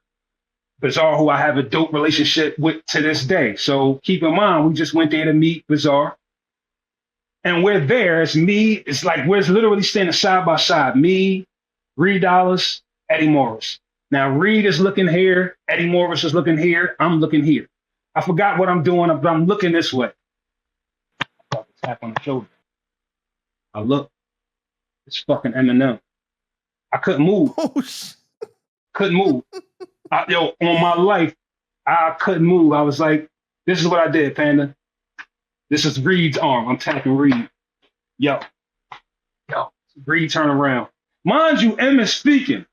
Bizarre, who I have a dope relationship with to this day. So keep in mind, we just went there to meet Bizarre. And we're there. It's me. It's like we're literally standing side by side. Me, Reed Dallas, Eddie Morris. Now, Reed is looking here. Eddie Morris is looking here. I'm looking here. I forgot what I'm doing. I'm looking this way. Tap on the shoulder. I look. It's fucking Eminem. I couldn't move. Couldn't move. On my life, I couldn't move. I was like, this is what I did, Panda. This is Reed's arm. I'm tapping Reed. Yo. Reed, turn around. Mind you, M is speaking.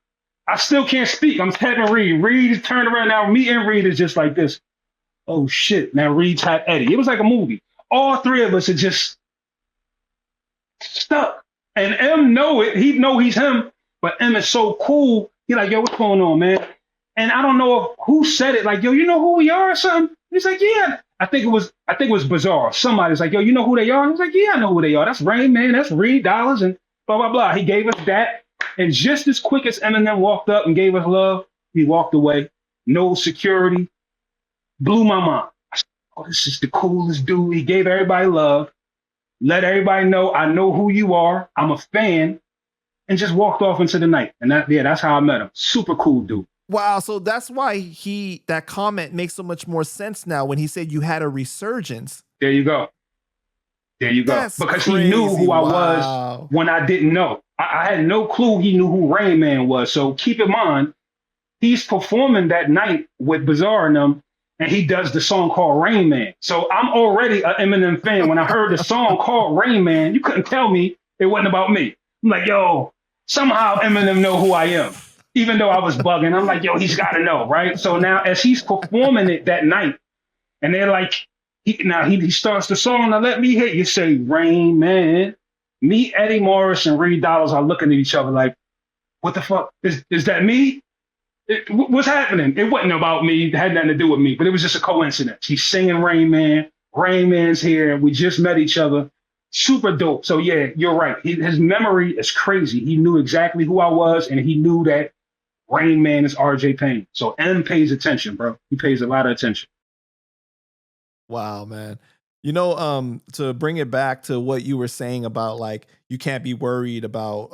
I still can't speak. I'm tapping Reed. Reed is turned around. Now me and Reed is just like this. Oh, shit. Now Reed tapped Eddie. It was like a movie. All three of us are just stuck. And M know it. He know he's him. But M is so cool. He like, yo, what's going on, man? And I don't know who said it. Like, yo, you know who we are or something? He's like, yeah. I think it was Bizarre. Somebody's like, yo, you know who they are? He's like, yeah, I know who they are. That's Rain Man. That's Reed Dollars and blah, blah, blah. He gave us that. And just as quick as Eminem walked up and gave us love, he walked away. No security. Blew my mind. I said, oh, this is the coolest dude. He gave everybody love. Let everybody know I know who you are. I'm a fan. And just walked off into the night. And that's how I met him. Super cool dude. Wow, so that's why that comment makes so much more sense now when he said you had a resurgence. There you go. That's because crazy. He knew who I was when I didn't know. I had no clue he knew who Rain Man was. So keep in mind, he's performing that night with Bizarre and them, and he does the song called Rain Man. So I'm already an Eminem fan. When I heard the song called Rain Man, you couldn't tell me it wasn't about me. I'm like, yo, somehow Eminem know who I am. Even though I was bugging, I'm like, yo, he's got to know, right? So now as he's performing it that night, and they're like, he starts the song, now let me hit you, say, Rain Man. Me, Eddie Morris, and Reed Dollars are looking at each other like, what the fuck? Is that me? What's happening? It wasn't about me. It had nothing to do with me, but it was just a coincidence. He's singing Rain Man. Rain Man's here. We just met each other. Super dope. So yeah, you're right. His memory is crazy. He knew exactly who I was, and he knew that Rain Man is RJ Payne. So M pays attention, bro. He pays a lot of attention. Wow, man. You know, to bring it back to what you were saying about like you can't be worried about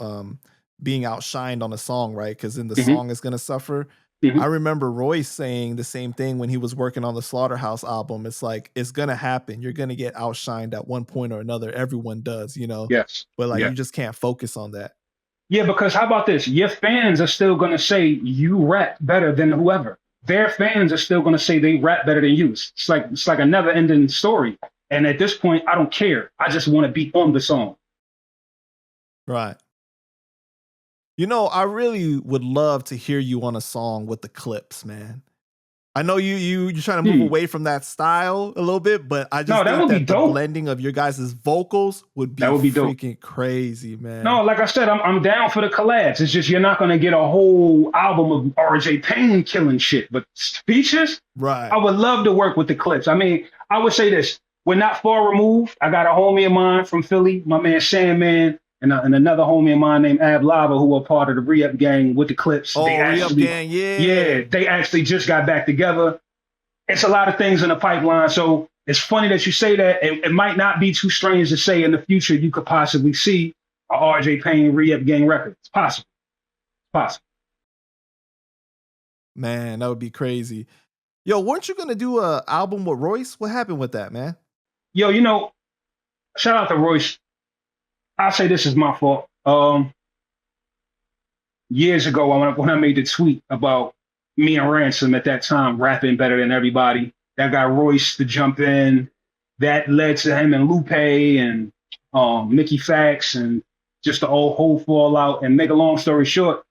being outshined on a song, right? Because then the song is gonna suffer. I remember Royce saying the same thing when he was working on the Slaughterhouse album. It's like it's gonna happen. You're gonna get outshined at one point or another. Everyone does, you know. Yes. But like you just can't focus on that. Yeah, because how about this? Your fans are still gonna say you rap better than whoever. Their fans are still gonna say they rap better than you. It's like a never-ending story. And at this point, I don't care. I just want to be on the song. Right. You know, I really would love to hear you on a song with the clips, man. I know you're trying to move away from that style a little bit, but I just think that the blending of your guys' vocals would be freaking dope. Crazy, man. No, like I said, I'm down for the collabs. It's just you're not going to get a whole album of RJ Payne killing shit, but features, right? I would love to work with the clips. I mean, I would say this: we're not far removed. I got a homie of mine from Philly, my man Sandman, and another homie of mine named Ab Lava, who were part of the Re-Up Gang with the clips. Oh, Re-Up Gang, yeah. Yeah, they actually just got back together. It's a lot of things in the pipeline. So it's funny that you say that. It might not be too strange to say in the future you could possibly see a RJ Payne Re-Up Gang record. It's possible. It's possible. Man, that would be crazy. Yo, weren't you going to do an album with Royce? What happened with that, man? Yo, you know, shout out to Royce. I'll say this is my fault. Years ago, when I made the tweet about me and Ransom at that time rapping better than everybody, that got Royce to jump in. That led to him and Lupe and Mickey Fax and just the whole fallout. And make a long story short,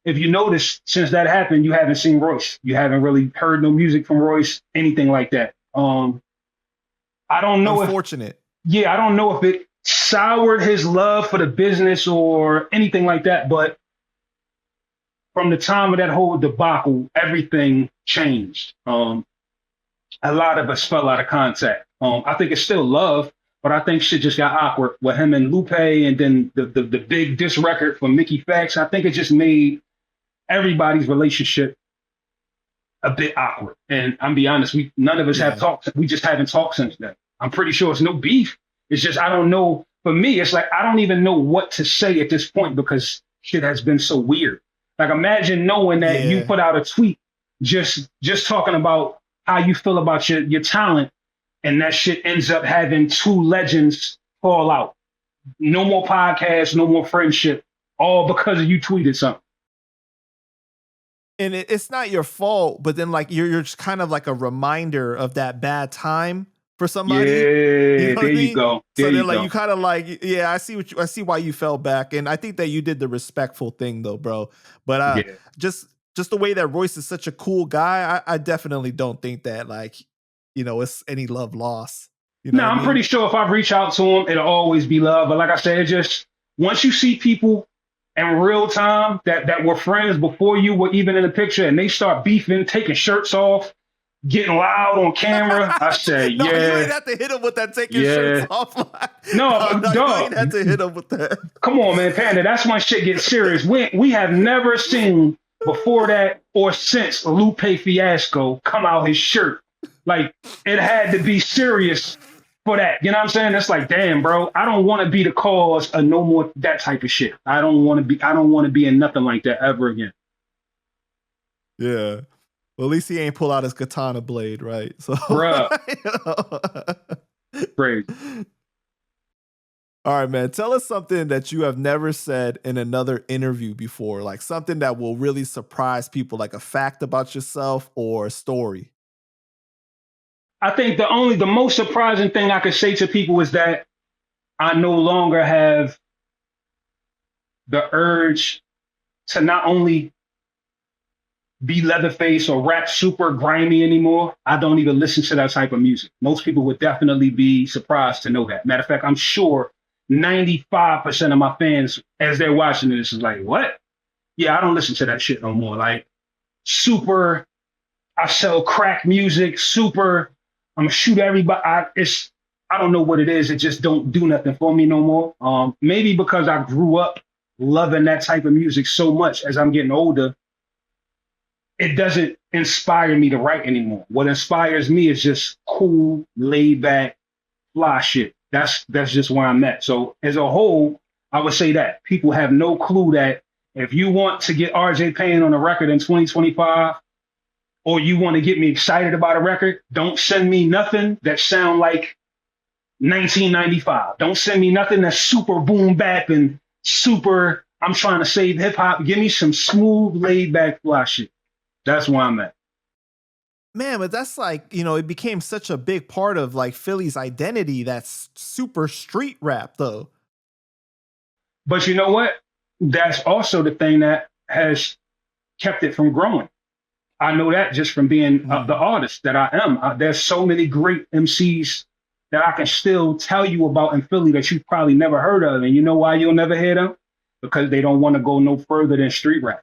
if you notice, since that happened, you haven't seen Royce. You haven't really heard no music from Royce, anything like that. I don't know. Unfortunate. I don't know if it soured his love for the business or anything like that, but from the time of that whole debacle, everything changed. A lot of us fell out of contact. I think it's still love, but I think shit just got awkward with him and Lupe, and then the big diss record from Mickey Fax. I think it just made everybody's relationship a bit awkward. And I'm be honest, none of us have talked. We just haven't talked since then. I'm pretty sure it's no beef. It's just, I don't know. For me, it's like, I don't even know what to say at this point because shit has been so weird. Like, imagine knowing that you put out a tweet just talking about how you feel about your talent, and that shit ends up having two legends fall out. No more podcasts, no more friendship, all because you tweeted something. And it's not your fault, but then like you're just kind of like a reminder of that bad time for somebody. You know there you go. So then like you kind of like, I see why you fell back. And I think that you did the respectful thing though, bro. But just the way that Royce is such a cool guy, I definitely don't think that like, it's any love lost. I'm pretty sure if I reach out to him, it'll always be love. But like I said, once you see people in real time that were friends before you were even in the picture, and they start beefing, taking shirts off, getting loud on camera, I say, No, you ain't yeah, have to hit him with that taking shirts yeah. off line. No, No, you ain't dog. have to hit him with that. Come on, man, Panda. That's when shit gets serious. We have never seen before that or since Lupe Fiasco come out his shirt. Like, it had to be serious for that. You know what I'm saying? It's like, damn, bro, I don't want to be the cause of no more that type of shit. I don't want to be in nothing like that ever again. Yeah. Well, at least he ain't pull out his katana blade, right? So, Bruh. Crazy. All right, man. Tell us something that you have never said in another interview before, like something that will really surprise people, like a fact about yourself or a story. I think the most surprising thing I could say to people is that I no longer have the urge to not only be Leatherface or rap super grimy anymore. I don't even listen to that type of music. Most people would definitely be surprised to know that. Matter of fact, I'm sure 95% of my fans, as they're watching this, is like, what? Yeah, I don't listen to that shit no more. Like, super, I sell crack music, super, I'm gonna shoot everybody. I don't know what it is. It just don't do nothing for me no more. Maybe because I grew up loving that type of music so much as I'm getting older, it doesn't inspire me to write anymore. What inspires me is just cool, laid back, fly shit. That's just where I'm at. So as a whole, I would say that people have no clue that if you want to get RJ Payne on a record in 2025, or you want to get me excited about a record, don't send me nothing that sound like 1995. Don't send me nothing that's super boom bap and super, I'm trying to save hip hop. Give me some smooth, laid back fly shit. That's where I'm at. Man, but that's like, it became such a big part of like Philly's identity. That's super street rap though. But you know what? That's also the thing that has kept it from growing. I know that just from being the artist that I am. There's so many great MCs that I can still tell you about in Philly that you've probably never heard of. And you know why you'll never hear them? Because they don't want to go no further than street rap.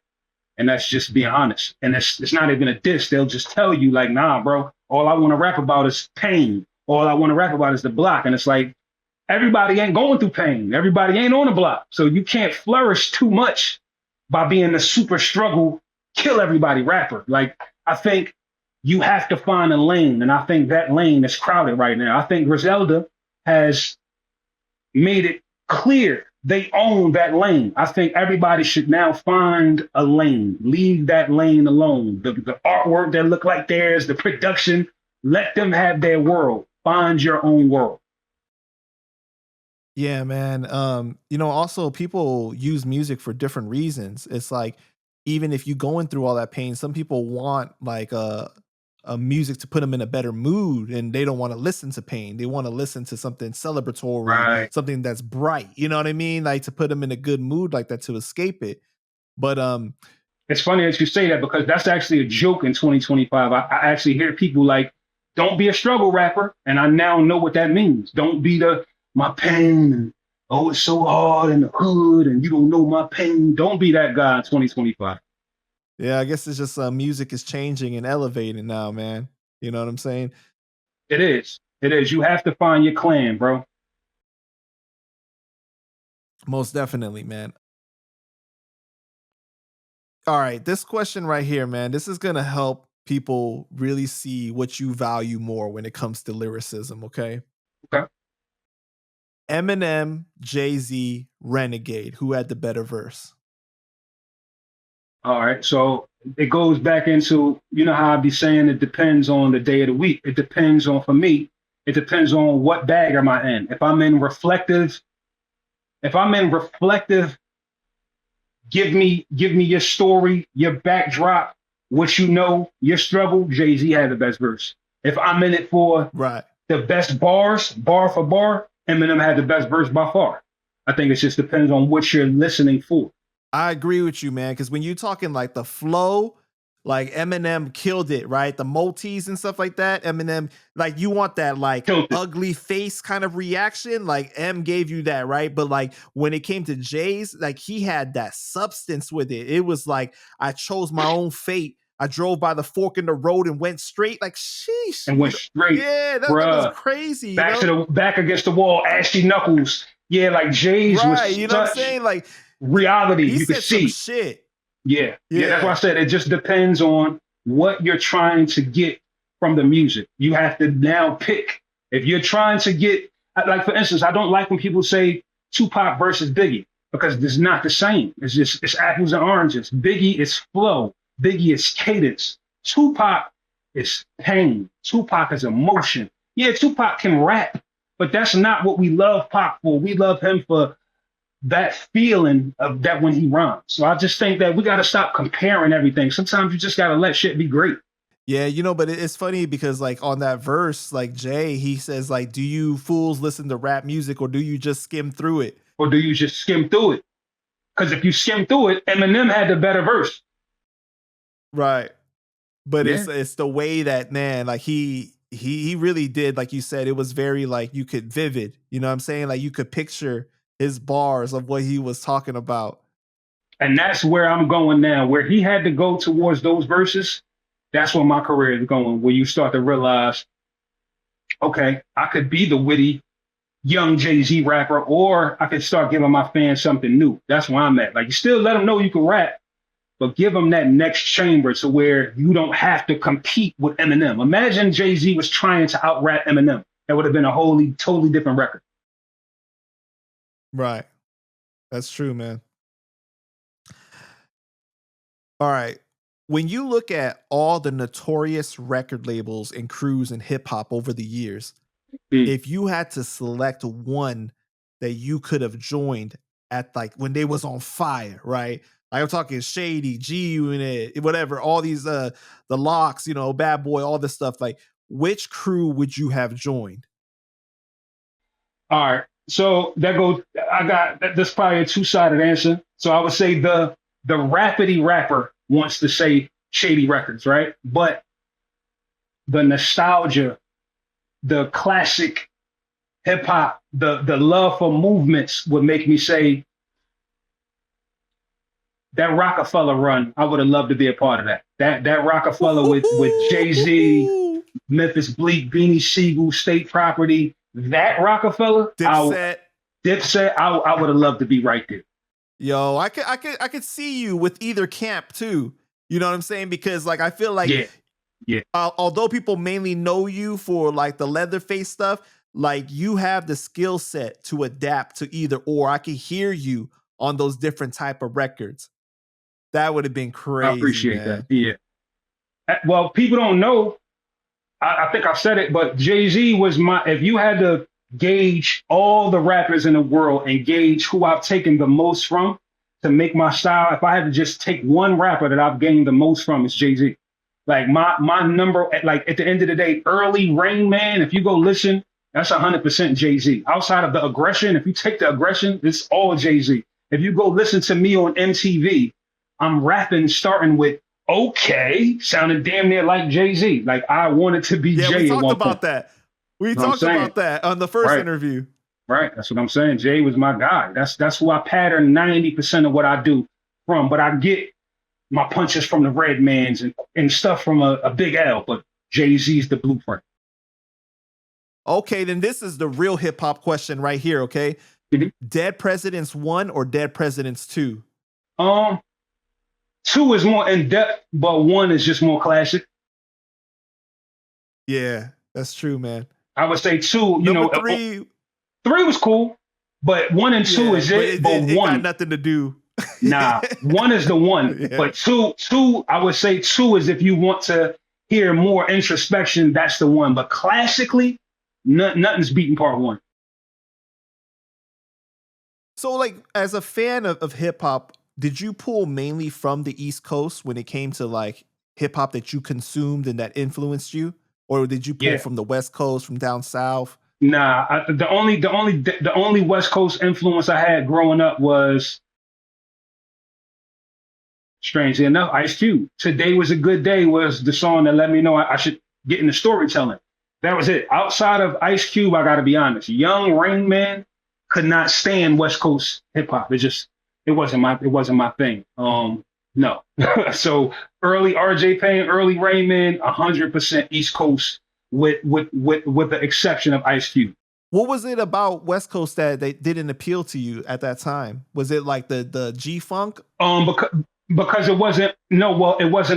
And that's just being honest. And it's not even a diss. They'll just tell you like, nah, bro, all I want to rap about is pain. All I want to rap about is the block. And it's like, everybody ain't going through pain. Everybody ain't on the block. So you can't flourish too much by being the super struggle, kill everybody rapper. Like, I think you have to find a lane. And I think that lane is crowded right now. I think Griselda has made it clear they own that lane. I think everybody should now find a lane. Leave that lane alone. The artwork that look like theirs, the production, let them have their world. Find your own world. Yeah, man. Also people use music for different reasons. It's like, even if you're going through all that pain, some people want like a music to put them in a better mood, and they don't want to listen to pain. They want to listen to something celebratory, Right. something that's bright. You know what I mean? Like to put them in a good mood like that to escape it. But it's funny that you say that because that's actually a joke in 2025. I actually hear people like, don't be a struggle rapper. And I now know what that means. Don't be my pain and oh, it's so hard in the hood and you don't know my pain. Don't be that guy in 2025. Yeah, I guess it's just music is changing and elevating now, man. You know what I'm saying? It is. It is. You have to find your clan, bro. Most definitely, man. All right, this question right here, man, this is going to help people really see what you value more when it comes to lyricism, okay? Okay. Eminem, Jay-Z, Renegade, who had the better verse? All right. So it goes back into, you know how I be saying it depends on the day of the week. It depends on, for me, it depends on what bag am I in. If I'm in reflective, give me your story, your backdrop, what you know, your struggle, Jay-Z had the best verse. If I'm in it for the best bars, bar for bar, Eminem had the best verse by far. I think it just depends on what you're listening for. I agree with you, man, because when you're talking like the flow, Like Eminem killed it, right? The multis and stuff like that. Eminem, like you want that like ugly face kind of reaction. Like M gave you that, right? But like when it came to Jay's, like he had that substance with it. It was like I chose my own fate. I drove by the fork in the road and went straight. Like sheesh, and went straight. Yeah, that was crazy. Back against the wall, ashy knuckles. Yeah, like Jay's was you know what I'm saying? Like reality. He you could see shit. Yeah, that's why I said it just depends on what you're trying to get from the music. You have to now pick. If you're trying to get, like for instance, I don't like when people say Tupac versus Biggie because it's not the same. It's apples and oranges. Biggie is flow. Biggie is cadence. Tupac is pain. Tupac is emotion. Yeah, Tupac can rap, but that's not what we love Pac for. We love him for that feeling of that when he rhymes. So I just think that we got to stop comparing everything. Sometimes you just got to let shit be great. Yeah, but it's funny because like on that verse, like Jay, he says like, do you fools listen to rap music or do you just skim through it? Because if you skim through it, Eminem had the better verse. Right. But it's the way that, man, like he really did, like you said, it was very like you could vivid, you know what I'm saying? Like you could picture his bars of what he was talking about. And that's where I'm going now, where he had to go towards those verses. That's where my career is going, where you start to realize, okay, I could be the witty young Jay-Z rapper, or I could start giving my fans something new. That's where I'm at. Like you still let them know you can rap, but give them that next chamber to where you don't have to compete with Eminem. Imagine Jay-Z was trying to out-rap Eminem. That would have been a totally different record. Right. That's true, man. All right. When you look at all the notorious record labels and crews in hip hop over the years, if you had to select one that you could have joined at like when they was on fire, right? Like I'm talking Shady, G Unit, whatever, all these the Locks, Bad Boy, all this stuff. Like, which crew would you have joined? All right. So I got this probably a two-sided answer. So I would say the rapidy rapper wants to say Shady Records, right? But the nostalgia, the classic hip hop, the love for movements would make me say that Rockefeller run. I would have loved to be a part of that. That Rockefeller with Jay-Z, Memphis Bleak, Beanie Siegel, State Property. That Rockefeller, Dipset, I would have loved to be right there. Yo, I could see you with either camp too. You know what I'm saying? Because like I feel like although people mainly know you for like the Leatherface stuff, like you have the skill set to adapt to either or. I could hear you on those different type of records. That would have been crazy. I appreciate that. Yeah. Well, people don't know. I think I've said it, but Jay-Z was if you had to gauge all the rappers in the world and gauge who I've taken the most from to make my style, if I had to just take one rapper that I've gained the most from, it's Jay-Z. Like my number, like at the end of the day, early Rain Man, if you go listen, that's 100% Jay-Z. Outside of the aggression, if you take the aggression, it's all Jay-Z. If you go listen to me on MTV, I'm rapping starting with okay, sounded damn near like Jay-Z. Like I wanted to be Jay. We talked about that. We talked about that on the first interview. Right. That's what I'm saying. Jay was my guy. That's who I pattern 90% of what I do from. But I get my punches from the Redmans and stuff from a Big L. But Jay-Z's the blueprint. Okay, then this is the real hip hop question right here. Okay, Dead Presidents 1 or Dead Presidents 2? 2 is more in depth, but 1 is just more classic. Yeah, that's true, man. I would say 2. Number 3 was cool, but 1 and 2 is it. But it 1 got nothing to do. Nah, 1 is the one. Yeah. But 2, I would say 2 is if you want to hear more introspection, that's the one. But classically, nothing's beating part 1. So, like, as a fan of hip hop, did you pull mainly from the East Coast when it came to like hip hop that you consumed and that influenced you, or did you pull from the West Coast, from down south? Nah, the only West Coast influence I had growing up was Strangely enough, Ice Cube. Today Was a Good Day was the song that let me know I should get into storytelling. That was it. Outside of Ice Cube, I got to be honest. Young Rain Man could not stand West Coast hip hop. It wasn't my thing. No. So early RJ Payne, early Rain Man, 100% East Coast with the exception of Ice Cube. What was it about West Coast that they didn't appeal to you at that time? Was it like the G Funk? Because it wasn't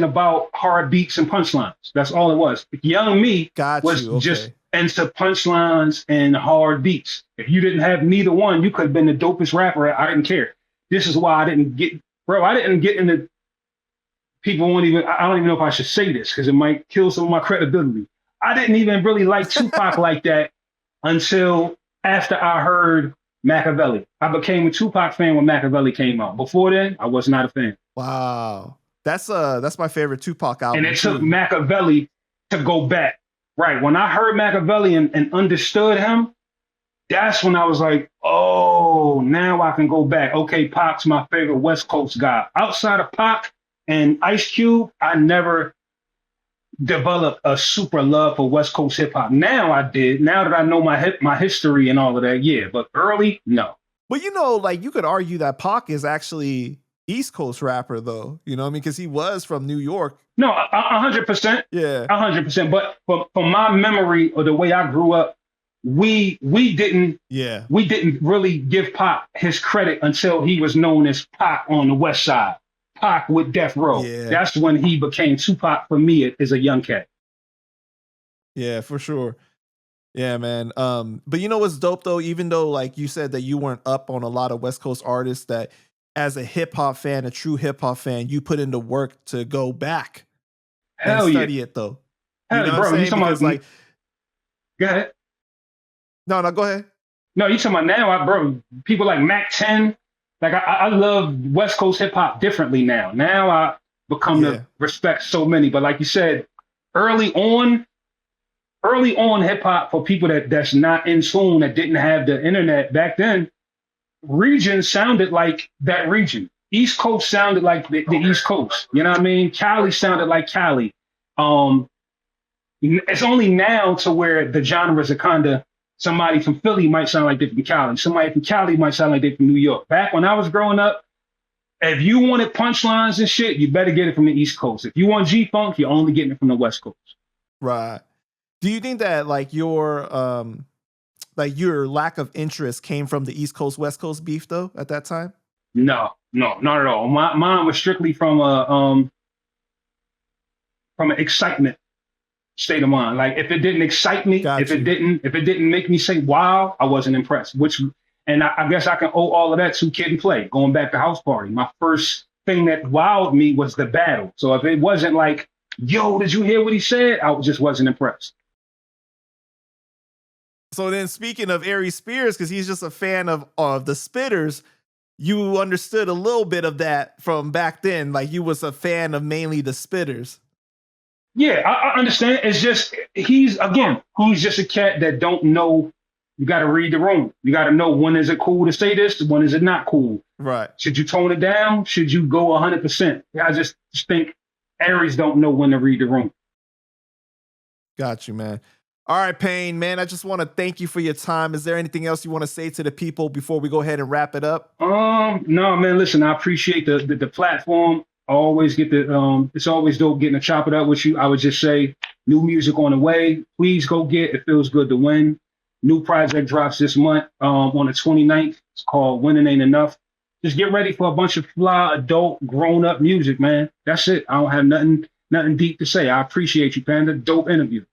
about hard beats and punchlines. That's all it was. Young me just into punchlines and hard beats. If you didn't have neither one, you could have been the dopest rapper. I didn't care. This is why I didn't get into people won't even, I don't even know if I should say this because it might kill some of my credibility. I didn't even really like Tupac like that until after I heard Machiavelli. I became a Tupac fan when Machiavelli came out. Before then, I was not a fan. Wow. That's my favorite Tupac album. And it took Machiavelli to go back. Right. When I heard Machiavelli and understood him, that's when I was like, oh, now I can go back. Okay, Pac's my favorite West Coast guy. Outside of Pac and Ice Cube, I never developed a super love for West Coast hip hop. Now I did. Now that I know my history and all of that, yeah. But early, no. But like you could argue that Pac is actually East Coast rapper, though. You know what I mean? Because he was from New York. No, 100%. Yeah, 100%. But from my memory or the way I grew up, we didn't really give Pac his credit until he was known as Pac on the West Side. Pac with Death Row. Yeah. That's when he became Tupac for me as a young cat. Yeah, for sure. Yeah, man. But you know what's dope though? Even though like you said that you weren't up on a lot of West Coast artists, that as a hip hop fan, a true hip hop fan, you put into work to go back and study it though. Hell you know bro, you talking about like, go ahead. No, go ahead. No, you talking about now, people like Mac 10. Like I love West Coast hip hop differently now. Now I become to respect so many. But like you said, early on hip hop for people that's not in tune, that didn't have the internet back then, region sounded like that region. East Coast sounded like the East Coast. You know what I mean? Cali sounded like Cali. It's only now to where the genres are kind of, somebody from Philly might sound like they're from Cali. Somebody from Cali might sound like they're from New York. Back when I was growing up, if you wanted punchlines and shit, you better get it from the East Coast. If you want G-Funk, you're only getting it from the West Coast. Right. Do you think that like your lack of interest came from the East Coast, West Coast beef though at that time? No, not at all. Mine was strictly from an excitement state of mind. Like if it didn't excite me, if it didn't make me say wow, I wasn't impressed. And I guess I can owe all of that to Kid and Play, going back to House Party. My first thing that wowed me was the battle. So if it wasn't like, yo, did you hear what he said? I just wasn't impressed. So then speaking of Ari Spears, because he's just a fan of the Spitters, you understood a little bit of that from back then. Like you was a fan of mainly the Spitters. Yeah, I understand. It's just, he's just a cat that don't know. You got to read the room. You got to know when is it cool to say this, when is it not cool. Right. Should you tone it down? Should you go 100%? I just think Aries don't know when to read the room. Got you, man. All right, Payne, man, I just want to thank you for your time. Is there anything else you want to say to the people before we go ahead and wrap it up? No, man, listen, I appreciate the platform. I always get it's always dope getting to chop it up with you. I would just say new music on the way. Please go get It Feels Good to Win. New project drops this month on the 29th. It's called Winning Ain't Enough. Just get ready for a bunch of fly, adult, grown-up music, man. That's it. I don't have nothing deep to say. I appreciate you, Panda. Dope interview.